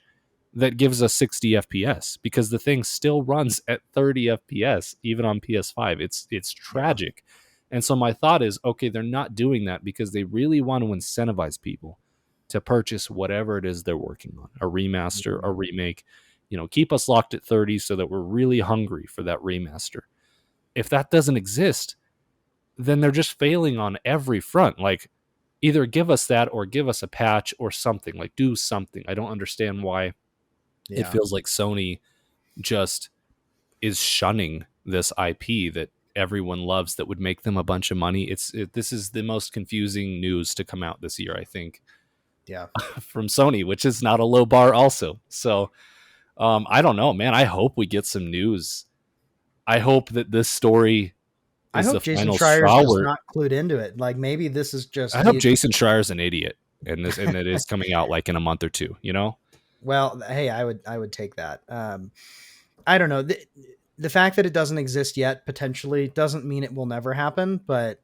Speaker 1: that gives us 60 FPS because the thing still runs at 30 FPS even on PS5. It's
Speaker 2: Yeah.
Speaker 1: tragic. And so my thought is, okay, they're not doing that because they really want to incentivize people to purchase whatever it is they're working on, a remaster,
Speaker 2: Mm-hmm.
Speaker 1: a remake, keep us locked at 30 so that we're really hungry for that remaster. If that doesn't exist, then they're just failing on every front. Like either give us that or give us a patch or something, like do something. I don't understand why it
Speaker 2: Yeah.
Speaker 1: feels like Sony just is shunning this IP that everyone loves that would make them a bunch of money. This is the most confusing news to come out this year, I think,
Speaker 2: Yeah.
Speaker 1: from Sony, which is not a low bar also. So I don't know, man. I hope we get some news. I hope that this story
Speaker 2: I
Speaker 1: is the
Speaker 2: hope Jason
Speaker 1: final
Speaker 2: Schrier is
Speaker 1: straw
Speaker 2: just
Speaker 1: where
Speaker 2: not clued into it. Like maybe this is
Speaker 1: I
Speaker 2: just
Speaker 1: hope
Speaker 2: he.
Speaker 1: Jason Schreier's an idiot and it is coming out like in a month or two, you know?
Speaker 2: Well, hey, I would take that. I don't know. The fact that it doesn't exist yet potentially doesn't mean it will never happen, but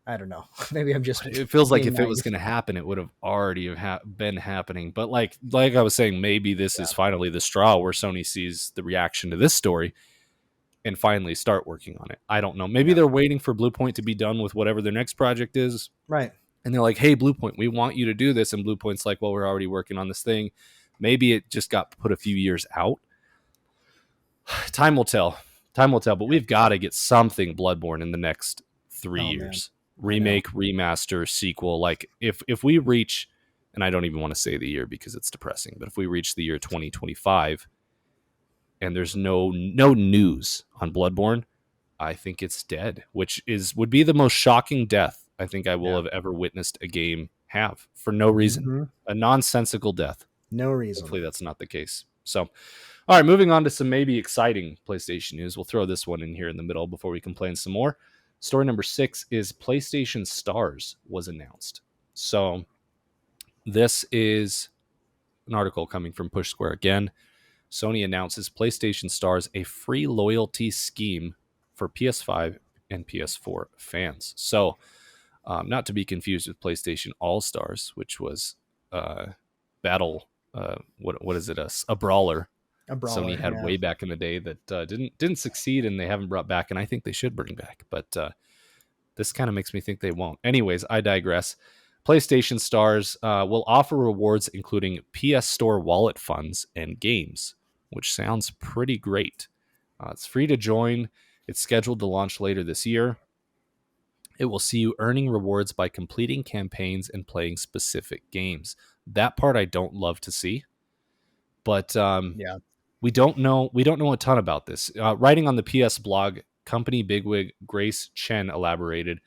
Speaker 2: I don't know. Maybe I'm just
Speaker 1: It feels like
Speaker 2: being
Speaker 1: if it was
Speaker 2: naive.
Speaker 1: going to happen, it would have already been happening. But like I was saying, maybe this is
Speaker 2: Yeah.
Speaker 1: finally the straw where Sony sees the reaction to this story and finally start working on it. I don't know. Maybe
Speaker 2: Yeah.
Speaker 1: they're waiting for Bluepoint to be done with whatever their next project is.
Speaker 2: Right.
Speaker 1: And they're like, hey, Bluepoint, we want you to do this. And Bluepoint's like, well, we're already working on this thing. Maybe it just got put a few years out. Time will tell. Time will tell. But we've got to get something Bloodborne in the next 3
Speaker 2: Oh man.
Speaker 1: years.
Speaker 2: I know.
Speaker 1: Remake, remaster, sequel. Like if we reach, and I don't even want to say the year because it's depressing, but if we reach the year 2025 and there's no news on Bloodborne, I think it's dead, which would be the most shocking death I think I will
Speaker 2: Yeah.
Speaker 1: have ever witnessed a game have for no reason.
Speaker 2: Hmm.
Speaker 1: A nonsensical death.
Speaker 2: No reason.
Speaker 1: Hopefully that's not the case. So, all right, moving on to some maybe exciting PlayStation news. We'll throw this one in here in the middle before we complain some more. Story number 6 is PlayStation Stars was announced. So, this is an article coming from Push Square again. Sony announces PlayStation Stars, a free loyalty scheme for PS5 and PS4 fans. So, not to be confused with PlayStation All Stars, which was battle. What is it? A brawler
Speaker 2: A
Speaker 1: Sony
Speaker 2: brawler.
Speaker 1: had
Speaker 2: Yeah.
Speaker 1: way back in the day that didn't succeed, and they haven't brought back, and I think they should bring back. But this kind of makes me think they won't. Anyways, I digress. PlayStation Stars will offer rewards including PS Store wallet funds and games, which sounds pretty great. It's free to join. It's scheduled to launch later this year. It will see you earning rewards by completing campaigns and playing specific games. That part I don't love to see, but
Speaker 2: Yeah.
Speaker 1: we don't know a ton about this. Writing on the PS blog, company bigwig Grace Chen elaborated,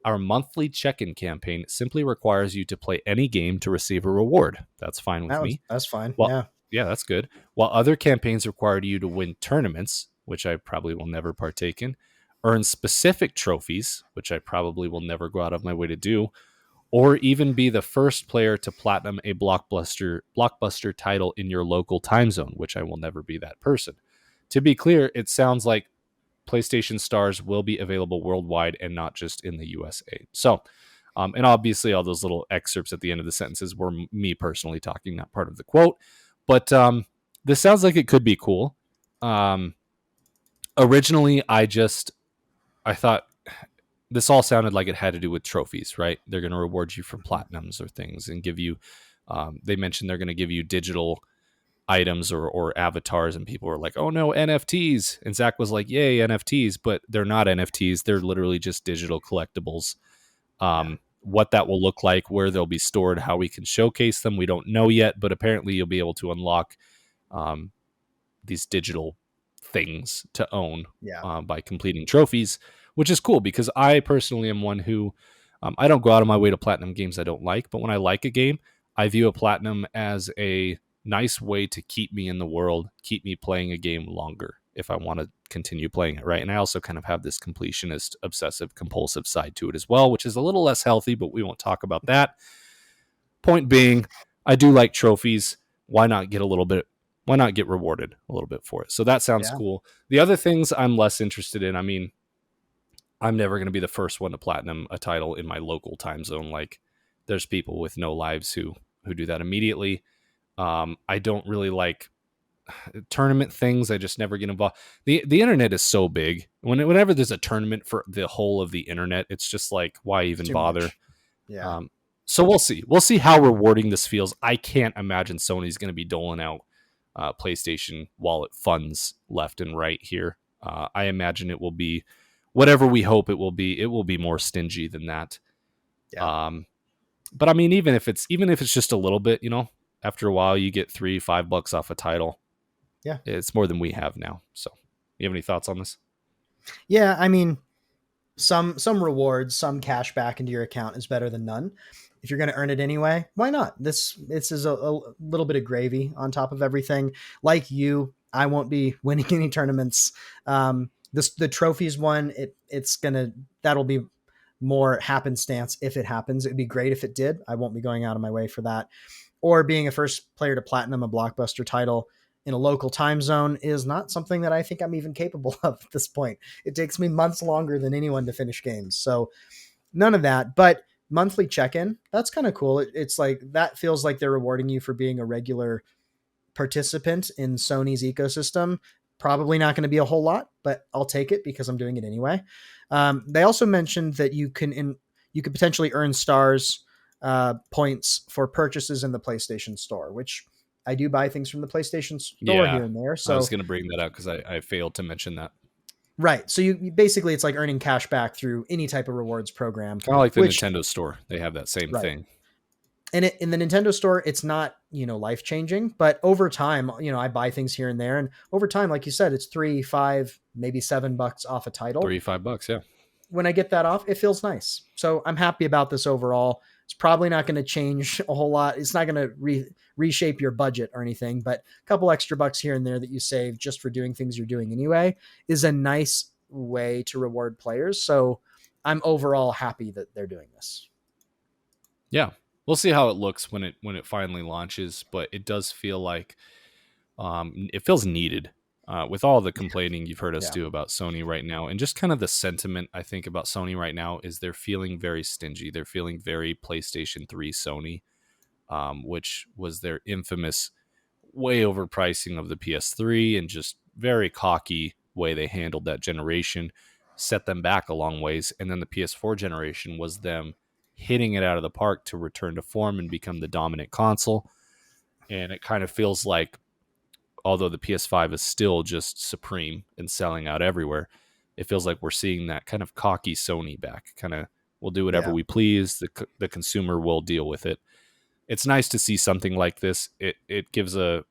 Speaker 1: our monthly check-in campaign simply requires you to play any game to receive a reward. That's fine with me.
Speaker 2: That's fine.
Speaker 1: Well,
Speaker 2: Yeah.
Speaker 1: yeah, that's good. While other campaigns require you to win tournaments, which I probably will never partake in, earn specific trophies, which I probably will never go out of my way to do, or even be the first player to platinum a blockbuster title in your local time zone, which I will never be that person. To be clear, it sounds like PlayStation Stars will be available worldwide and not just in the USA. So, and obviously, all those little excerpts at the end of the sentences were me personally talking, not part of the quote. But this sounds like it could be cool. Um, Originally, I thought this all sounded like it had to do with trophies, right? They're going to reward you for platinums or things and give you. They mentioned they're going to give you digital items or avatars, and people were like, "Oh no, NFTs!" And Zach was like, "Yay, NFTs!" But they're not NFTs; they're literally just digital collectibles.
Speaker 2: Yeah.
Speaker 1: What that will look like, where they'll be stored, how we can showcase them, we don't know yet. But apparently, you'll be able to unlock um, these digital things to own
Speaker 2: Yeah.
Speaker 1: by completing trophies, which is cool because I personally am one who I don't go out of my way to platinum games I don't like, but when I like a game, I view a platinum as a nice way to keep me in the world, keep me playing a game longer if I want to continue playing it, right? And I also kind of have this completionist, obsessive, compulsive side to it as well, which is a little less healthy, but we won't talk about that. Point being, I do like trophies. Why not get a little bit? Why not get rewarded a little bit for it? So that sounds
Speaker 2: Yeah.
Speaker 1: cool. The other things I'm less interested in, I mean, I'm never going to be the first one to platinum a title in my local time zone. Like, there's people with no lives who do that immediately. I don't really like tournament things. I just never get involved. The internet is so big. Whenever there's a tournament for the whole of the internet, it's just like, why
Speaker 2: It's
Speaker 1: even
Speaker 2: too
Speaker 1: bother?
Speaker 2: much. Yeah.
Speaker 1: Um, so we'll see. We'll see how rewarding this feels. I can't imagine Sony's going to be doling out PlayStation Wallet funds left and right here. I imagine it will be whatever we hope it will be. It will be more stingy than that.
Speaker 2: Yeah.
Speaker 1: But I mean, even if it's just a little bit, after a while you get $3-5 off a title.
Speaker 2: Yeah.
Speaker 1: It's more than we have now. So, you have any thoughts on this?
Speaker 2: Yeah. I mean, some rewards, some cash back into your account is better than none. If you're going to earn it anyway, why not? This is a little bit of gravy on top of everything. Like you, I won't be winning any tournaments. The trophies one, that'll be more happenstance if it happens. It'd be great if it did. I won't be going out of my way for that. Or being a first player to platinum a blockbuster title in a local time zone is not something that I think I'm even capable of at this point. It takes me months longer than anyone to finish games. So none of that. But monthly check-in, that's kind of cool. It's like that feels like they're rewarding you for being a regular participant in Sony's ecosystem. Probably not going to be a whole lot, but I'll take it because I'm doing it anyway. They also mentioned that you could potentially earn stars points for purchases in the PlayStation Store, which I do buy things from the PlayStation Store
Speaker 1: Yeah,
Speaker 2: here and there.
Speaker 1: I was
Speaker 2: So
Speaker 1: going to bring that up because I failed to mention that.
Speaker 2: right, so basically it's like earning cash back through any type of rewards program,
Speaker 1: Kind of like the
Speaker 2: which
Speaker 1: Nintendo Store, they have that same
Speaker 2: right.
Speaker 1: thing.
Speaker 2: And in the Nintendo store, it's not, life changing, but over time, I buy things here and there. And over time, like you said, it's 3, 5, maybe $7 off a title.
Speaker 1: 3 5 bucks, yeah.
Speaker 2: When I get that off, it feels nice. So I'm happy about this overall. It's probably not going to change a whole lot. It's not going to reshape your budget or anything, but a couple extra bucks here and there that you save just for doing things you're doing anyway is a nice way to reward players. So I'm overall happy that they're doing this.
Speaker 1: Yeah, we'll see how it looks when it finally launches, but it does feel like it feels needed with all the complaining you've heard us
Speaker 2: Yeah.
Speaker 1: do about Sony right now, and just kind of the sentiment I think about Sony right now is they're feeling very stingy. They're feeling very PlayStation 3 Sony, which was their infamous way overpricing of the PS3 and just very cocky way they handled that generation, set them back a long ways. And then the PS4 generation was them hitting it out of the park to return to form and become the dominant console. And it kind of feels like, although the PS5 is still just supreme and selling out everywhere, it feels like we're seeing that kind of cocky Sony back. Kind of, we'll do whatever
Speaker 2: Yeah.
Speaker 1: we please. The consumer will deal with it. It's nice to see something like this. It gives a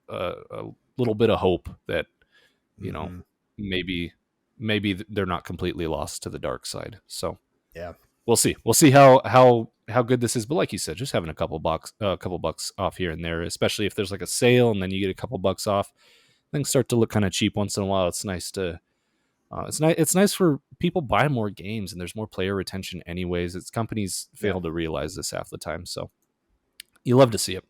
Speaker 1: little bit of hope that, you know,
Speaker 2: Mm-hmm.
Speaker 1: maybe they're not completely lost to the dark side. So
Speaker 2: Yeah.
Speaker 1: we'll see. We'll see how good this is. But like you said, just having a couple bucks off here and there, especially if there's like a sale and then you get a couple bucks off, things start to look kind of cheap once in a while. It's nice to it's nice for people buy more games and there's more player retention anyways. It's companies
Speaker 2: Yeah.
Speaker 1: fail to realize this half the time. So you love to see it.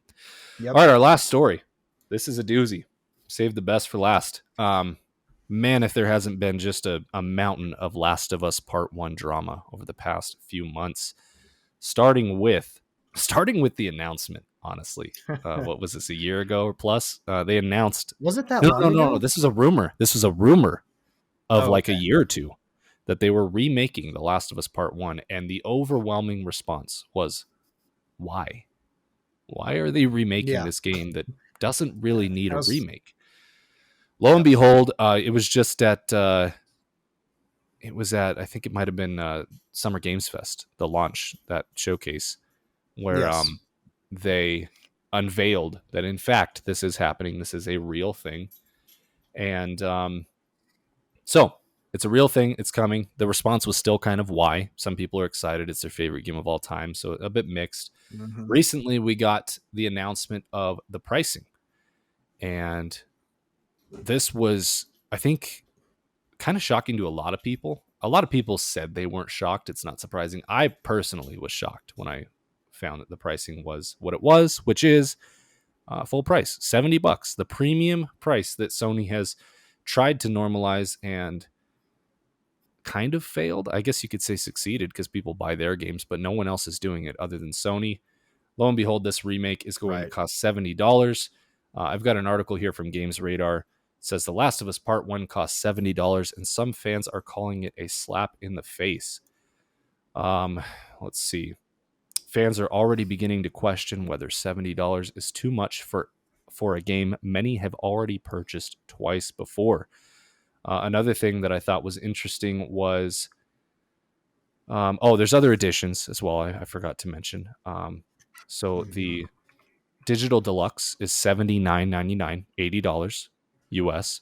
Speaker 1: All
Speaker 2: Yep.
Speaker 1: right, our last story. This is a doozy. Save the best for last. Man, if there hasn't been just a mountain of Last of Us Part 1 drama over the past few months, starting with the announcement, honestly. What was this, a year ago or plus? They announced,
Speaker 2: Was it that
Speaker 1: no,
Speaker 2: long
Speaker 1: no, no, no,
Speaker 2: ago?
Speaker 1: this is a rumor. This was a rumor of
Speaker 2: Oh,
Speaker 1: like a
Speaker 2: okay.
Speaker 1: year or two that they were remaking The Last of Us Part 1, and the overwhelming response was, why? Why are they remaking
Speaker 2: Yeah.
Speaker 1: this game that doesn't really need
Speaker 2: I
Speaker 1: a
Speaker 2: was.
Speaker 1: remake? Lo and
Speaker 2: Yep.
Speaker 1: behold, it was just at I think it might have been Summer Games Fest, the launch, that showcase where
Speaker 2: Yes.
Speaker 1: they unveiled that in fact this is happening. This is a real thing, and so it's a real thing. It's coming. The response was still kind of why. Some people are excited. It's their favorite game of all time, so a bit mixed.
Speaker 2: Mm-hmm.
Speaker 1: Recently, we got the announcement of the pricing, and this was, I think, kind of shocking to a lot of people. A lot of people said they weren't shocked. It's not surprising. I personally was shocked when I found that the pricing was what it was, which is full price, $70, the premium price that Sony has tried to normalize and kind of failed. I guess you could say succeeded because people buy their games, but no one else is doing it other than Sony. Lo and behold, this remake is going to
Speaker 2: Right.
Speaker 1: cost $70. I've got an article here from Games Radar. It says The Last of Us Part 1 costs $70, and some fans are calling it a slap in the face. Let's see. Fans are already beginning to question whether $70 is too much for a game many have already purchased twice before. Another thing that I thought was interesting was, there's other editions as well. I forgot to mention. So
Speaker 2: Mm-hmm.
Speaker 1: the digital deluxe is $79.99, $80 US.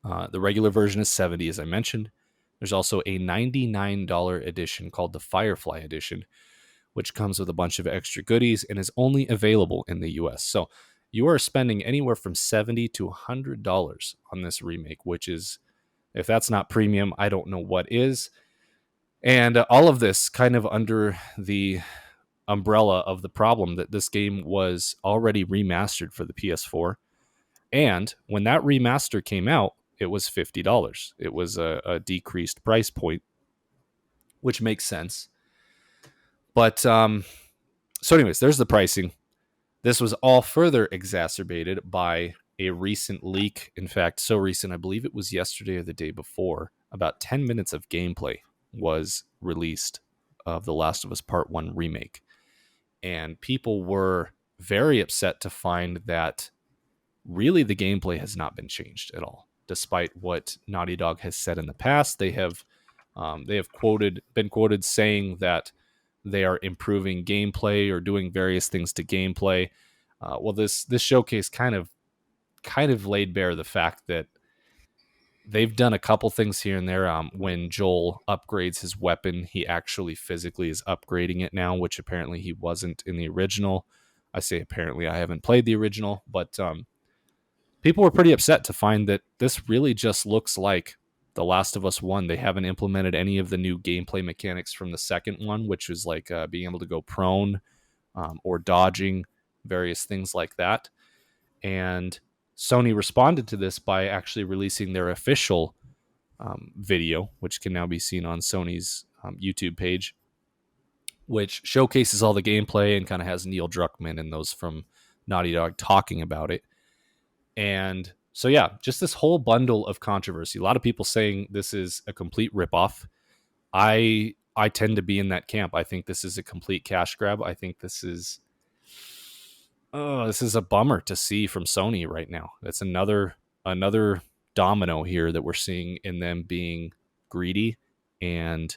Speaker 1: The regular version is $70, as I mentioned. There's also a $99 edition called the Firefly Edition, which comes with a bunch of extra goodies and is only available in the US. So you are spending anywhere from $70 to $100 on this remake, which is, if that's not premium, I don't know what is. And all of this kind of under the umbrella of the problem that this game was already remastered for the PS4. And when that remaster came out, it was $50. It was a decreased price point. which makes sense. But so, anyways, there's the pricing. This was all further exacerbated by a recent leak. In fact, so recent, I believe it was yesterday or the day before. About 10 minutes of gameplay was released of The Last of Us Part 1 remake. And people were very upset to find that really the gameplay has not been changed at all, despite what Naughty Dog has said in the past. Been quoted saying that they are improving gameplay or doing various things to gameplay. Well, this showcase kind of laid bare the fact that they've done a couple things here and there. When Joel upgrades his weapon, he actually physically is upgrading it now, which apparently he wasn't in the original. I say apparently, I haven't played the original, but people were pretty upset to find that this really just looks like The Last of Us 1. They haven't implemented any of the new gameplay mechanics from the second one, which was like being able to go prone or dodging, various things like that. And Sony responded to this by actually releasing their official video, which can now be seen on Sony's YouTube page, which showcases all the gameplay and kind of has Neil Druckmann and those from Naughty Dog talking about it. And so, yeah, just this whole bundle of controversy. A lot of people saying this is a complete ripoff. I tend to be in that camp. I think this is a complete cash grab. I think this is a bummer to see from Sony right now. That's another domino here that we're seeing in them being greedy and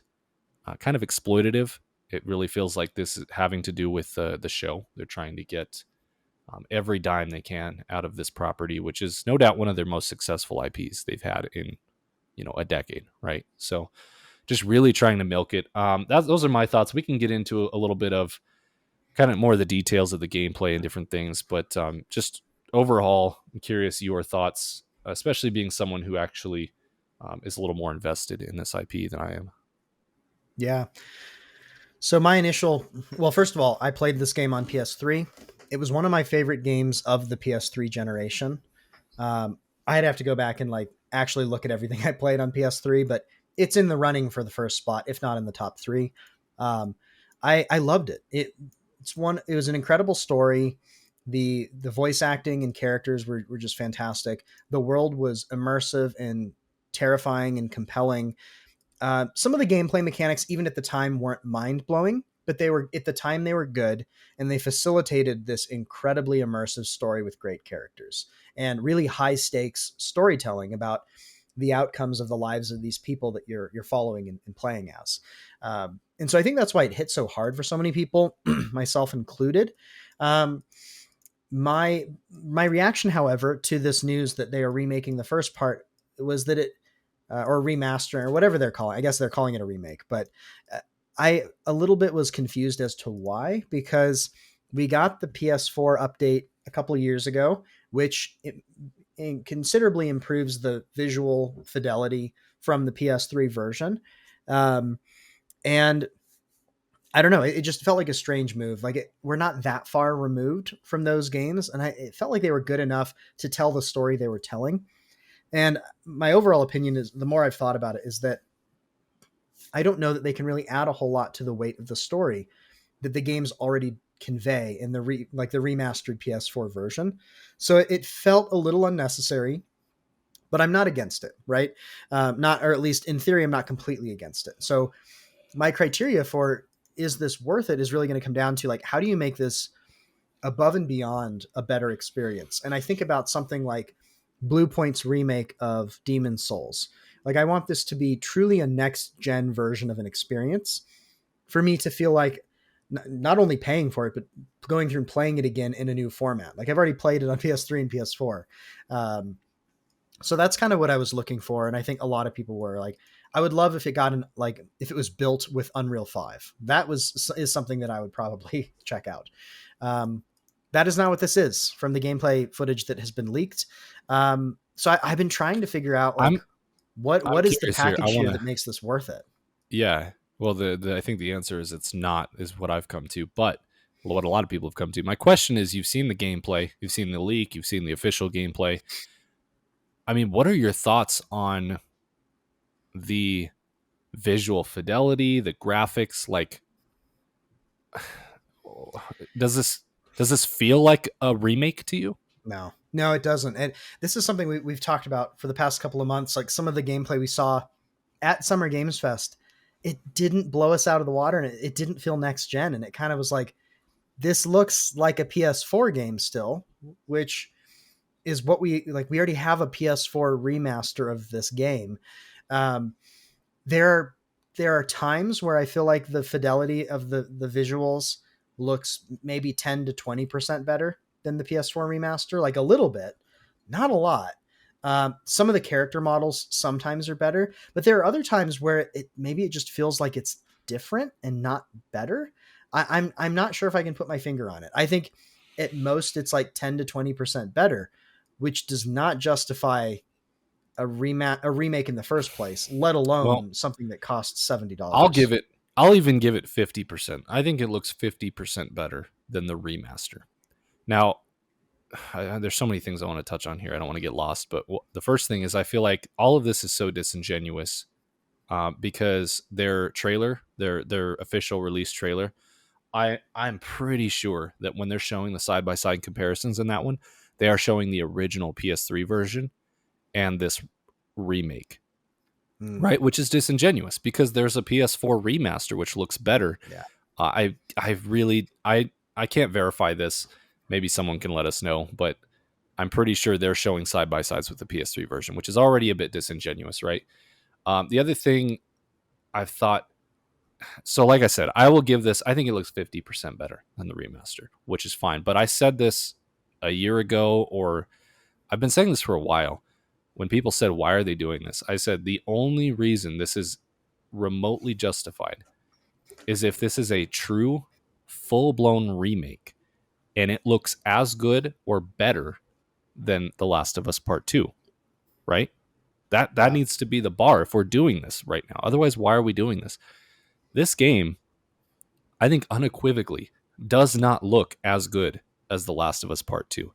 Speaker 1: kind of exploitative. It really feels like this is having to do with the show. They're trying to get every dime they can out of this property, which is no doubt one of their most successful IPs they've had in a decade, right? So just really trying to milk it. Those are my thoughts. We can get into a little bit of kind of more of the details of the gameplay and different things, but just overall, I'm curious your thoughts, especially being someone who actually is a little more invested in this IP than I am.
Speaker 2: Yeah. So my initial, well, first of all, I played this game on PS3. It was one of my favorite games of the PS3 generation. I'd have to go back and like actually look at everything I played on PS3, but it's in the running for the first spot, if not in the top three. Um, I loved it. It was an incredible story. The voice acting and characters were just fantastic. The world was immersive and terrifying and compelling. Some of the gameplay mechanics, even at the time, weren't mind blowing, but they were at the time they were good, and they facilitated this incredibly immersive story with great characters and really high stakes storytelling about the outcomes of the lives of these people that you're following and playing as. And so I think that's why it hit so hard for so many people, myself included. Um, my reaction, however, to this news that they are remaking the first part was that it or remastering or whatever they're calling. I guess they're calling it a remake, but I a little bit was confused as to why, because we got the PS4 update a couple of years ago, which it considerably improves the visual fidelity from the PS3 version. And I don't know, it just felt like a strange move. We're not that far removed from those games, and it felt like they were good enough to tell the story they were telling. And my overall opinion is, the more I've thought about it, is that I don't know that they can really add a whole lot to the weight of the story that the games already convey in the remastered PS4 version. So it felt a little unnecessary, but I'm not against it, right? Not, or at least in theory, I'm not completely against it. So my criteria for, is this worth it, is really going to come down to, like, how do you make this above and beyond a better experience? And I think about something like Blue Point's remake of Demon's Souls. Like, I want this to be truly a next gen version of an experience for me to feel like not only paying for it, but going through and playing it again in a new format. Like, I've already played it on PS3 and PS4. So that's kind of what I was looking for. And I think a lot of people were like, I would love if it got if it was built with Unreal 5. Is something that I would probably check out. That is not what this is from the gameplay footage that has been leaked. So I've been trying to figure out, like,
Speaker 1: I'm
Speaker 2: what is the
Speaker 1: curious here.
Speaker 2: package here that makes this worth it?
Speaker 1: Yeah. Well, I think the answer is it's not, is what I've come to, but what a lot of people have come to. My question is, you've seen the gameplay, you've seen the leak, you've seen the official gameplay. I mean, what are your thoughts on the visual fidelity, the graphics, like does this feel like a remake to you?
Speaker 2: No, no, it doesn't. And this is something we've talked about for the past couple of months. Like some of the gameplay we saw at Summer Games Fest, it didn't blow us out of the water, and it didn't feel next gen. And it kind of was like, this looks like a PS4 game still, which is what we like. We already have a PS4 remaster of this game. Um, there, there are times where I feel like the fidelity of the visuals looks maybe 10 to 20% better than the PS4 remaster, like a little bit, not a lot. Some of the character models sometimes are better, but there are other times where it just feels like it's different and not better. I'm not sure if I can put my finger on it. I think at most it's like 10 to 20% better, which does not justify a remake in the first place, let
Speaker 1: Well,
Speaker 2: alone something that costs
Speaker 1: I'll
Speaker 2: $70.
Speaker 1: give it. I'll even give it 50%. I think it looks 50% better than the remaster. Now, there's so many things I want to touch on here. I don't want to get lost, but the first thing is I feel like all of this is so disingenuous because their trailer, their official release trailer, I'm pretty sure that when they're showing the side by side comparisons in that one, they are showing the original PS3 version and this remake,
Speaker 2: Mm,
Speaker 1: right? Which is disingenuous because there's a PS4 remaster which looks better.
Speaker 2: yeah.
Speaker 1: I can't verify this. Maybe someone can let us know, but I'm pretty sure they're showing side by sides with the PS3 version, which is already a bit disingenuous, right? The other thing I've thought, so like I said, I will give this. I think it looks 50% better than the remaster, which is fine. But I said this a year ago, or I've been saying this for a while. When people said, "Why are they doing this?" I said the only reason this is remotely justified is if this is a true, full-blown remake, and it looks as good or better than The Last of Us Part 2, right? That
Speaker 2: Yeah.
Speaker 1: needs to be the bar if we're doing this right now. Otherwise, why are we doing this? This game, I think unequivocally, does not look as good as The Last of Us Part 2.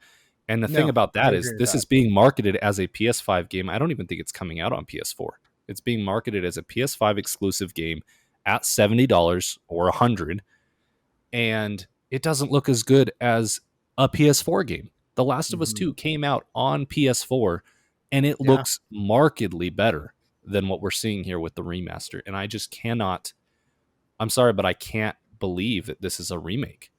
Speaker 1: And the thing
Speaker 2: No,
Speaker 1: about
Speaker 2: I
Speaker 1: that is
Speaker 2: agree with
Speaker 1: this
Speaker 2: that.
Speaker 1: is being marketed as a PS5 game. I don't even think it's coming out on PS4. It's being marketed as a PS5 exclusive game at $70 or 100, and it doesn't look as good as a PS4 game. The Last of Us
Speaker 2: Hmm.
Speaker 1: 2 came out on PS4 and it
Speaker 2: Yeah.
Speaker 1: looks markedly better than what we're seeing here with the remaster. And I just cannot, I'm sorry, but I can't believe that this is a remake.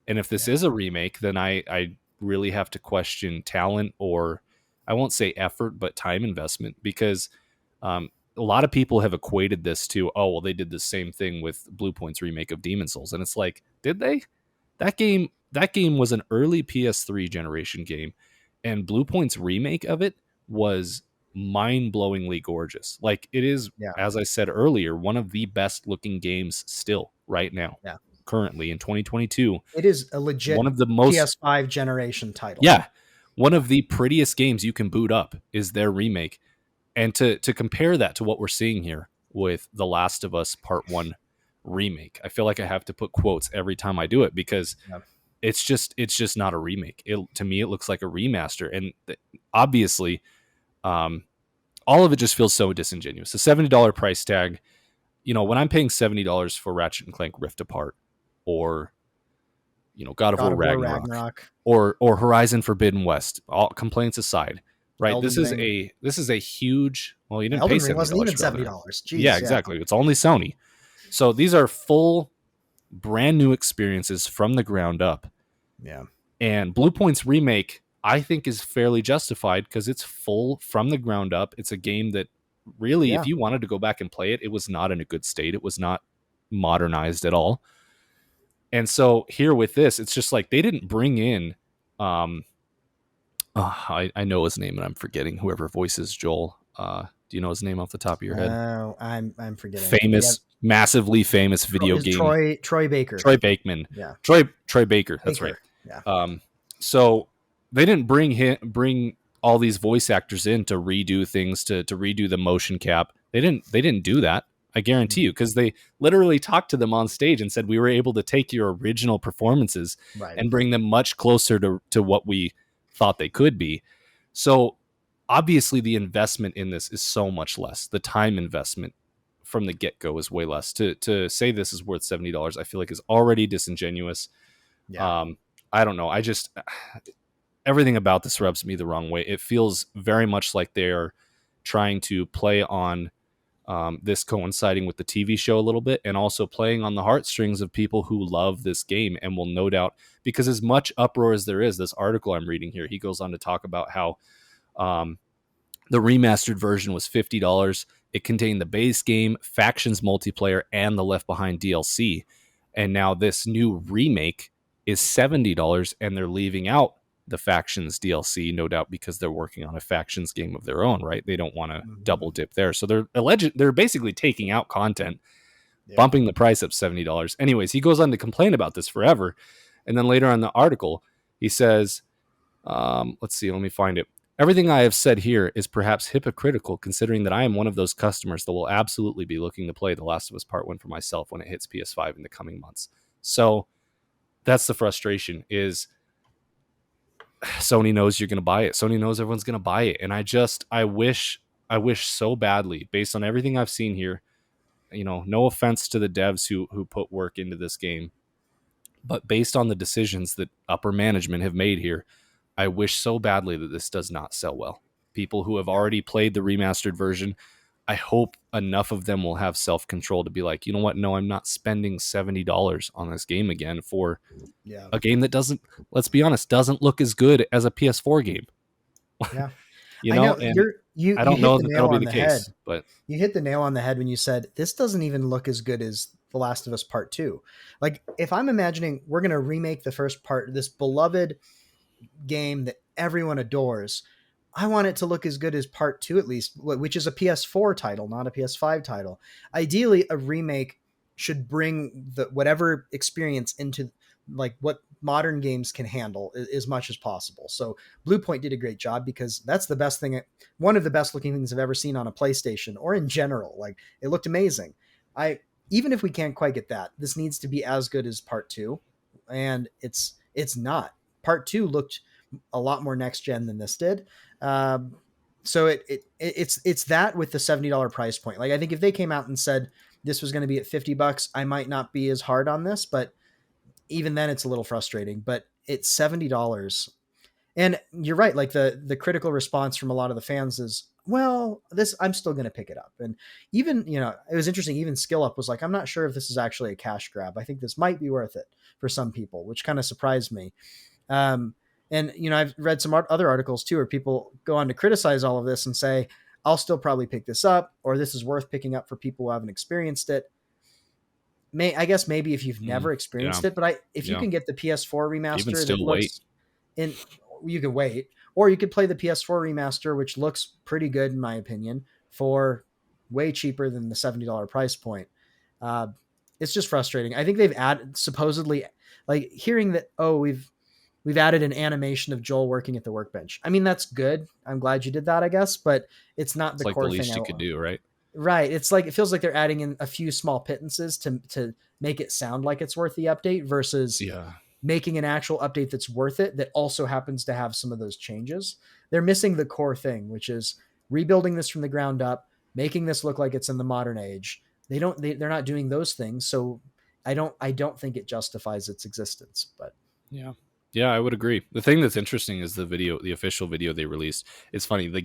Speaker 1: And if this
Speaker 2: Yeah.
Speaker 1: is a remake, then I really have to question talent, or I won't say effort, but time investment, because um, a lot of people have equated this to, oh, well, they did the same thing with Blue Point's remake of Demon Souls. And it's like, did they? That game was an early PS3 generation game, and Blue Point's remake of it was mind-blowingly gorgeous. Like it is,
Speaker 2: Yeah.
Speaker 1: as I said earlier, one of the best looking games still right now,
Speaker 2: Yeah.
Speaker 1: currently in 2022.
Speaker 2: It is a
Speaker 1: One
Speaker 2: legit
Speaker 1: of the most,
Speaker 2: PS5 generation title.
Speaker 1: yeah, one of the prettiest games you can boot up is their remake. And to compare that to what we're seeing here with The Last of Us Part 1 remake, I feel like I have to put quotes every time I do it because
Speaker 2: Yeah.
Speaker 1: it's just not a remake. To me, it looks like a remaster, and obviously, um, all of it just feels so disingenuous. The $70 price tag, when I'm paying $70 for Ratchet and Clank Rift Apart, or God of
Speaker 2: God
Speaker 1: War
Speaker 2: of War
Speaker 1: Ragnarok,
Speaker 2: Ragnarok,
Speaker 1: or Horizon Forbidden West, all complaints aside, right? This
Speaker 2: Elden
Speaker 1: is
Speaker 2: Ring.
Speaker 1: a huge. Well, you didn't pay
Speaker 2: Elden Ring wasn't
Speaker 1: $70
Speaker 2: even
Speaker 1: for Elden Ring.
Speaker 2: $70.
Speaker 1: Yeah,
Speaker 2: Jeez, yeah.
Speaker 1: exactly. It's only Sony. So these are full, brand new experiences from the ground up.
Speaker 2: Yeah.
Speaker 1: And Blue Point's remake, I think, is fairly justified because it's full from the ground up. It's a game that really,
Speaker 2: Yeah.
Speaker 1: if you wanted to go back and play it, it was not in a good state. It was not modernized at all. And so here with this, it's just like they didn't bring in, I know his name and I'm forgetting whoever voices Joel. Do you know his name off the top of your head?
Speaker 2: Oh, I'm forgetting. Yeah.
Speaker 1: Famous, massively famous video
Speaker 2: Is
Speaker 1: game.
Speaker 2: Troy Baker.
Speaker 1: Troy Bakeman.
Speaker 2: Yeah.
Speaker 1: Troy Baker. That's right.
Speaker 2: Baker. Yeah.
Speaker 1: So they didn't bring all these voice actors in to redo things, to redo the motion cap. They didn't do that. I guarantee you, because they literally talked to them on stage and said we were able to take your original performances
Speaker 2: Right.
Speaker 1: and bring them much closer to what we thought they could be. So obviously the investment in this is so much less. The time investment from the get-go is way less. To say this is worth $70, I feel like is already disingenuous.
Speaker 2: Yeah.
Speaker 1: um I don't know, I just everything about this rubs me the wrong way. It feels very much like they're trying to play on this coinciding with the TV show a little bit, and also playing on the heartstrings of people who love this game and will no doubt, because as much uproar as there is, this article I'm reading here, he goes on to talk about how um, the remastered version was $50. It contained the base game, factions multiplayer, and the Left Behind DLC. And now this new remake is $70, and they're leaving out the factions DLC, no doubt because they're working on a factions game of their own, right? They don't want to
Speaker 2: Hmm.
Speaker 1: double dip there. So they're basically taking out content,
Speaker 2: Yeah.
Speaker 1: bumping the price up $70. Anyways, he goes on to complain about this forever. And then later on in the article, he says, let's see, let me find it. Everything I have said here is perhaps hypocritical, considering that I am one of those customers that will absolutely be looking to play The Last of Us Part 1 for myself when it hits PS5 in the coming months. So that's the frustration, is Sony knows you're going to buy it. Sony knows everyone's going to buy it. And I wish so badly, based on everything I've seen here, no offense to the devs who put work into this game, but based on the decisions that upper management have made here, I wish so badly that this does not sell well. People who have
Speaker 2: Yeah.
Speaker 1: already played the remastered version, I hope enough of them will have self control to be like, you know what? No, I'm not spending $70 on this game again for
Speaker 2: Yeah.
Speaker 1: a game that doesn't, let's be honest, doesn't look as good as a PS4 game,
Speaker 2: Yeah. I know
Speaker 1: And I
Speaker 2: you
Speaker 1: don't
Speaker 2: hit
Speaker 1: know
Speaker 2: the
Speaker 1: that
Speaker 2: nail
Speaker 1: that'll be
Speaker 2: on
Speaker 1: the
Speaker 2: the head.
Speaker 1: case, but
Speaker 2: You hit the nail on the head when you said this doesn't even look as good as The Last of Us Part 2. Like if I'm imagining we're going to remake the first part, this beloved game that everyone adores, I want it to look as good as Part 2 at least, which is a PS4 title, not a PS5 title. Ideally, a remake should bring the whatever experience into like what modern games can handle as much as possible. So Bluepoint did a great job because that's the best thing, one of the best looking things I've ever seen on a PlayStation or in general. Like it looked amazing. I Even if we can't quite get that, this needs to be as good as Part 2, and it's not. Part 2 looked a lot more next gen than this did. Um, so it's that with the $70 price point. Like I think if they came out and said this was going to be at $50, I might not be as hard on this, but even then it's a little frustrating. But it's $70. And you're right, like the critical response from a lot of the fans is, well, this I'm still going to pick it up. And even, it was interesting, even Skill Up was like, I'm not sure if this is actually a cash grab. I think this might be worth it for some people, which kind of surprised me. Um, and I've read some other articles too, where people go on to criticize all of this and say, I'll still probably pick this up, or this is worth picking up for people who haven't experienced it. I guess maybe if you've never
Speaker 1: yeah,
Speaker 2: experienced it, but if you
Speaker 1: yeah.
Speaker 2: can get the PS4
Speaker 1: Even
Speaker 2: remaster that
Speaker 1: still, wait.
Speaker 2: looks in, you can wait, or you could play the PS4 remaster, which looks pretty good in my opinion, for way cheaper than the $70 price point. Uh, it's just frustrating. I think they've added supposedly, like hearing that, oh, we've added an animation of Joel working at the workbench. I mean, that's good. I'm glad you did that, I guess, but it's not
Speaker 1: It's
Speaker 2: the
Speaker 1: like the
Speaker 2: core thing.
Speaker 1: least you could do, right?
Speaker 2: Right. It's like it feels like they're adding in a few small pittances to make it sound like it's worth the update versus
Speaker 1: Yeah.
Speaker 2: making an actual update that's worth it that also happens to have some of those changes. They're missing the core thing, which is rebuilding this from the ground up, making this look like it's in the modern age. They're not doing those things, so I don't think it justifies its existence. But
Speaker 1: Yeah. Yeah, I would agree. The thing that's interesting is the official video they released. It's funny. The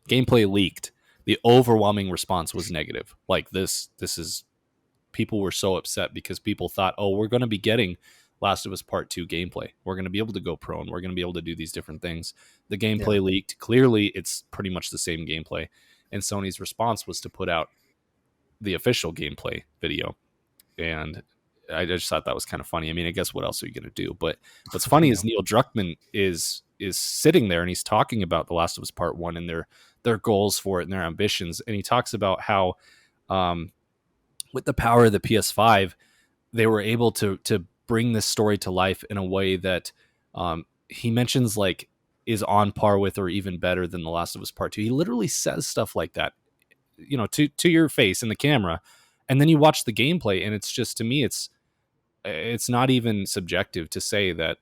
Speaker 1: gameplay leaked. The overwhelming response was negative. Like this is people were so upset because people thought, "Oh, we're going to be getting Last of Us Part 2 gameplay. We're going to be able to go pro and we're going to be able to do these different things." The
Speaker 2: yeah,
Speaker 1: gameplay leaked. Clearly, it's pretty much the same gameplay. And Sony's response was to put out the official gameplay video, and I just thought that was kind of funny. I mean, I guess what else are you going to do? But what's
Speaker 2: I
Speaker 1: funny is
Speaker 2: know.
Speaker 1: Neil Druckmann is sitting there and he's talking about The Last of Us Part 1 and their goals for it and their ambitions, and he talks about how um, with the power of the PS5, they were able to bring this story to life in a way that he mentions like is on par with or even better than The Last of Us Part 2. He literally says stuff like that, to your face in the camera, and then you watch the gameplay and it's just, to me, it's not even subjective to say that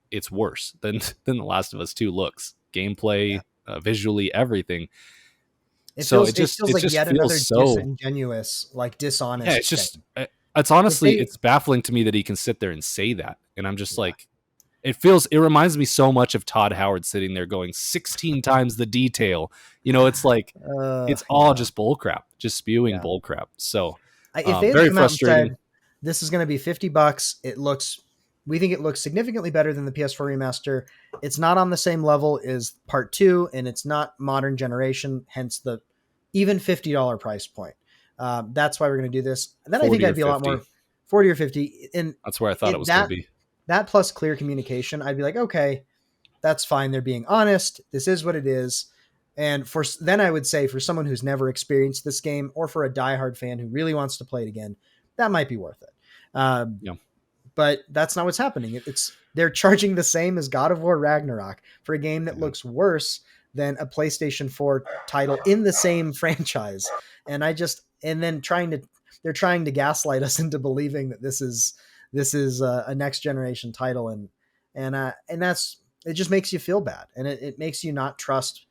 Speaker 1: it's worse than The Last of Us 2 looks.
Speaker 2: Yeah.
Speaker 1: Gameplay, visually, everything. So
Speaker 2: It feels
Speaker 1: it
Speaker 2: like
Speaker 1: just
Speaker 2: yet
Speaker 1: feels
Speaker 2: another
Speaker 1: so,
Speaker 2: disingenuous, like
Speaker 1: yeah,
Speaker 2: dishonest
Speaker 1: it's
Speaker 2: thing.
Speaker 1: just it's
Speaker 2: If
Speaker 1: honestly,
Speaker 2: they
Speaker 1: it's baffling to me that he can sit there and say that. And I'm just
Speaker 2: Yeah.
Speaker 1: like, it reminds me so much of Todd Howard sitting there going 16 times the detail. It's like it's all
Speaker 2: Yeah.
Speaker 1: just bullcrap, just spewing
Speaker 2: Yeah.
Speaker 1: bullcrap. So
Speaker 2: If they had
Speaker 1: very
Speaker 2: come out and
Speaker 1: frustrating.
Speaker 2: said, "This is going to be $50. We think it looks significantly better than the PS4 remaster. It's not on the same level as Part Two, and it's not modern generation. Hence the even $50 price point. That's why we're going to do this." And then I think
Speaker 1: 40 or
Speaker 2: I'd be a lot
Speaker 1: 50.
Speaker 2: more 40 or 50. And
Speaker 1: That's where I thought it
Speaker 2: it
Speaker 1: was going to
Speaker 2: that
Speaker 1: be.
Speaker 2: that plus clear communication, I'd be like, okay, that's fine. They're being honest. This is what it is. And then I would say for someone who's never experienced this game, or for a diehard fan who really wants to play it again, that might be worth it. Um,
Speaker 1: Yeah.
Speaker 2: but that's not what's happening. It's they're charging the same as God of War Ragnarok for a game that
Speaker 1: Yeah.
Speaker 2: looks worse than a PlayStation 4 title in the same franchise. And then they're trying to gaslight us into believing that this is a next generation title, and that's it. Just makes you feel bad, and it makes you not trust.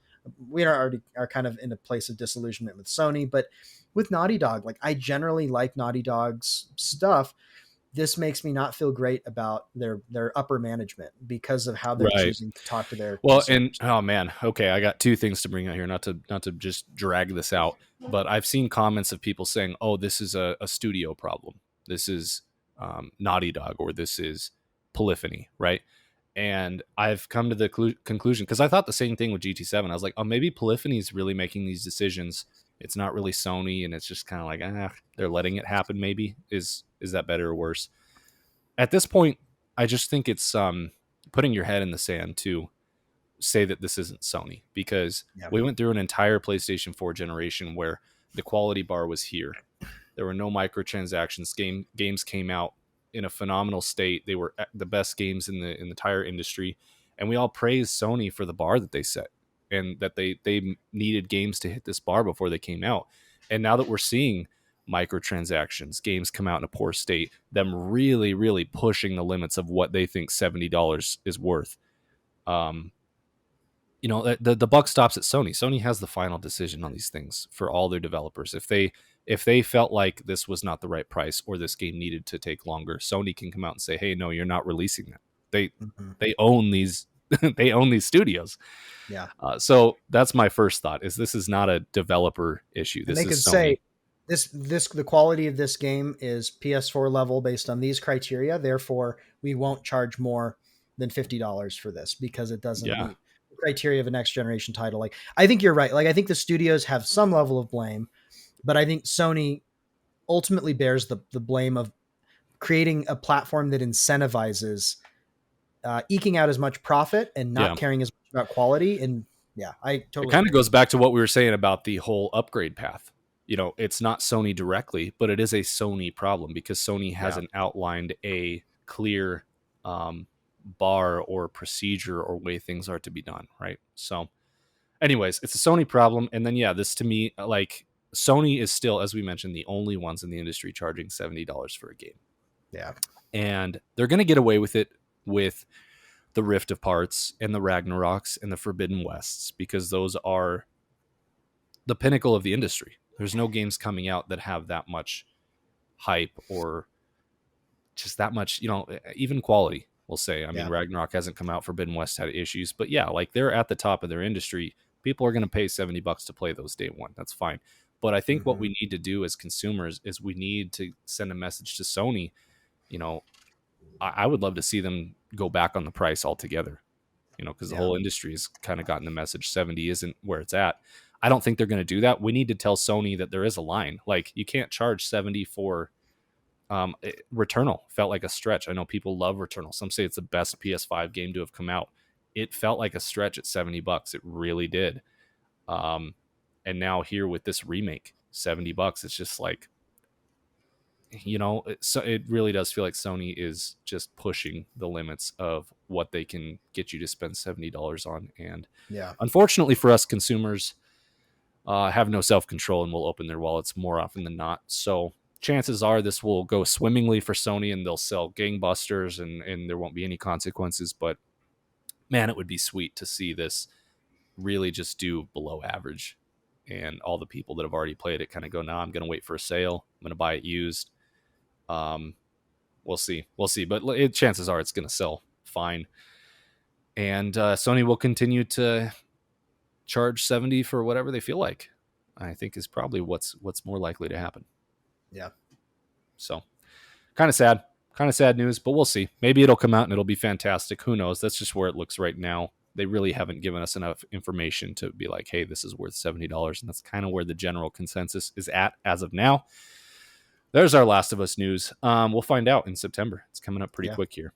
Speaker 2: We already are kind of in a place of disillusionment with Sony, but with Naughty Dog, like I generally like Naughty Dog's stuff. This makes me not feel great about their upper management because of how they're
Speaker 1: Right.
Speaker 2: choosing to talk to their
Speaker 1: Well, and
Speaker 2: consumers.
Speaker 1: oh man, okay, I got two things to bring out here, not to just drag this out, but I've seen comments of people saying, "Oh, this is a studio problem. This is Naughty Dog, or this is Polyphony," right? And I've come to the conclusion, because I thought the same thing with GT7. I was like, "Oh, maybe Polyphony's really making these decisions. It's not really Sony, and it's just kind of like, they're letting it happen. Maybe is that better or worse?" At this point, I just think it's putting your head in the sand to say that this isn't Sony, because
Speaker 2: Yeah.
Speaker 1: we went through an entire PlayStation 4 generation where the quality bar was here. There were no microtransactions. Games came out in a phenomenal state. They were the best games in the entire industry, and we all praised Sony for the bar that they set, and that they needed games to hit this bar before they came out. And now that we're seeing microtransactions, games come out in a poor state, them really really pushing the limits of what they think $70 is worth. Um, the buck stops at Sony. Sony has the final decision on these things for all their developers. If they felt like this was not the right price, or this game needed to take longer, Sony can come out and say, "Hey, no, you're not releasing that." They
Speaker 2: Mm-hmm.
Speaker 1: they own these they own these studios.
Speaker 2: Yeah.
Speaker 1: So that's my first thought: is this is not a developer issue.
Speaker 2: And
Speaker 1: This
Speaker 2: they
Speaker 1: is
Speaker 2: could say
Speaker 1: Sony.
Speaker 2: this the quality of this game is PS4 level based on these criteria. Therefore, we won't charge more than $50 for this because it doesn't
Speaker 1: Yeah,
Speaker 2: meet the criteria of a next generation title. Like I think you're right. Like I think the studios have some level of blame, but I think Sony ultimately bears the blame of creating a platform that incentivizes eking out as much profit and not
Speaker 1: yeah.
Speaker 2: caring as much about quality. And yeah, I
Speaker 1: It
Speaker 2: totally
Speaker 1: kind of
Speaker 2: agree.
Speaker 1: goes back to what we were saying about the whole upgrade path. It's not Sony directly, but it is a Sony problem, because Sony
Speaker 2: Yeah.
Speaker 1: hasn't outlined a clear bar or procedure or way things are to be done, right? So, anyways, it's a Sony problem. And then, yeah, this to me, like, Sony is still, as we mentioned, the only ones in the industry charging $70 for a game.
Speaker 2: Yeah.
Speaker 1: And they're going to get away with it with the Rift of Parts and the Ragnaroks and the Forbidden Wests, because those are the pinnacle of the industry. There's no games coming out that have that much hype, or just that much, even quality, we'll say. I mean,
Speaker 2: Yeah.
Speaker 1: Ragnarok hasn't come out, Forbidden West had issues, but yeah, like, they're at the top of their industry. People are going to pay $70 to play those day one. That's fine. But I think what
Speaker 2: Mm-hmm.
Speaker 1: we need to do as consumers is we need to send a message to Sony. You know, I would love to see them go back on the price altogether, because the
Speaker 2: Yeah.
Speaker 1: whole industry has kind of gotten the message 70 isn't where it's at. I don't think they're going to do that. We need to tell Sony that there is a line. Like, you can't charge 70 for Returnal. Felt like a stretch. I know people love Returnal. Some say it's the best PS5 game to have come out. It felt like a stretch at $70. It really did. Um, and now here with this remake, $70, it's just like, it really does feel like Sony is just pushing the limits of what they can get you to spend $70 on. And
Speaker 2: Yeah.
Speaker 1: unfortunately for us consumers, have no self-control and will open their wallets more often than not. So chances are this will go swimmingly for Sony, and they'll sell gangbusters, and there won't be any consequences. But man, it would be sweet to see this really just do below average. and all the people that have already played it kind of go, "Nah, I'm going to wait for a sale. I'm going to buy it used." Um, we'll see, but chances are it's going to sell fine, and Sony will continue to charge 70 for whatever they feel like. I think is probably what's more likely to happen.
Speaker 2: Yeah.
Speaker 1: So kind of sad news, but we'll see. Maybe it'll come out and it'll be fantastic. Who knows? That's just where it looks right now. They really haven't given us enough information to be like, hey, this is worth $70. And that's kind of where the general consensus is at as of now. There's our Last of Us news. We'll find out in September. It's coming up pretty quick here.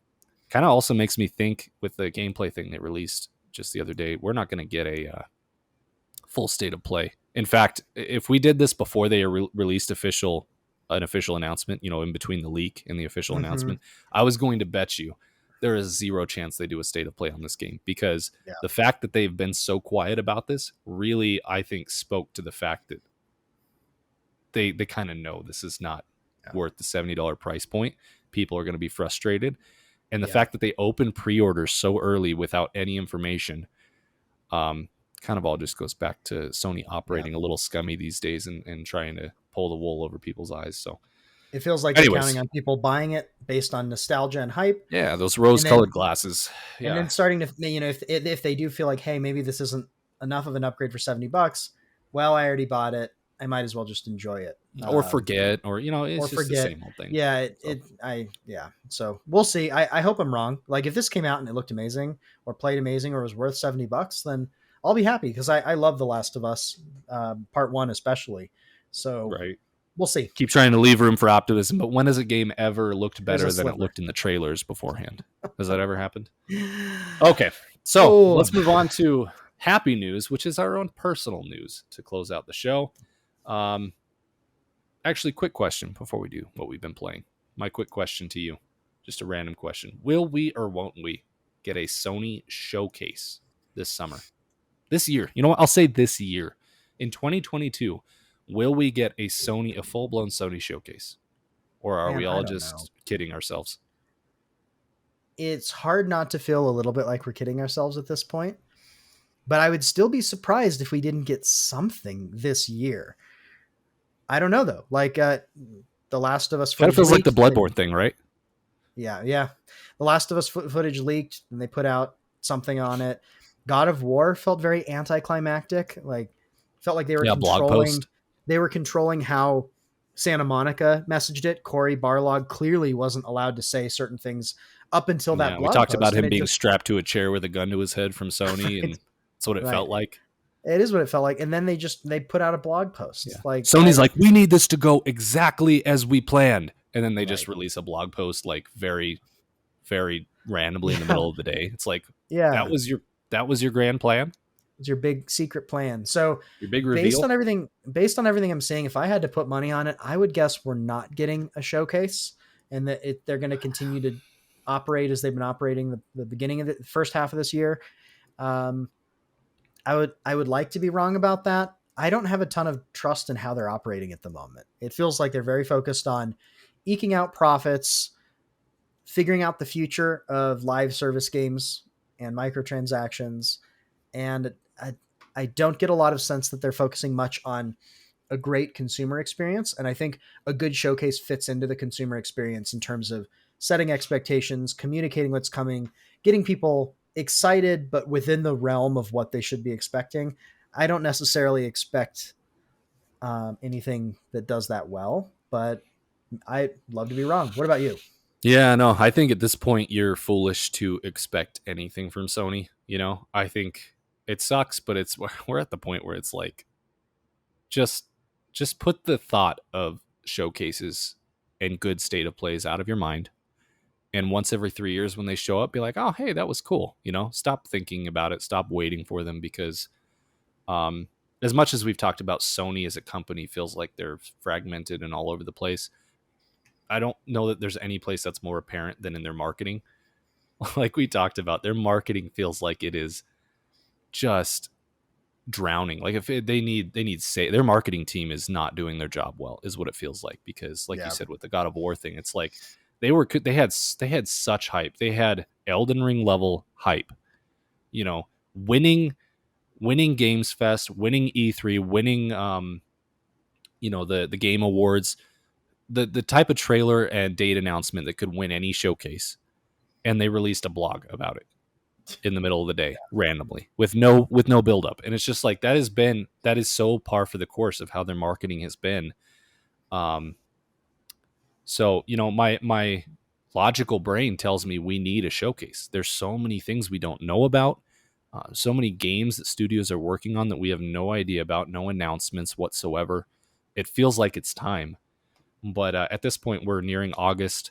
Speaker 1: Kind of also makes me think with the gameplay thing they released just the other day, we're not going to get a full state of play. In fact, if we did this before they released an official announcement, in between the leak and the official announcement, I was going to bet you there is zero chance they do a state of play on this game, because the fact that they've been so quiet about this really, I think, spoke to the fact that they kind of know this is not worth the $70 price point. People are going to be frustrated. And the fact that they opened pre-orders so early without any information, kind of all just goes back to Sony operating a little scummy these days and trying to pull the wool over people's eyes. So
Speaker 2: it feels like they're counting on people buying it based on nostalgia and hype.
Speaker 1: Yeah, those rose-colored glasses. Yeah.
Speaker 2: And then starting to, if they do feel like, hey, maybe this isn't enough of an upgrade for $70, well, I already bought it. I might as well just enjoy it.
Speaker 1: Or forget, or, it's just the same old thing.
Speaker 2: Yeah, So we'll see. I hope I'm wrong. Like, if this came out and it looked amazing or played amazing or was worth $70, then I'll be happy, because I love The Last of Us, Part 1 especially. So we'll see.
Speaker 1: Keep trying to leave room for optimism, but when has a game ever looked better than it looked in the trailers beforehand? Has that ever happened? Okay, so let's move on to happy news, which is our own personal news to close out the show. Actually, quick question before we do what we've been playing. My quick question to you, just a random question. Will we or won't we get a Sony showcase this summer? This year. You know what? I'll say this year. In 2022, will we get a full-blown Sony showcase? Or are we all just kidding ourselves?
Speaker 2: It's hard not to feel a little bit like we're kidding ourselves at this point. But I would still be surprised if we didn't get something this year. I don't know, though. Like, The Last of Us footage.
Speaker 1: Kind of feels like the Bloodborne thing, right?
Speaker 2: Yeah. The Last of Us footage leaked, and they put out something on it. God of War felt very anticlimactic. Like, felt like they were controlling how Santa Monica messaged it. Cory Barlog clearly wasn't allowed to say certain things up until that blog
Speaker 1: we talked
Speaker 2: post,
Speaker 1: about him being strapped to a chair with a gun to his head from Sony, and that's what it felt like.
Speaker 2: It is what it felt like. And then they put out a blog post.
Speaker 1: Yeah.
Speaker 2: Like,
Speaker 1: Sony's like, we need this to go exactly as we planned. And then they just release a blog post, like, very, very randomly in the middle of the day. It's like, that was your grand plan.
Speaker 2: It's your big secret plan. So
Speaker 1: your big reveal.
Speaker 2: Based on everything I'm seeing, if I had to put money on it, I would guess we're not getting a showcase, and that they're going to continue to operate as they've been operating the beginning of the first half of this year. I would like to be wrong about that. I don't have a ton of trust in how they're operating at the moment. It feels like they're very focused on eking out profits, figuring out the future of live service games and microtransactions. And I don't get a lot of sense that they're focusing much on a great consumer experience. And I think a good showcase fits into the consumer experience in terms of setting expectations, communicating what's coming, getting people excited, but within the realm of what they should be expecting. I don't necessarily expect anything that does that well, but I'd love to be wrong. What about you?
Speaker 1: Yeah, no, I think at this point you're foolish to expect anything from Sony. I think it sucks, but we're at the point where it's like, just put the thought of showcases and good state of plays out of your mind. And once every 3 years when they show up, be like, oh, hey, that was cool. Stop thinking about it. Stop waiting for them, because as much as we've talked about Sony as a company feels like they're fragmented and all over the place, I don't know that there's any place that's more apparent than in their marketing. Like we talked about, their marketing feels like it is just drowning. Like if they need their marketing team is not doing their job well, is what it feels like. Because like you said, with the God of War thing, it's like they had such hype. They had Elden Ring level hype, winning winning Games Fest, winning E3, winning the game awards, the type of trailer and date announcement that could win any showcase, and they released a blog about it in the middle of the day randomly with no build up, and it's just like that is so par for the course of how their marketing has been. um so my logical brain tells me we need a showcase. There's so many things we don't know about, so many games that studios are working on that we have no idea about, no announcements whatsoever. It feels like it's time, but at this point we're nearing August.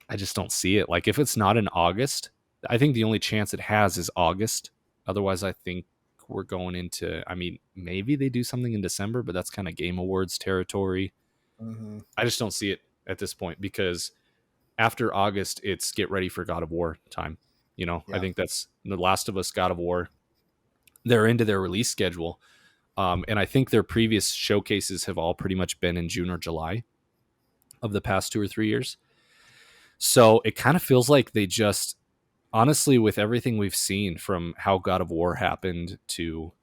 Speaker 1: I just don't see it. Like, if it's not in August, I think the only chance it has is August. Otherwise, I think we're going into, I mean, maybe they do something in December, but that's kind of Game Awards territory.
Speaker 2: Mm-hmm.
Speaker 1: I just don't see it at this point, because after August, it's get ready for God of War time. I
Speaker 2: Yeah.
Speaker 1: think that's The Last of Us, God of War. They're into their release schedule. And I think their previous showcases have all pretty much been in June or July of the past 2 or 3 years. So it kind of feels like they just, honestly, with everything we've seen from how God of War happened to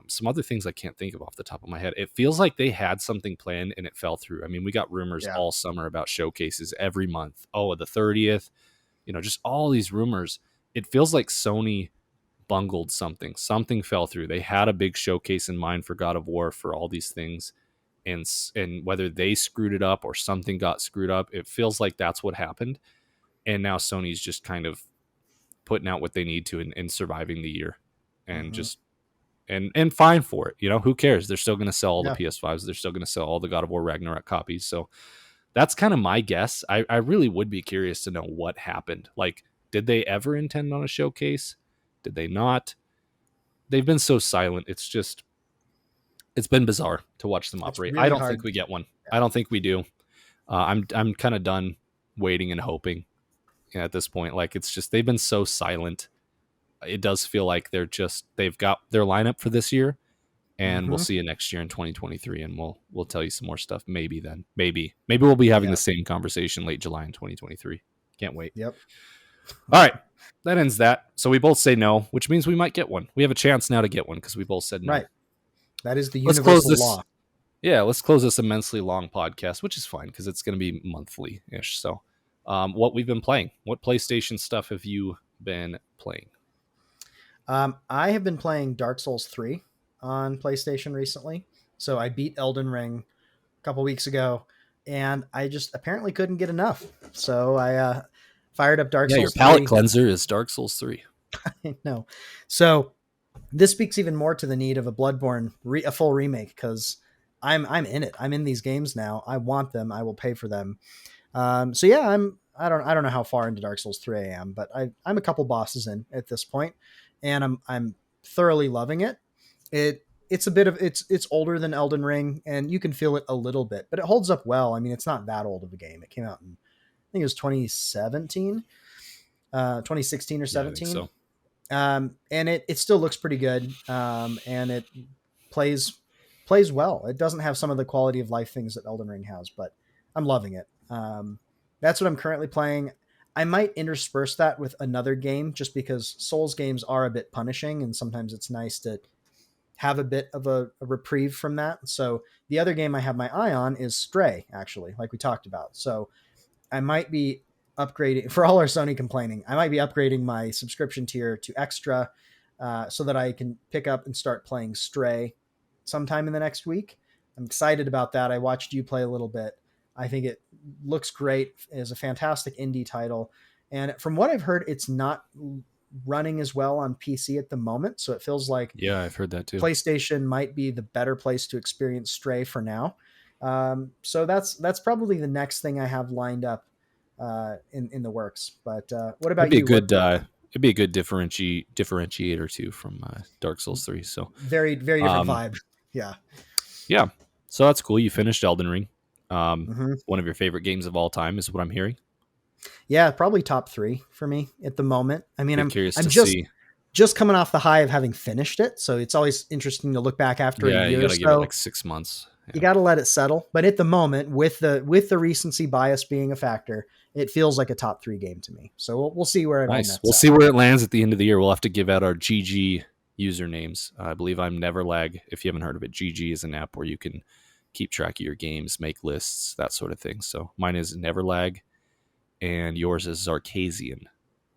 Speaker 1: some other things I can't think of off the top of my head, it feels like they had something planned and it fell through. I mean, we got rumors
Speaker 2: Yeah.
Speaker 1: all summer about showcases every month. Oh, the 30th, just all these rumors. It feels like Sony bungled something. Something fell through. They had a big showcase in mind for God of War for all these things. And whether they screwed it up or something got screwed up, it feels like that's what happened. And now Sony's just kind of putting out what they need to and surviving the year, and
Speaker 2: Mm-hmm.
Speaker 1: just and fine for it. Who cares? They're still going to sell all the
Speaker 2: Yeah.
Speaker 1: PS5s. They're still going to sell all the God of War Ragnarok copies. So that's kind of my guess. I really would be curious to know what happened. Like, did they ever intend on a showcase? Did they not? They've been so silent. It's been bizarre to watch them
Speaker 2: It's
Speaker 1: operate. I
Speaker 2: really
Speaker 1: don't think
Speaker 2: hard.
Speaker 1: we get one. I
Speaker 2: Yeah.
Speaker 1: don't think we do. I'm kind of done waiting and hoping at this point. Like, it's just they've been so silent. It does feel like they've got their lineup for this year, and we'll
Speaker 2: Mm-hmm.
Speaker 1: see you next year in 2023, and we'll tell you some more stuff. Maybe then, maybe we'll be having the
Speaker 2: Yeah.
Speaker 1: same conversation late July in 2023. Can't wait.
Speaker 2: Yep.
Speaker 1: All right, that ends that. So we both say no, which means we might get one. We have a chance now to get one because we both said no.
Speaker 2: Right. That is the
Speaker 1: Let's close
Speaker 2: universal
Speaker 1: this.
Speaker 2: law.
Speaker 1: Yeah, let's close this immensely long podcast, which is fine because it's going to be monthly ish. So, what we've been playing, what PlayStation stuff have you been playing?
Speaker 2: I have been playing Dark Souls 3 on PlayStation recently. So I beat Elden Ring a couple weeks ago, and I just apparently couldn't get enough. So I fired up Dark
Speaker 1: Yeah, your
Speaker 2: Souls
Speaker 1: palate
Speaker 2: 3.
Speaker 1: cleanser is Dark Souls 3.
Speaker 2: No. So this speaks even more to the need of a Bloodborne, a full remake, because I'm in it. I'm in these games now. I want them. I will pay for them. So yeah, I don't know how far into Dark Souls 3 I am, but I'm a couple bosses in at this point, and I'm thoroughly loving it. It's a bit of it's older than Elden Ring, and you can feel it a little bit, but it holds up well. I mean, it's not that old of a game. It came out in, I think it was 2017, 2016 or
Speaker 1: Yeah, I think
Speaker 2: 17.
Speaker 1: so.
Speaker 2: And it still looks pretty good. And it plays well. It doesn't have some of the quality of life things that Elden Ring has, but I'm loving it. That's what I'm currently playing. I might intersperse that with another game just because Souls games are a bit punishing, and sometimes it's nice to have a bit of a reprieve from that. So the other game I have my eye on is Stray, actually, like we talked about. So I might be upgrading, for all our Sony complaining, I might be upgrading my subscription tier to extra, so that I can pick up and start playing Stray sometime in the next week. I'm excited about that. I watched you play a little bit. I think it looks great. It is a fantastic indie title. And from what I've heard, it's not running as well on PC at the moment. So it feels like
Speaker 1: Yeah, I've heard that too.
Speaker 2: PlayStation might be the better place to experience Stray for now. So that's probably the next thing I have lined up in the works. But what
Speaker 1: It'd
Speaker 2: about
Speaker 1: be a
Speaker 2: you?
Speaker 1: good differentiator too from Dark Souls 3. So
Speaker 2: Very different
Speaker 1: um,
Speaker 2: vibe. Yeah.
Speaker 1: yeah, so that's cool. You finished Elden Ring.
Speaker 2: Mm-hmm.
Speaker 1: One of your favorite games of all time is what I'm hearing.
Speaker 2: Yeah, probably top 3 for me at the moment. I mean,
Speaker 1: Be curious
Speaker 2: I'm
Speaker 1: to see.
Speaker 2: just coming off the high of having finished it, so it's always interesting to look back after a
Speaker 1: Yeah, you
Speaker 2: year or
Speaker 1: got to give it like
Speaker 2: so.
Speaker 1: 6 months.
Speaker 2: You
Speaker 1: Yeah.
Speaker 2: got to let it settle. But at the moment, with the recency bias being a factor, it feels like a top 3 game to me. So we'll see where it all
Speaker 1: Nice.
Speaker 2: nets
Speaker 1: We'll
Speaker 2: out.
Speaker 1: see where it lands at the end of the year. We'll have to give out our GG usernames. I believe I'm Neverlag. If you haven't heard of it, GG is an app where you can keep track of your games, make lists, that sort of thing. So mine is Neverlag, and yours is Zarkasian,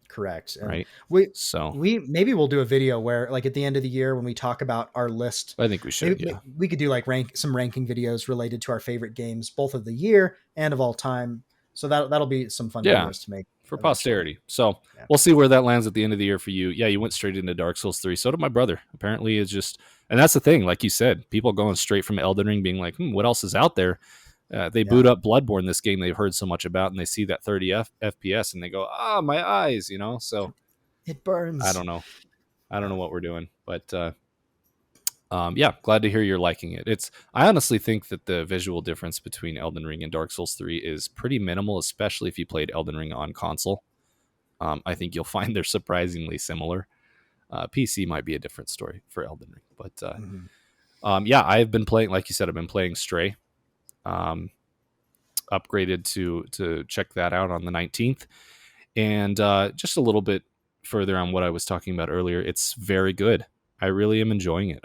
Speaker 2: Correct. And
Speaker 1: right?
Speaker 2: we
Speaker 1: So
Speaker 2: we maybe we'll do a video where, like, at the end of the year when we talk about our list,
Speaker 1: I think we should,
Speaker 2: maybe
Speaker 1: yeah.
Speaker 2: we could do like some ranking videos related to our favorite games, both of the year and of all time. So that'll be some fun
Speaker 1: Yeah,
Speaker 2: videos to make
Speaker 1: for
Speaker 2: eventually.
Speaker 1: posterity. So
Speaker 2: Yeah.
Speaker 1: we'll see where that lands at the end of the year for you. Yeah, you went straight into Dark Souls 3. So did my brother. Apparently, it's just, and that's the thing, like you said, people going straight from Elden Ring being like, what else is out there? They
Speaker 2: Yeah.
Speaker 1: boot up Bloodborne, this game they've heard so much about, and they see that 30 FPS and they go, my eyes, So
Speaker 2: It
Speaker 1: I
Speaker 2: burns.
Speaker 1: don't know. I don't
Speaker 2: Yeah.
Speaker 1: know what we're doing, but yeah, glad to hear you're liking it. I honestly think that the visual difference between Elden Ring and Dark Souls 3 is pretty minimal, especially if you played Elden Ring on console. I think you'll find they're surprisingly similar. PC might be a different story for Elden Ring, but
Speaker 2: Mhm.
Speaker 1: yeah, I've been playing, like you said, I've been playing Stray. Um, Upgraded to check that out on the 19th, and just a little bit further on what I was talking about earlier. It's very good. I really am enjoying it.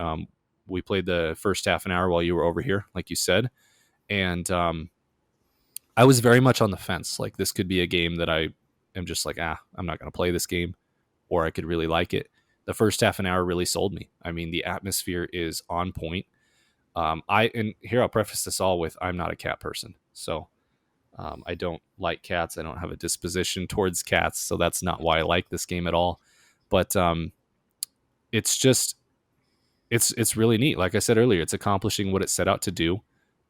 Speaker 1: We played the first half an hour while you were over here, like you said, and I was very much on the fence. Like, this could be a game that I am just like, I'm not going to play this game, or I could really like it. The first half an hour really sold me. I mean, the atmosphere is on point. And here I'll preface this all with, I'm not a cat person, so I don't like cats. I don't have a disposition towards cats, so that's not why I like this game at all. But it's just it's really neat. Like I said earlier, it's accomplishing what it set out to do.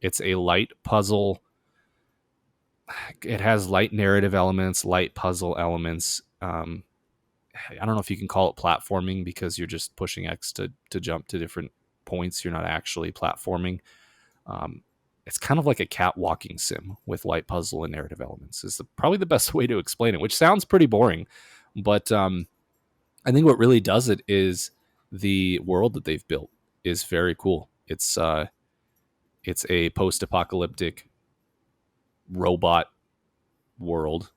Speaker 1: It's a light puzzle. It has light narrative elements, light puzzle elements. I don't know if you can call it platforming because you're just pushing X to jump to different points. You're not actually platforming. Um, it's kind of like a cat walking sim with light puzzle and narrative elements. Is probably the best way to explain it, which sounds pretty boring, but I think what really does it is the world that they've built is very cool. It's a post-apocalyptic robot world.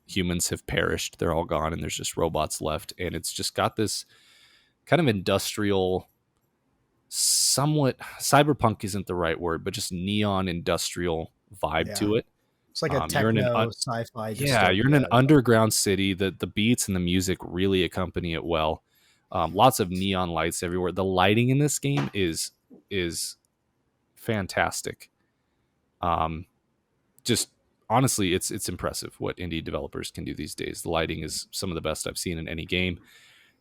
Speaker 1: Humans have perished; they're all gone, and there's just robots left. And it's just got this kind of industrial, somewhat cyberpunk isn't the right word, but just neon industrial vibe
Speaker 2: Yeah.
Speaker 1: to it.
Speaker 2: It's like a
Speaker 1: You're in
Speaker 2: techno sci-fi
Speaker 1: yeah, you're in an
Speaker 2: dystopia.
Speaker 1: underground city. The beats and the music really accompany it well. Lots of neon lights everywhere. The lighting in this game is fantastic. Um, just honestly, it's impressive what indie developers can do these days. The lighting is some of the best I've seen in any game,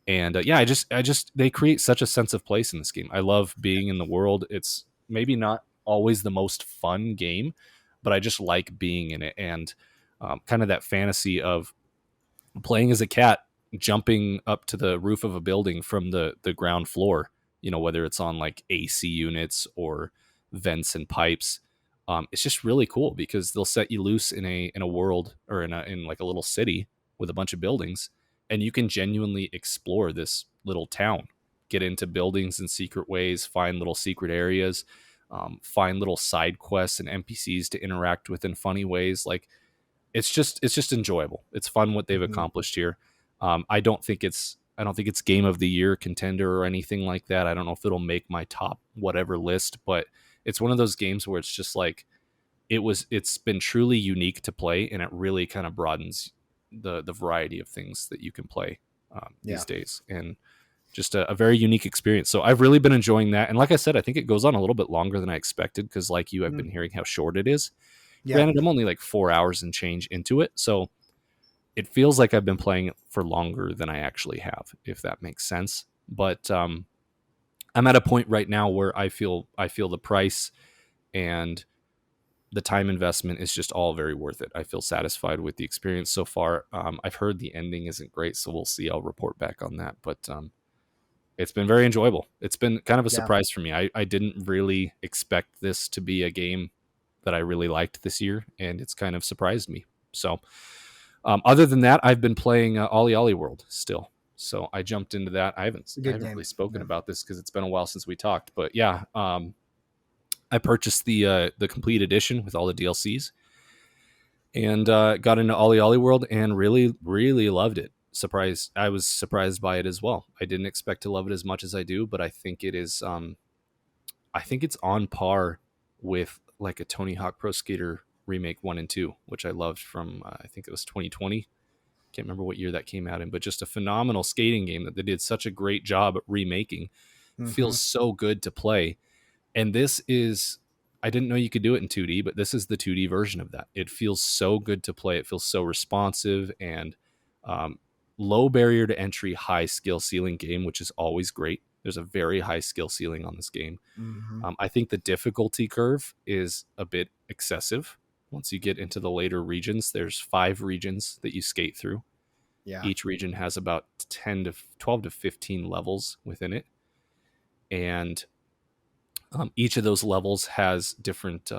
Speaker 1: and yeah, I just they create such a sense of place in this game. I love being in the world. It's maybe not always the most fun game, but I just like being in it, and kind of that fantasy of playing as a cat, jumping up to the roof of a building from the ground floor, whether it's on like AC units or vents and pipes. It's just really cool because they'll set you loose in a world, or in like a little city with a bunch of buildings, and you can genuinely explore this little town, get into buildings in secret ways, find little secret areas, find little side quests and NPCs to interact with in funny ways. Like, it's just enjoyable. It's fun what they've
Speaker 2: Mhm.
Speaker 1: accomplished here. I don't think it's game of the year contender or anything like that. I don't know if it'll make my top whatever list, but it's one of those games where it's just like it's been truly unique to play, and it really kind of broadens the variety of things that you can play
Speaker 2: Yeah.
Speaker 1: these days, and just a very unique experience. So I've really been enjoying that, and like I said, I think it goes on a little bit longer than I expected because, like you, I've
Speaker 2: Mm.
Speaker 1: been hearing how short it is.
Speaker 2: Yeah.
Speaker 1: Granted, I'm only like 4 hours and change into it, so it feels like I've been playing it for longer than I actually have, if that makes sense. But I'm at a point right now where I feel the price and the time investment is just all very worth it. I feel satisfied with the experience so far. I've heard the ending isn't great, so we'll see. I'll report back on that. But it's been very enjoyable. It's been kind of a
Speaker 2: Yeah.
Speaker 1: surprise for me. I didn't really expect this to be a game that I really liked this year, and it's kind of surprised me. So, other than that, I've been playing Ollie Ollie World still. So I jumped into that. I haven't
Speaker 2: It's a
Speaker 1: I
Speaker 2: good
Speaker 1: haven't really
Speaker 2: game.
Speaker 1: spoken
Speaker 2: Yeah.
Speaker 1: about this because it's been a while since we talked. But yeah, I purchased the complete edition with all the DLCs, and got into Ollie Ollie World and really really loved it. surprised. I was surprised by it as well. I didn't expect to love it as much as I do, but I think it is. I think it's on par with like a Tony Hawk Pro Skater remake 1 and 2, which I loved from I think it was 2020. Can't remember what year that came out in, but just a phenomenal skating game that they did such a great job at remaking.
Speaker 2: Mm-hmm.
Speaker 1: Feels so good to play. And this is, I didn't know you could do it in 2D, but this is the 2D version of that. It feels so good to play. It feels so responsive and um, low barrier to entry, high skill ceiling game, which is always great. There's a very high skill ceiling on this game.
Speaker 2: Mm-hmm.
Speaker 1: I think the difficulty curve is a bit excessive. Once you get into the later regions, there's 5 regions that you skate through.
Speaker 2: Yeah.
Speaker 1: Each region has about 10 to 12 to 15 levels within it. And each of those levels has different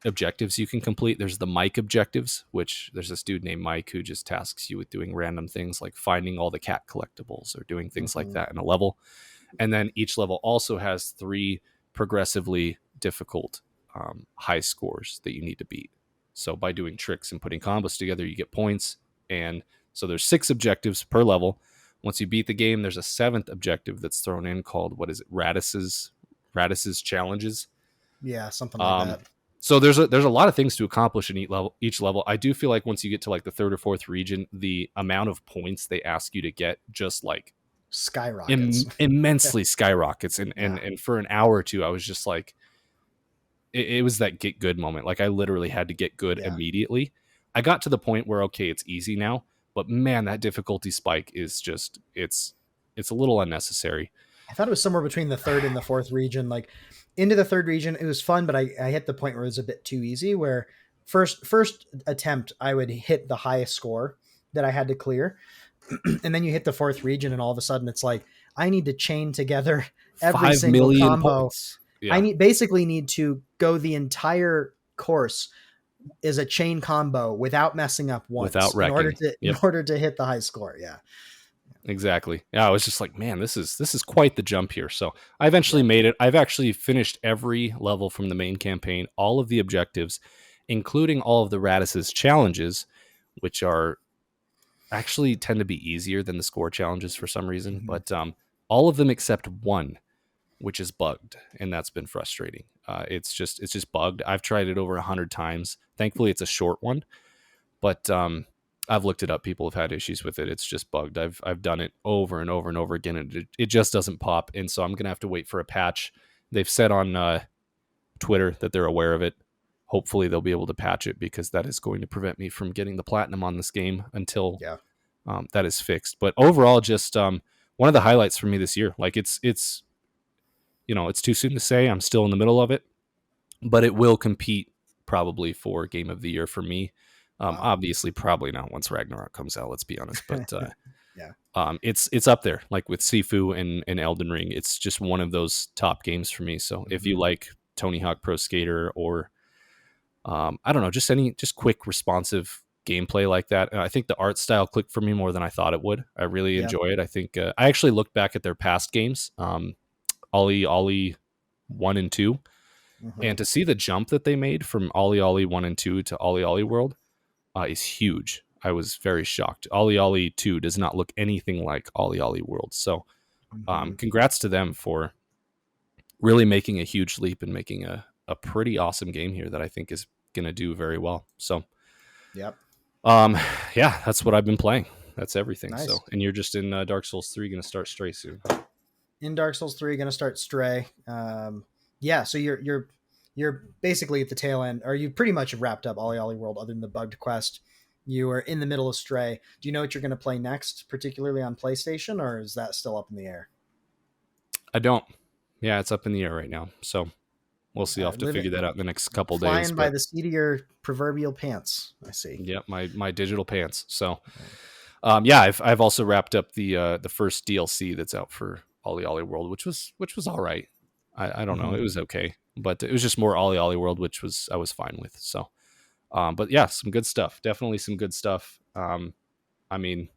Speaker 1: objectives you can complete. There's the Mike objectives, which there's this dude named Mike who just tasks you with doing random things like finding all the cat collectibles or doing things like
Speaker 2: Mm-hmm.
Speaker 1: that in a level. And then each level also has 3 progressively difficult high scores that you need to beat. So by doing tricks and putting combos together, you get points. And so there's 6 objectives per level. Once you beat the game, there's a 7th objective that's thrown in called, what is it, Radis's challenges.
Speaker 2: Yeah, something like
Speaker 1: Um,
Speaker 2: that.
Speaker 1: so there's a lot of things to accomplish in each level. I do feel like once you get to like the 3rd or 4th region, the amount of points they ask you to get just like
Speaker 2: Skyrockets.
Speaker 1: immensely skyrockets. And, and
Speaker 2: Yeah.
Speaker 1: and for an hour or two, I was just like, it was that get good moment. Like I literally had to get good
Speaker 2: Yeah.
Speaker 1: immediately. I got to the point where okay, it's easy now, but man, that difficulty spike is just it's a little unnecessary.
Speaker 2: I thought it was somewhere between the 3rd and the 4th region. Like into the 3rd region, it was fun, but I hit the point where it was a bit too easy. Where first attempt, I would hit the highest score that I had to clear, and then you hit the 4th region, and all of a sudden it's like I need to chain together every
Speaker 1: 5
Speaker 2: single
Speaker 1: million
Speaker 2: combo.
Speaker 1: points.
Speaker 2: I
Speaker 1: Yeah,
Speaker 2: basically need to go the entire course is a chain combo without messing up once
Speaker 1: without wrecking.
Speaker 2: in
Speaker 1: Yep.
Speaker 2: order to hit the high score. Yeah.
Speaker 1: Exactly. Yeah, I was just like, man, this is quite the jump here. So I eventually
Speaker 2: Yeah.
Speaker 1: made it. I've actually finished every level from the main campaign, all of the objectives, including all of the Radis's challenges, which are actually tend to be easier than the score challenges for some reason.
Speaker 2: Mhm.
Speaker 1: But all of them except one, which is bugged, and that's been frustrating. It's just bugged. I've tried it over 100 times. Thankfully, it's a short one, but I've looked it up. People have had issues with it. It's just bugged. I've done it over and over and over again, and it just doesn't pop. And so I'm gonna have to wait for a patch. They've said on Twitter that they're aware of it. Hopefully, they'll be able to patch it because that is going to prevent me from getting the platinum on this game until
Speaker 2: Yeah.
Speaker 1: that is fixed. But overall, just one of the highlights for me this year. Like it's it's too soon to say. I'm still in the middle of it, but it will compete probably for game of the year for me.
Speaker 2: Wow.
Speaker 1: Obviously, probably not once Ragnarok comes out. Let's be honest, but
Speaker 2: Yeah.
Speaker 1: it's up there. Like with Sifu and Elden Ring, it's just one of those top games for me. So if you
Speaker 2: Mhm.
Speaker 1: like Tony Hawk Pro Skater or I don't know, just quick responsive gameplay like that, I think the art style clicked for me more than I thought it would. I really
Speaker 2: Yeah.
Speaker 1: enjoy it. I think I actually looked back at their past games, Ollie Ollie 1 and 2,
Speaker 2: Mhm.
Speaker 1: and to see the jump that they made from Ollie Ollie 1 and 2 to Ollie Ollie World is huge. I was very shocked. Ollie Ollie 2 does not look anything like Ollie Ollie World. So
Speaker 2: Mhm.
Speaker 1: congrats to them for really making a huge leap and making a pretty awesome game here that I think is going to do very well. So,
Speaker 2: Yep.
Speaker 1: um, yeah, that's what I've been playing. That's everything. So,
Speaker 2: Nice.
Speaker 1: and you're just in Dark Souls 3, going to start Stray soon.
Speaker 2: In Dark Souls 3, going to start Stray. Yeah, so you're basically at the tail end, or you pretty much have wrapped up Ollie Ollie World other than the bugged quest. You are in the middle of Stray. Do you know what you're going to play next, particularly on PlayStation, or is that still up in the air?
Speaker 1: I don't. Yeah, it's up in the air right now. So we'll see. I'll have to
Speaker 2: Live
Speaker 1: figure
Speaker 2: it,
Speaker 1: that out in the next couple days.
Speaker 2: flying by
Speaker 1: But
Speaker 2: the seat of your proverbial pants. I see.
Speaker 1: yeah, my digital pants. So yeah, I've also wrapped up the first DLC that's out for Ollie Ollie World, which was all right. I don't know,
Speaker 2: Mhm.
Speaker 1: it was okay, but it was just more Ollie Ollie World, which was I was fine with. So, but yeah, some good stuff. Definitely some good stuff. I mean,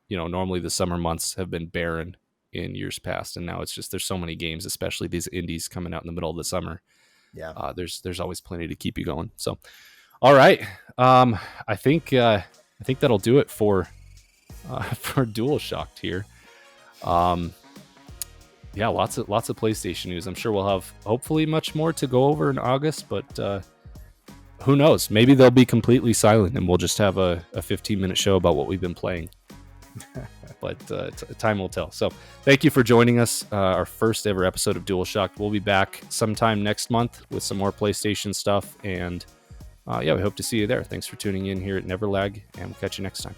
Speaker 1: normally the summer months have been barren in years past, and now it's just there's so many games, especially these indies coming out in the middle of the summer.
Speaker 2: Yeah.
Speaker 1: There's always plenty to keep you going. So, all right, I think that'll do it for for DualShocked here. Yeah, lots of PlayStation news. I'm sure we'll have hopefully much more to go over in August, but who knows? Maybe they'll be completely silent and we'll just have a 15-minute show about what we've been playing. But time will tell. So thank you for joining us. Our first ever episode of DualShocked. We'll be back sometime next month with some more PlayStation stuff. And yeah, we hope to see you there. Thanks for tuning in here at Neverlag, and we'll catch you next time.